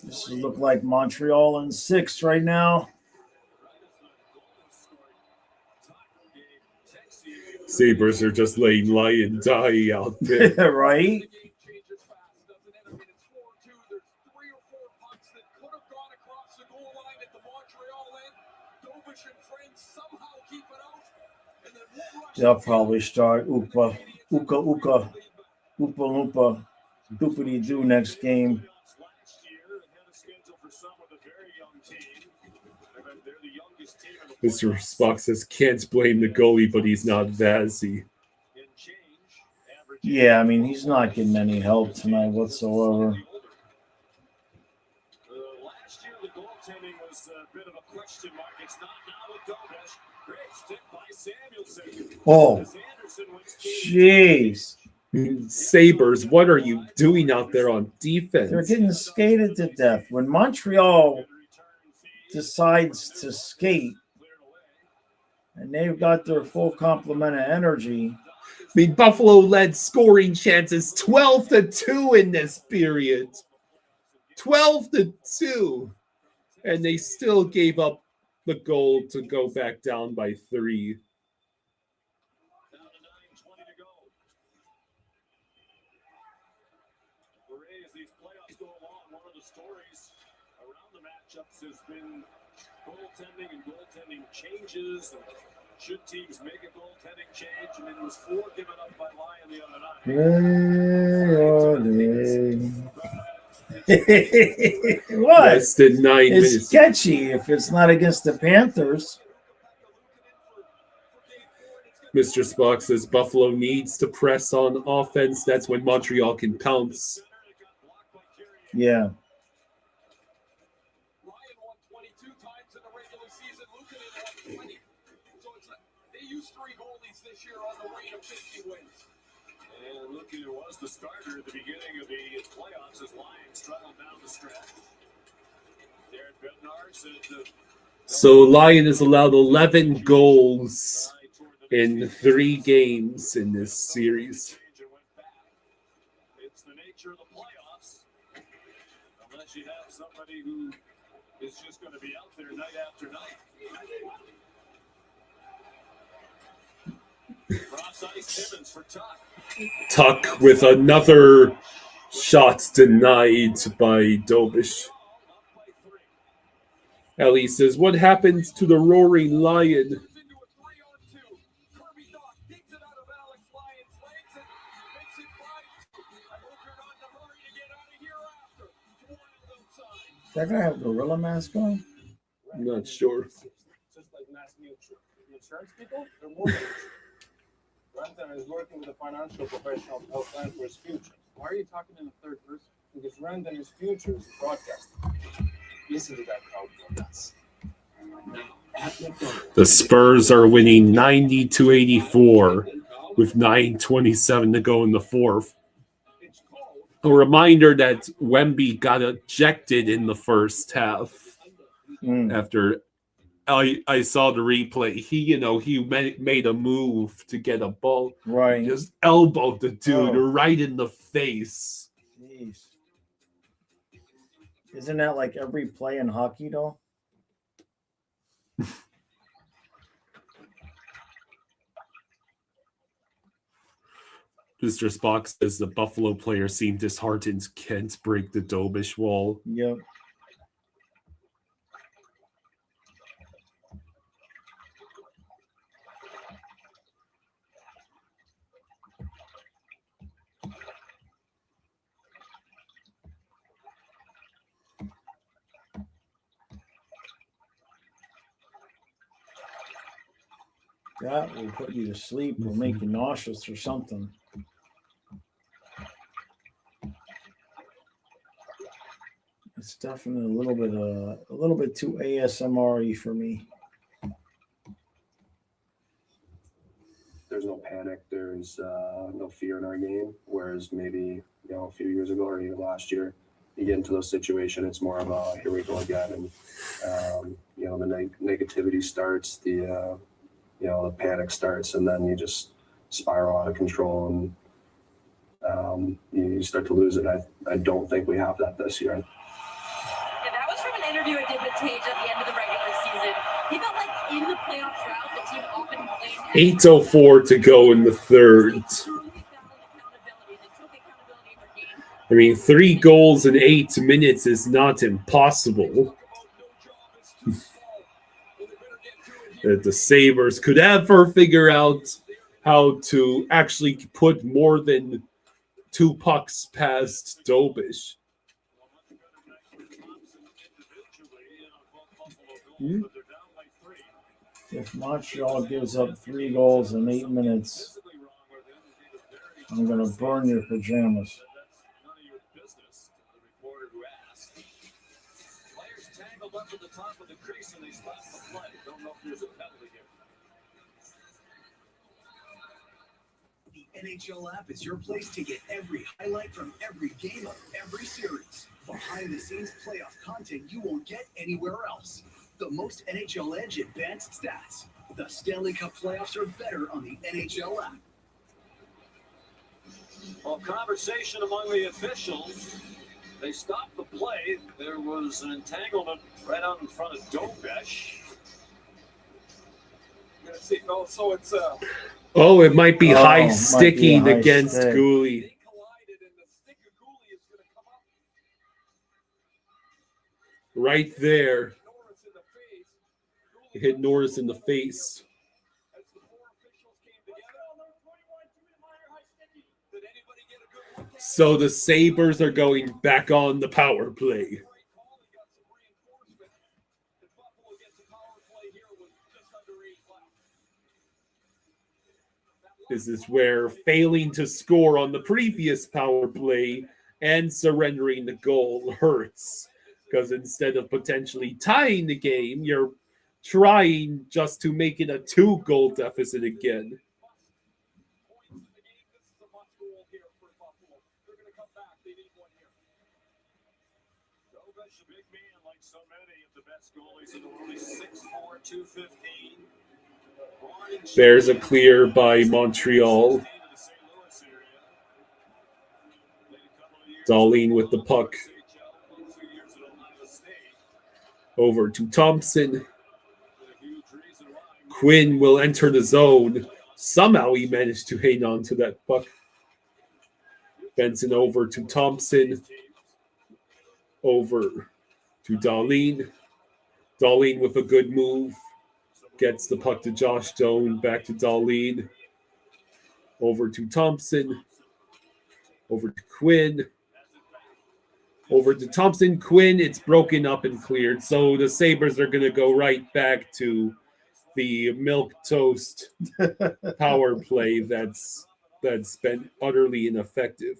This look like Montreal in 6 right now. Sabres are just letting Lyon die out there. Right? They'll probably start Oompa Doopity-doo next game. Mr. Spock says, can't blame the goalie, but he's not Vazzy. Yeah, I mean, he's not getting any help tonight whatsoever. Last year, the goaltending was a bit of a question mark. It's not now with Dobish. Great stick by Samuelson. Oh, jeez. Sabres, what are you doing out there on defense? They're getting skated to death. When Montreal decides to skate, and they've got their full complement of energy. I mean, Buffalo led scoring chances 12-2 in this period. 12-2. And they still gave up the goal to go back down by 3. Down to 9:20 to go. Ray, as these playoffs go along, one of the stories around the matchups has been goaltending and goaltending changes. Should teams make a goaltending change? And it was 4 given up by Lyon the other night. What? Less than 9 it's minutes. It's sketchy if it's not against the Panthers. Mr. Spock says Buffalo needs to press on offense. That's when Montreal can pounce. Yeah. And looking who was the starter at the beginning of the playoffs as Lions struggled down the stretch. Darren Bednar said So Lyon has allowed 11 goals in 3 games in this series. It's the nature of the playoffs. Unless you have somebody who is just going to be out there night after night. Cross ice Timmins for Tuck. Tuck with another shot denied by Dobish. Ellie says, what happens to the Roaring Lion? Does that guy have a gorilla mask on? I'm not sure. Just like Mass Mutual. The insurance people, they're more than Rantan is working with a financial professional to help plan for his future. Why are you talking in the third person? Because Rantan is future is broadcasting. Listen to that crowd go nuts. The Spurs are winning 90-84 with 9:27 to go in the fourth. A reminder that Wemby got ejected in the first half after I saw the replay. He made a move to get a ball. Right. Just elbowed the dude right in the face. Jeez. Isn't that like every play in hockey, though? Mr. Spock says the Buffalo players seem disheartened can't break the Dobish wall. Yep. That will put you to sleep or make you nauseous or something. It's definitely a little bit too ASMR-y for me. There's no panic. There's no fear in our game. Whereas maybe a few years ago or even last year, you get into those situations, it's more of a here we go again, and the negativity starts, the panic starts, and then you just spiral out of control and you start to lose it. I don't think we have that this year. Yeah, that was from an interview I did with Tage at the end of the regular season. He felt like in the playoff drought, the team often played 8:04 to go in the third. I mean, 3 goals in 8 minutes is not impossible. That the Sabres could ever figure out how to actually put more than 2 pucks past Dobish. If Montreal gives up 3 goals in 8 minutes, I'm going to burn your pajamas. Up at the top of the crease and they stop the play. Don't know if there's a penalty here. The NHL app is your place to get every highlight from every game of every series. Behind-the-scenes playoff content you won't get anywhere else. The most NHL Edge advanced stats. The Stanley Cup playoffs are better on the NHL app. Well, conversation among the officials. They stopped the play. There was an entanglement right out in front of Dobish. Let's see. Oh, so it's it might be high sticking high against stick. Gooley. they collided, and the stick of Gooley is going to come up. Right there. Norris in the face. It hit Norris in the face. As the 4 officials came together. Did anybody get a good look at it? So the Sabres are going back on the power play. This is where failing to score on the previous power play and surrendering the goal hurts. Because instead of potentially tying the game, you're trying just to make it a 2-goal deficit again. a big man like so many of the best goalies in the world. He's 6'4", 215. Born in There's a clear by Montreal. Darlene with the puck. Over to Thompson. Quinn will enter the zone. Somehow he managed to hang on to that puck. Benson over to Thompson. Over to Darlene. Darlene with a good move. Gets the puck to Josh Doan. Back to Darlene. Over to Thompson. Over to Quinn. Over to Thompson. Quinn, it's broken up and cleared. So the Sabres are going to go right back to the milquetoast power play that's been utterly ineffective.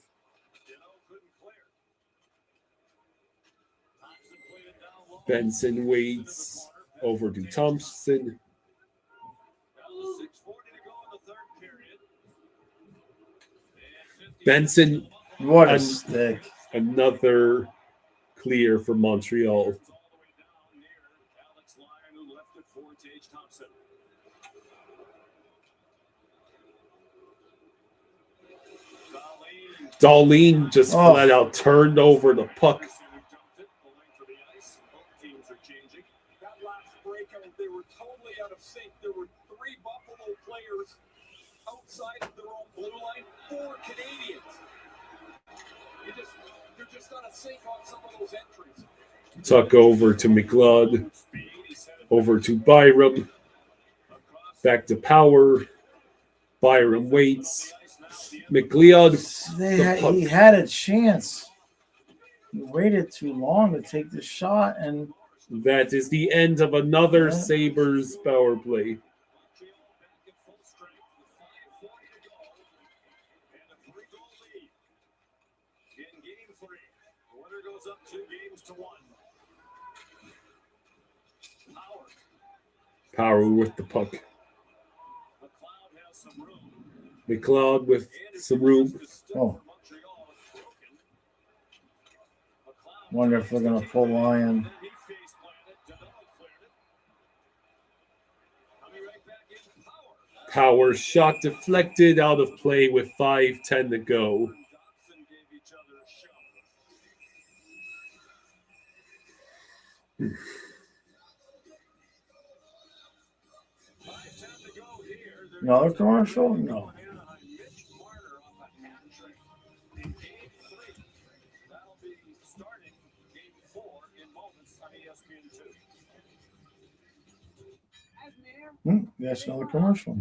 Benson waits. Over to Thompson. Benson. What a stick. Another clear for Montreal. Darlene just flat out turned over the puck. That last breakout, they were totally out of sync. There were 3 Buffalo players outside of their own blue line, 4 Canadians. They're just out of sync on some of those entries. Tuck over to McLeod. Over to Byram. Back to Power. Byram waits. McLeod. He had a chance. He waited too long to take the shot, and that is the end of another Sabres power play. Power with the puck. McLeod with some room. Oh. Wonder if we're going to pull Lion. Power shot deflected out of play with 5:10 to go. Another commercial? No. That's another commercial.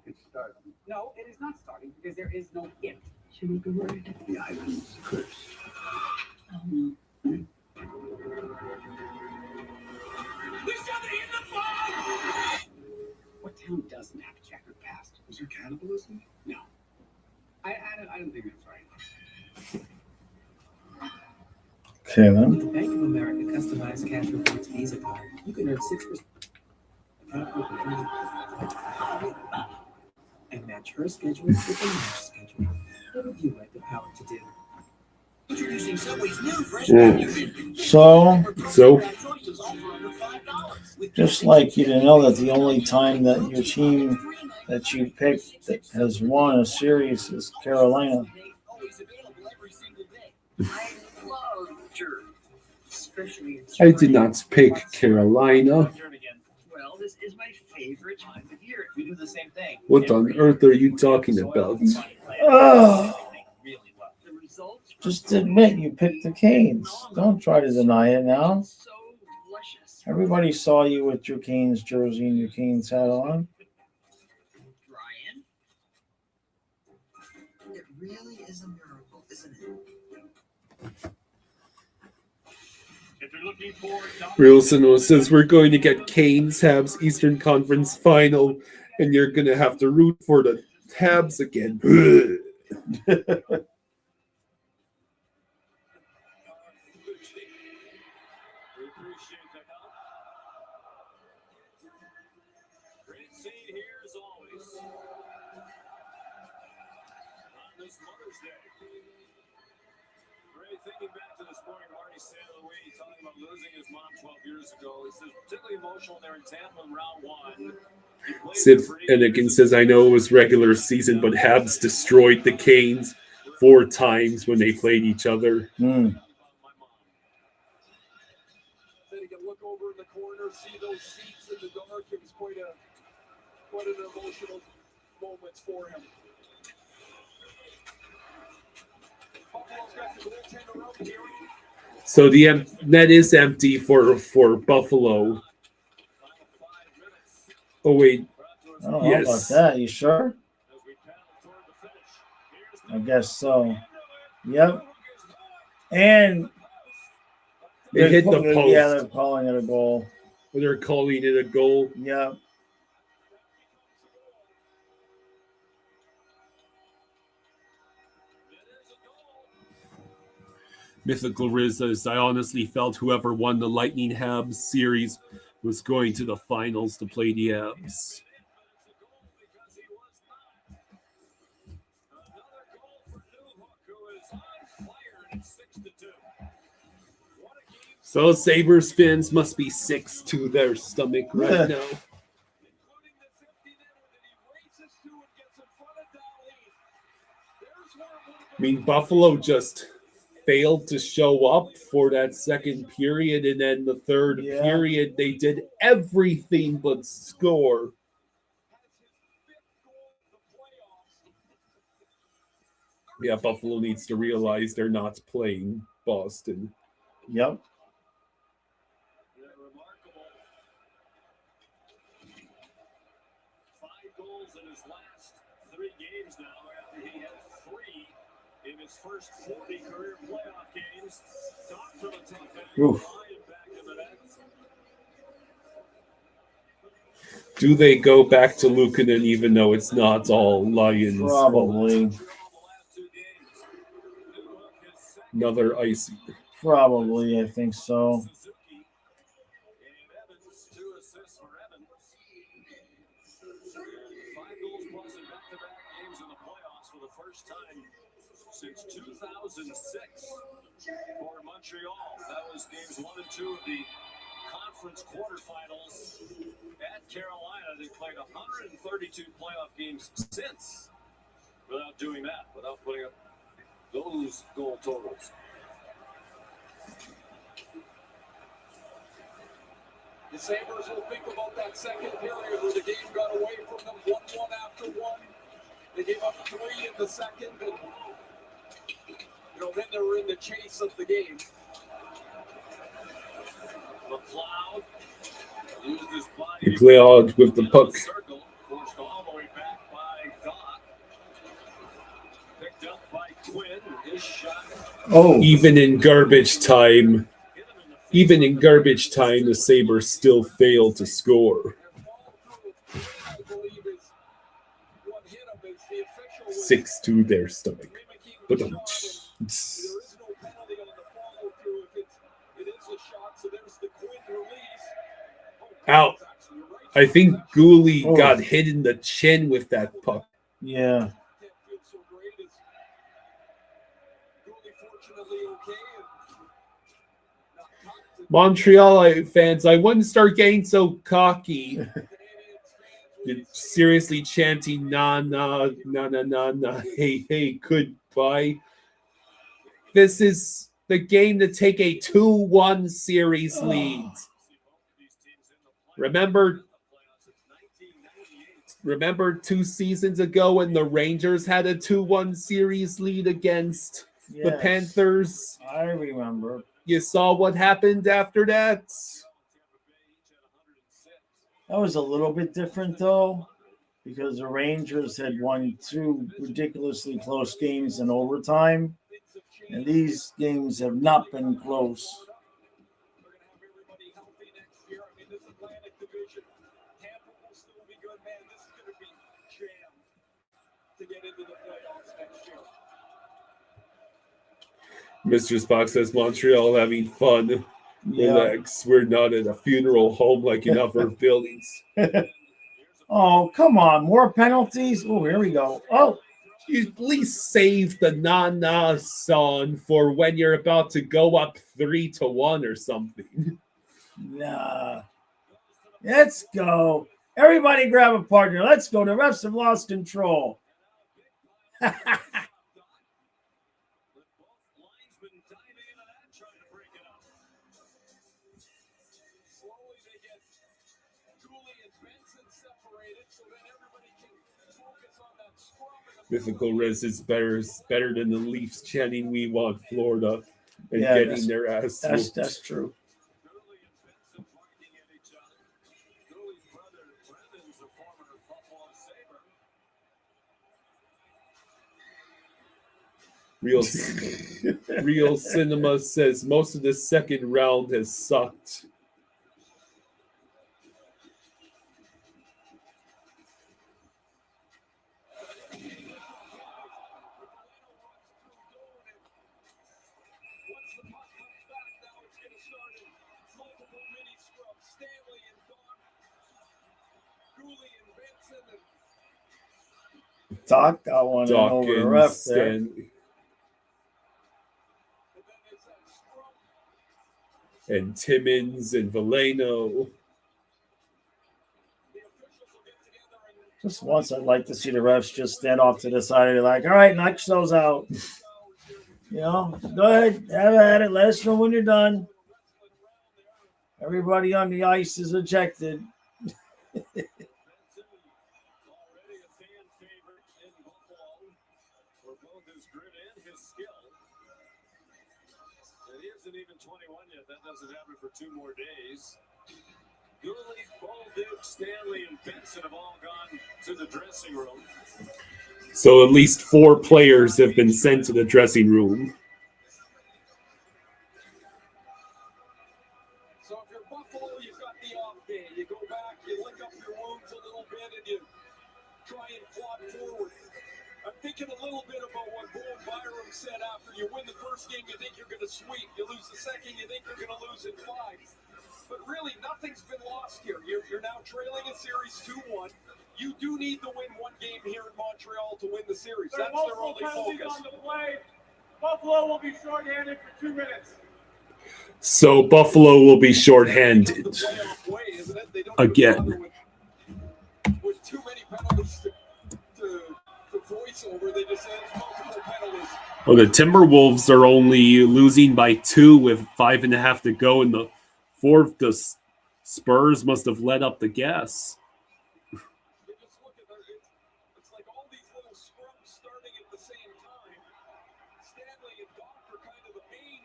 It's starting. No, it is not starting because there is no it. Should we be worried? The island's cursed. Oh, no. What town doesn't have a checkered past? Was there cannibalism? No. I don't think that's right. Okay, then. With the Bank of America customized cash rewards Visa card, you can earn 6% and match her schedule with the match schedule. What would you like the power to do? Introducing Subway's new fresh So just like you didn't know that the only time that your team that you picked that has won a series is Carolina. I did not pick Carolina. Well, this is my favorite time of year. We do the same thing. What on earth are you talking about? Just admit you picked the Canes. Don't try to deny it now. Everybody saw you with your Canes jersey and your Canes hat on. It really is a miracle, isn't it? Rilson says we're going to get Canes Habs Eastern Conference Final, and you're going to have to root for the Habs again. this Mother's Day. Ray, thinking back to this morning, Marty St. Louis talking about losing his mom 12 years ago. He says, particularly emotional there in Tampa in round one. Sid Finnegan says, I know it was regular season, but Habs destroyed the Canes 4 times when they played each other. Hmm. Then he can look over in the corner, see those seats in the dark. It was quite an emotional moment for him. Buffalo's got the goaltender up here. So the net is empty for Buffalo. Oh, wait. I don't know about that. You sure? I guess so. Yep. And It hit the post. Yeah, they're calling it a goal. They're calling it a goal. Yep. Mythical Riz says, I honestly felt whoever won the Lightning Habs series was going to the finals to play the Habs. So Sabres fans must be 6 to their stomach right now. I mean, Buffalo just failed to show up for that second period, and then the third period, they did everything but score. Yeah, Buffalo needs to realize they're not playing Boston. Yep. In his first 40 career playoff games, Doc from the top back in the net. Do they go back to Luukkonen even though it's not all Lions' Probably. fault? Another icy. Probably, I think so. Since 2006 for Montreal. That was games 1 and 2 of the conference quarterfinals at Carolina. They played 132 playoff games since without doing that, without putting up those goal totals. The Sabres will think about that second period where the game got away from them 1-1 after 1. They gave up 3 in the second, and then they were in the chase of the game. McLeod used his body. McLeod with the puck. Circle, forced all the way back by Doc. Picked up by Quinn. His shot. Oh, even in garbage time, the Sabres still fail to score. 6 to their stomach. But There is no penalty on the follow through if it is a shot. So there's the Quinn release. Out. I think Gooley got hit in the chin with that puck. Yeah. Montreal fans, I wouldn't start getting so cocky. You're seriously chanting, nah, hey, goodbye. This is the game to take a 2-1 series lead. Remember 2 seasons ago when the Rangers had a 2-1 series lead against the Panthers? I remember. You saw what happened after that? That was a little bit different, though, because the Rangers had won 2 ridiculously close games in overtime, and these games have not been close. Mr. Spock says Montreal having fun. Yeah. Relax. We're not at a funeral home like in other buildings. Oh, come on. More penalties? Oh, here we go. Oh, You at least save the na-na song for when you're about to go up 3-1 or something. Nah. Let's go. Everybody grab a partner. Let's go. The refs have lost control. Mythical Riz is better than the Leafs chanting "We want Florida" and Yeah, getting their ass whooped. That's true. Real Cinema says most of the second round has sucked. Doc got one in over the ref there. And Timmins and Valeno. Just once, I'd like to see the refs just stand off to the side and be like, all right, knock yourselves out. You know, go ahead, have at it. Let us know when you're done. Everybody on the ice is ejected. Isn't even 21 yet. That doesn't happen for 2 more days. Gooley, Bolduc, Stanley, and Benson have all gone to the dressing room. So at least 4 players have been sent to the dressing room. So if you're Buffalo, you've got the off day. You go back, you lick up your wounds a little bit, and you try and plot forward. I'm thinking a little bit about what Boone Byram said after you win the first game, you think you're going to sweep. You lose the second, you think you're going to lose in 5. But really, nothing's been lost here. You're now trailing a series 2-1. You do need to win 1 game here in Montreal to win the series. That's their only focus. On the play. Buffalo will be shorthanded for 2 minutes. So Buffalo will be shorthanded again. With too many penalties to voice over, they just had multiple penalties. Well, the Timberwolves are only losing by 2 with 5.5 to go in the 4th. The Spurs must have let up the gas. You just look at it's like all these little scrums starting at the same time. Stanley and Doc are kind of the main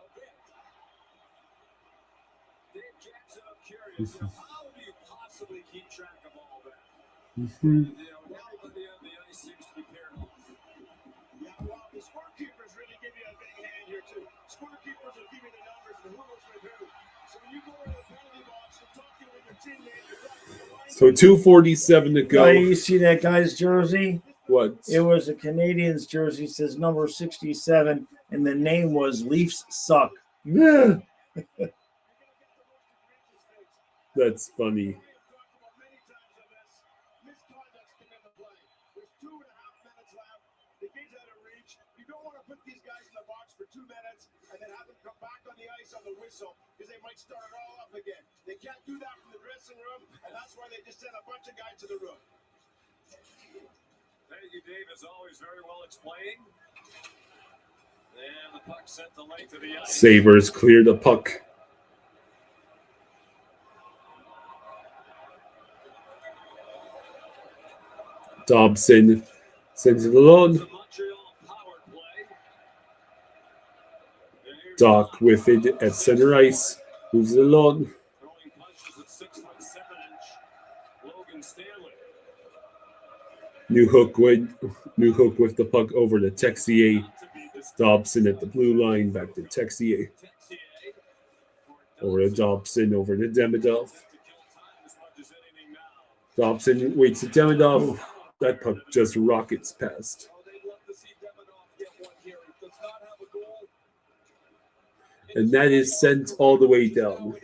event. Dave Jackson, I'm curious, how do you possibly keep track of all that? Mm-hmm. Everybody on the ice seems to be paired off. Yeah, well, the scorekeepers really give you a big hand here, too. Scorekeepers will give you the numbers and who goes with who. So when you go to the penalty box, you're talking with your teammate, you're talking with the line. So 2:47 to go. You see that guy's jersey? What? It was a Canadiens jersey. It says number 67, and the name was Leafs Suck. Yeah. That's funny. For 2 minutes and then have them come back on the ice on the whistle because they might start it all up again. They can't do that from the dressing room, and that's why they just sent a bunch of guys to the room. Thank you, Dave. As always, very well explained. And the puck sent the length of the ice. Sabres clear the puck. Dobson sends it along. Doc with it at center ice. Moves it along. New Hook with the puck over to Texier. Dobson at the blue line. Back to Texier. Over to Dobson. Over to Demidov. Dobson waits to Demidov. That puck just rockets past. And that is sent all the way down.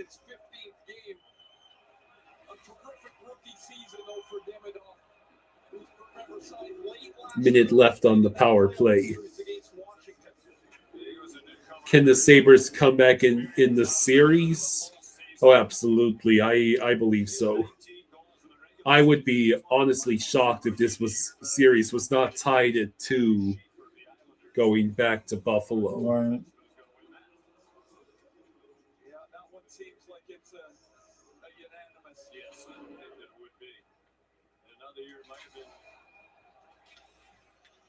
minute left on the power play. Can the Sabres come back in the series? Oh, absolutely. I believe so. I would be honestly shocked if this series was not tied at 2 going back to Buffalo. Right. Yeah, that one seems like it's a unanimous yes. I think it would be. Another year might have been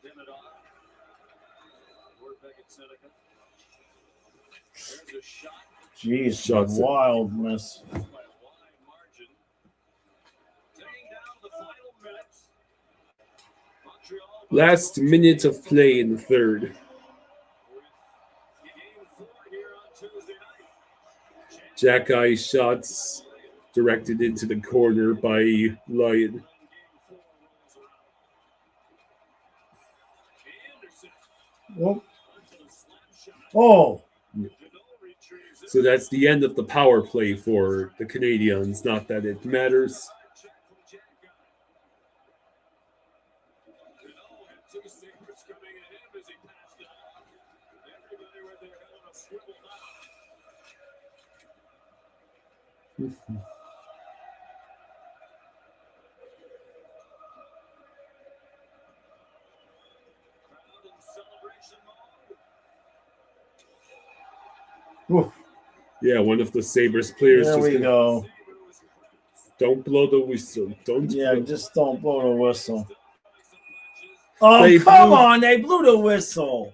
Demidov or Beckett Seneca. There's a shot. Jeez, Shots it. wild miss. By a wide margin. Taking down the final minutes. Montreal. Last minute of play in the third. Game 4 here on Tuesday night. Jack Eye shots directed into the corner by Lyon. Oh. Oh. So that's the end of the power play for the Canadiens. Not that it matters. Oof. Yeah, one of the Sabres players. There we go. Don't blow the whistle. Just don't blow the whistle. Oh, come on. They blew the whistle.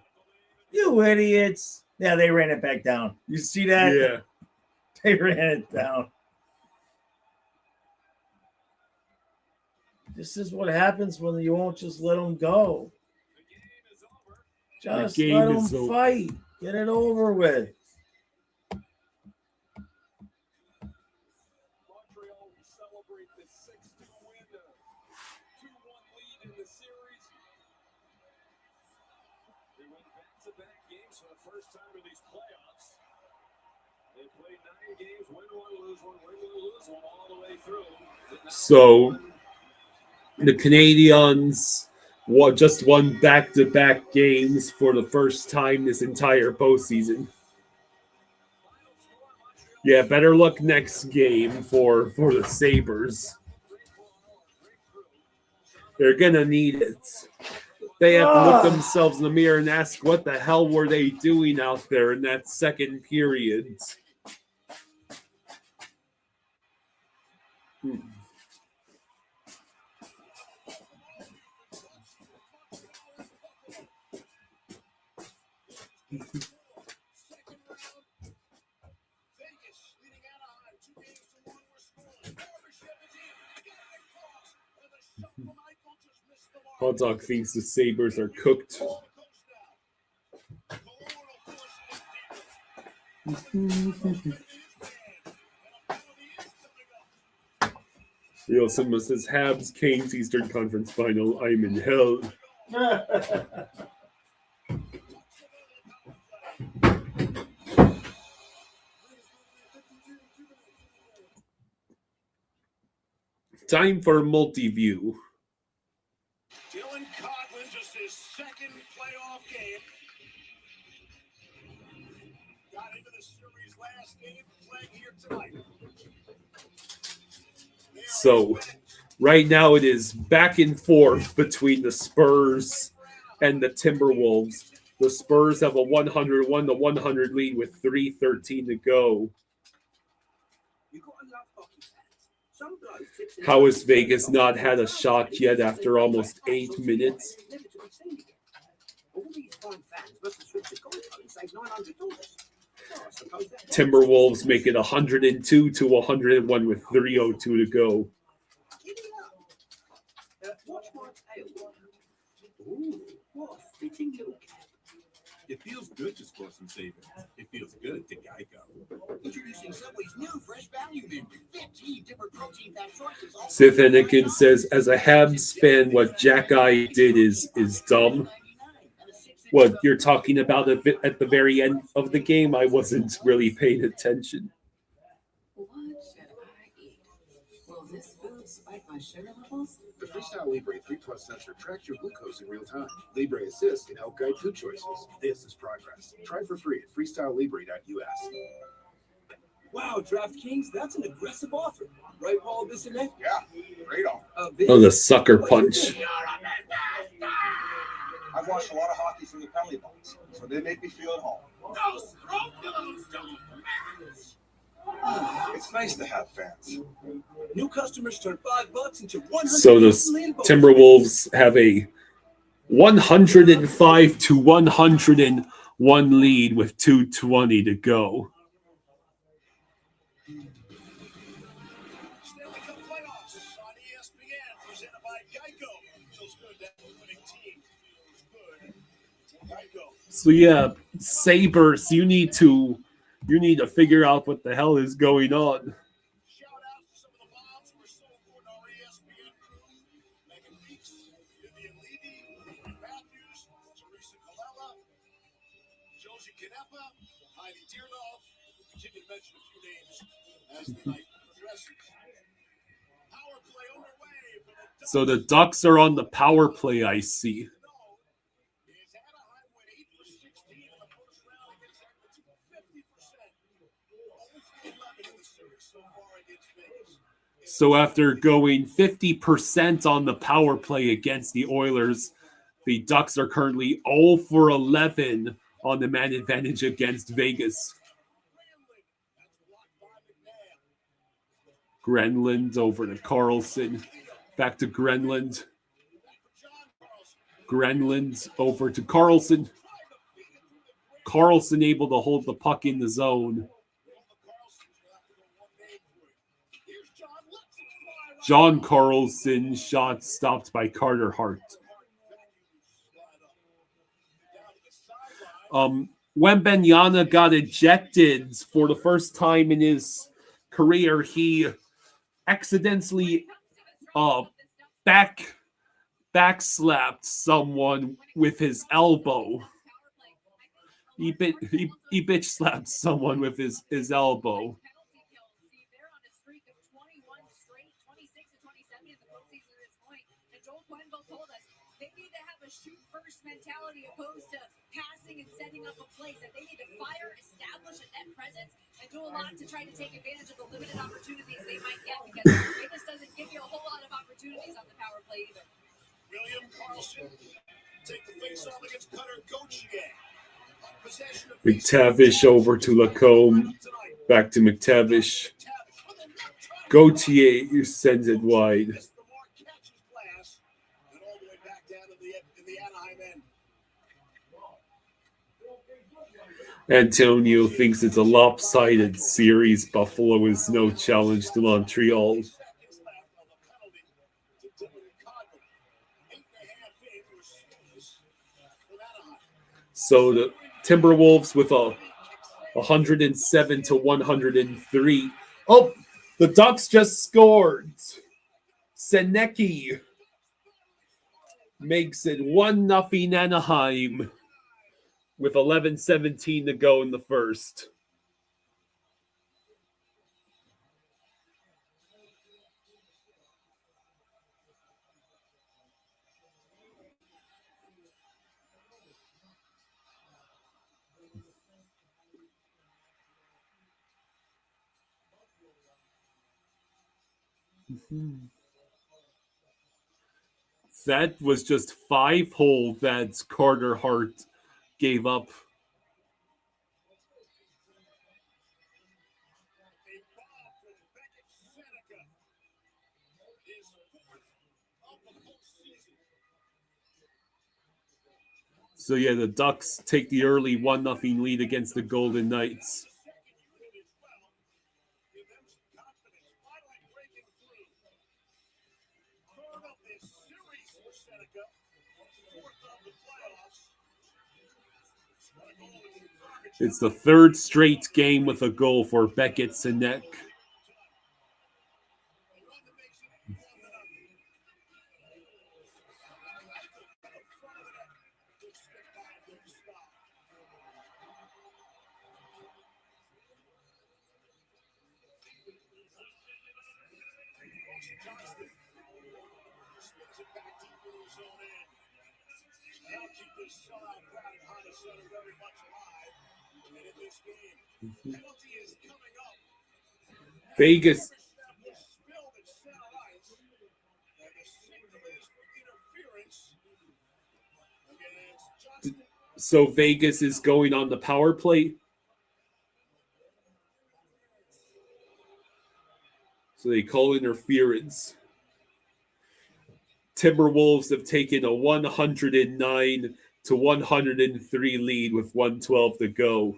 You idiots. Yeah, they ran it back down. You see that? Yeah. They ran it down. This is what happens when you won't just let them go. Just let them fight. Get it over with. Montreal will celebrate the 6-2 win, a 2-1 lead in the series. They won back-to-back games for the first time in these playoffs. They played 9 games, win one, lose one, win one, lose one, all the way through. So the Canadiens just won back-to-back games for the first time this entire postseason. Yeah, better luck next game for the Sabres. They're going to need it. They have to look themselves in the mirror and ask what the hell were they doing out there in that second period. Hot Dog thinks the Sabres are cooked. Real Simba says, Habs, Canes, Eastern Conference Final. I'm in hell. Time for multi-view. Dylan Coghlan, just his second playoff game. Got into the series last game, playing here tonight. So, right now it is back and forth between the Spurs and the Timberwolves. The Spurs have a 101-100 lead with 3:13 to go. How has Vegas not had a shot yet after almost 8 minutes? Timberwolves make it 102-101 with 3:02 to go. It feels good to score some savings. It feels good to Geico. Introducing Subway's new fresh value menu. 15 different protein-packed choices. Sith Anakin says, as a Habs fan, what Jack Eye did is dumb. What you're talking about at the very end of the game, I wasn't really paying attention. What should I eat? Will this food spike my sugar levels? The Freestyle Libre 3 Plus sensor tracks your glucose in real time. Libre Assist can help guide food choices. This is progress. Try for free at freestylelibre.us. Wow, DraftKings, that's an aggressive offer. Right, Paul Bissonnette? Yeah, great offer. Oh, the sucker punch. I've watched a lot of hockey from the penalty box, so they make me feel at home. Those throat pillows don't match. It's nice to have fans. New customers turn $5 into 100. So the Timberwolves have a 105-101 lead with 2:20 to go. Stanley Cup playoffs on ESPN, presented by Geico. Feels good to have a winning team. Feels good. Geico. So yeah, Sabres, you need to figure out what the hell is going on. Shout out to some of the moms who are so important on our ESPN crew. Megan Weeks, Vivian Levy, Matthews, Teresa Colella, Josie Canepa, Heidi Dearloff. We'll continue to mention a few names as the night progresses. Power play underway for the Ducks. So the Ducks are on the power play, I see. Is Anaheim went 8 for 16 in the first round against Edmonton, 50%. 0 for 11 in the series so far against Vegas. So after going 50% on the power play against the Oilers, the Ducks are currently 0 for 11 on the man advantage against Vegas. Grenland over to Carlson. Back to Grenland. Grenland over to Carlson. Carlson able to hold the puck in the zone. John Carlson shot stopped by Carter Hart. Wembanyama got ejected for the first time in his career. He accidentally backslapped someone with his elbow. He bitch slapped someone with his elbow. Shoot first mentality opposed to passing and setting up a place. That they need to fire, establish a net presence, and do a lot to try to take advantage of the limited opportunities they might get, because Vegas doesn't give you a whole lot of opportunities on the power play either. William Karlsson take the face off against Cutter Gauthier. Possession of McTavish over to Lacombe. Back to McTavish. Gauthier sends it wide. Antonio thinks it's a lopsided series. Buffalo is no challenge to Montreal. So the Timberwolves with a 107-103. Oh, the Ducks just scored. Senecki makes it 1-0 Anaheim with 11:17 to go in the first. That was just 5 hole that Carter Hart gave up. So yeah, the Ducks take the early 1-0 lead against the Golden Knights. It's the third straight game with a goal for Beckett Sinek. zone in. That'll keep this sellout crowd in Honda Center very much alive. And in this game, penalty is coming up. Vegas. Snap was spilled at center ice. And the signal is for interference against Johnson. So Vegas is going on the power play. So they call interference. Timberwolves have taken a 109 to 103 lead with 1:12 to go.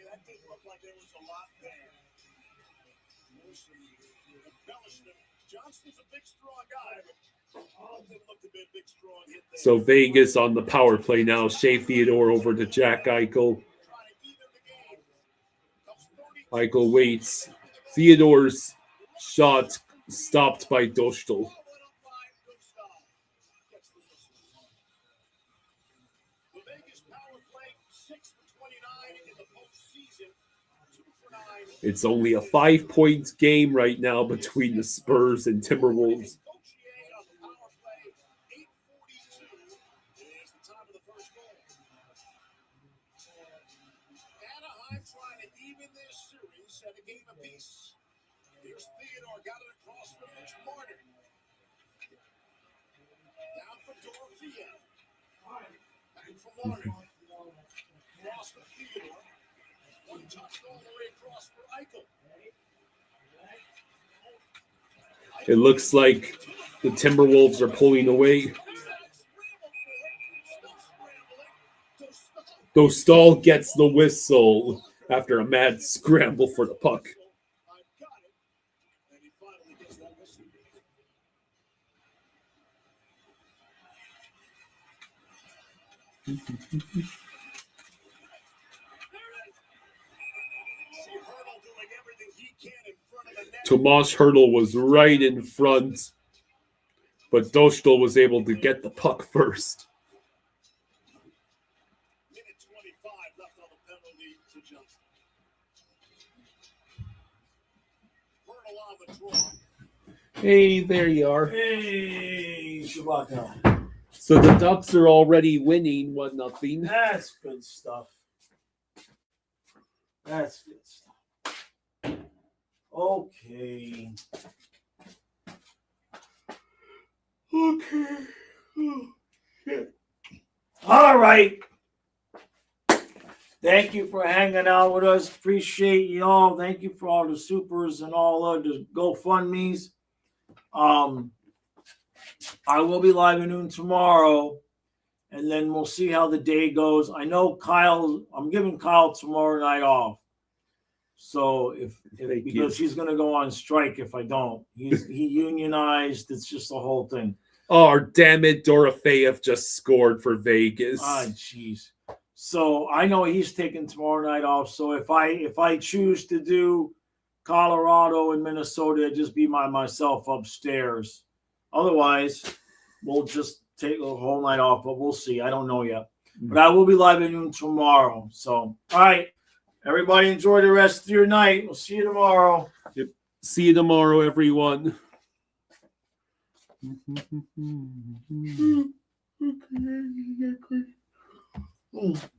That didn't look like there was a lot there. Embellishment. Johnston's a big, strong guy, but didn't look to be a big, strong hit there. So Vegas on the power play now. Shea Theodore over to Jack Eichel. Eichel waits. Theodore's shot stopped by Dostal. It's only a 5-point game right now between the Spurs and Timberwolves. Anaheim trying to even this series at a game apiece. Here's Theodore, got it across for Mitch Marner. Down for Dorothea. Back for Marner. Cross for Theodore. One touch all the way across for Eichel. It looks like the Timberwolves are pulling away. Dostal gets the whistle after a mad scramble for the puck. Tomas Hertl was right in front, but Dostal was able to get the puck first. Minute 25 left on the penalty to Johnson. Hertl on the draw. Hey, there you are. Hey, Shabaka. So the Ducks are already winning 1-0. That's good stuff. That's good stuff. Okay. Okay. Oh, shit. All right. Thank you for hanging out with us. Appreciate y'all. Thank you for all the supers and all of the GoFundMes. I will be live at noon tomorrow, and then we'll see how the day goes. I know Kyle, I'm giving Kyle tomorrow night off. So because he's going to go on strike if I don't. He unionized. It's just the whole thing. Oh, damn it. Dorofeyev just scored for Vegas. Ah, jeez. So I know he's taking tomorrow night off. So if I choose to do Colorado and Minnesota, it'd just be myself upstairs. Otherwise, we'll just take a whole night off, but we'll see. I don't know yet. But I will be live at noon tomorrow. So, all right. Everybody enjoy the rest of your night. We'll see you tomorrow. Yep. See you tomorrow, everyone.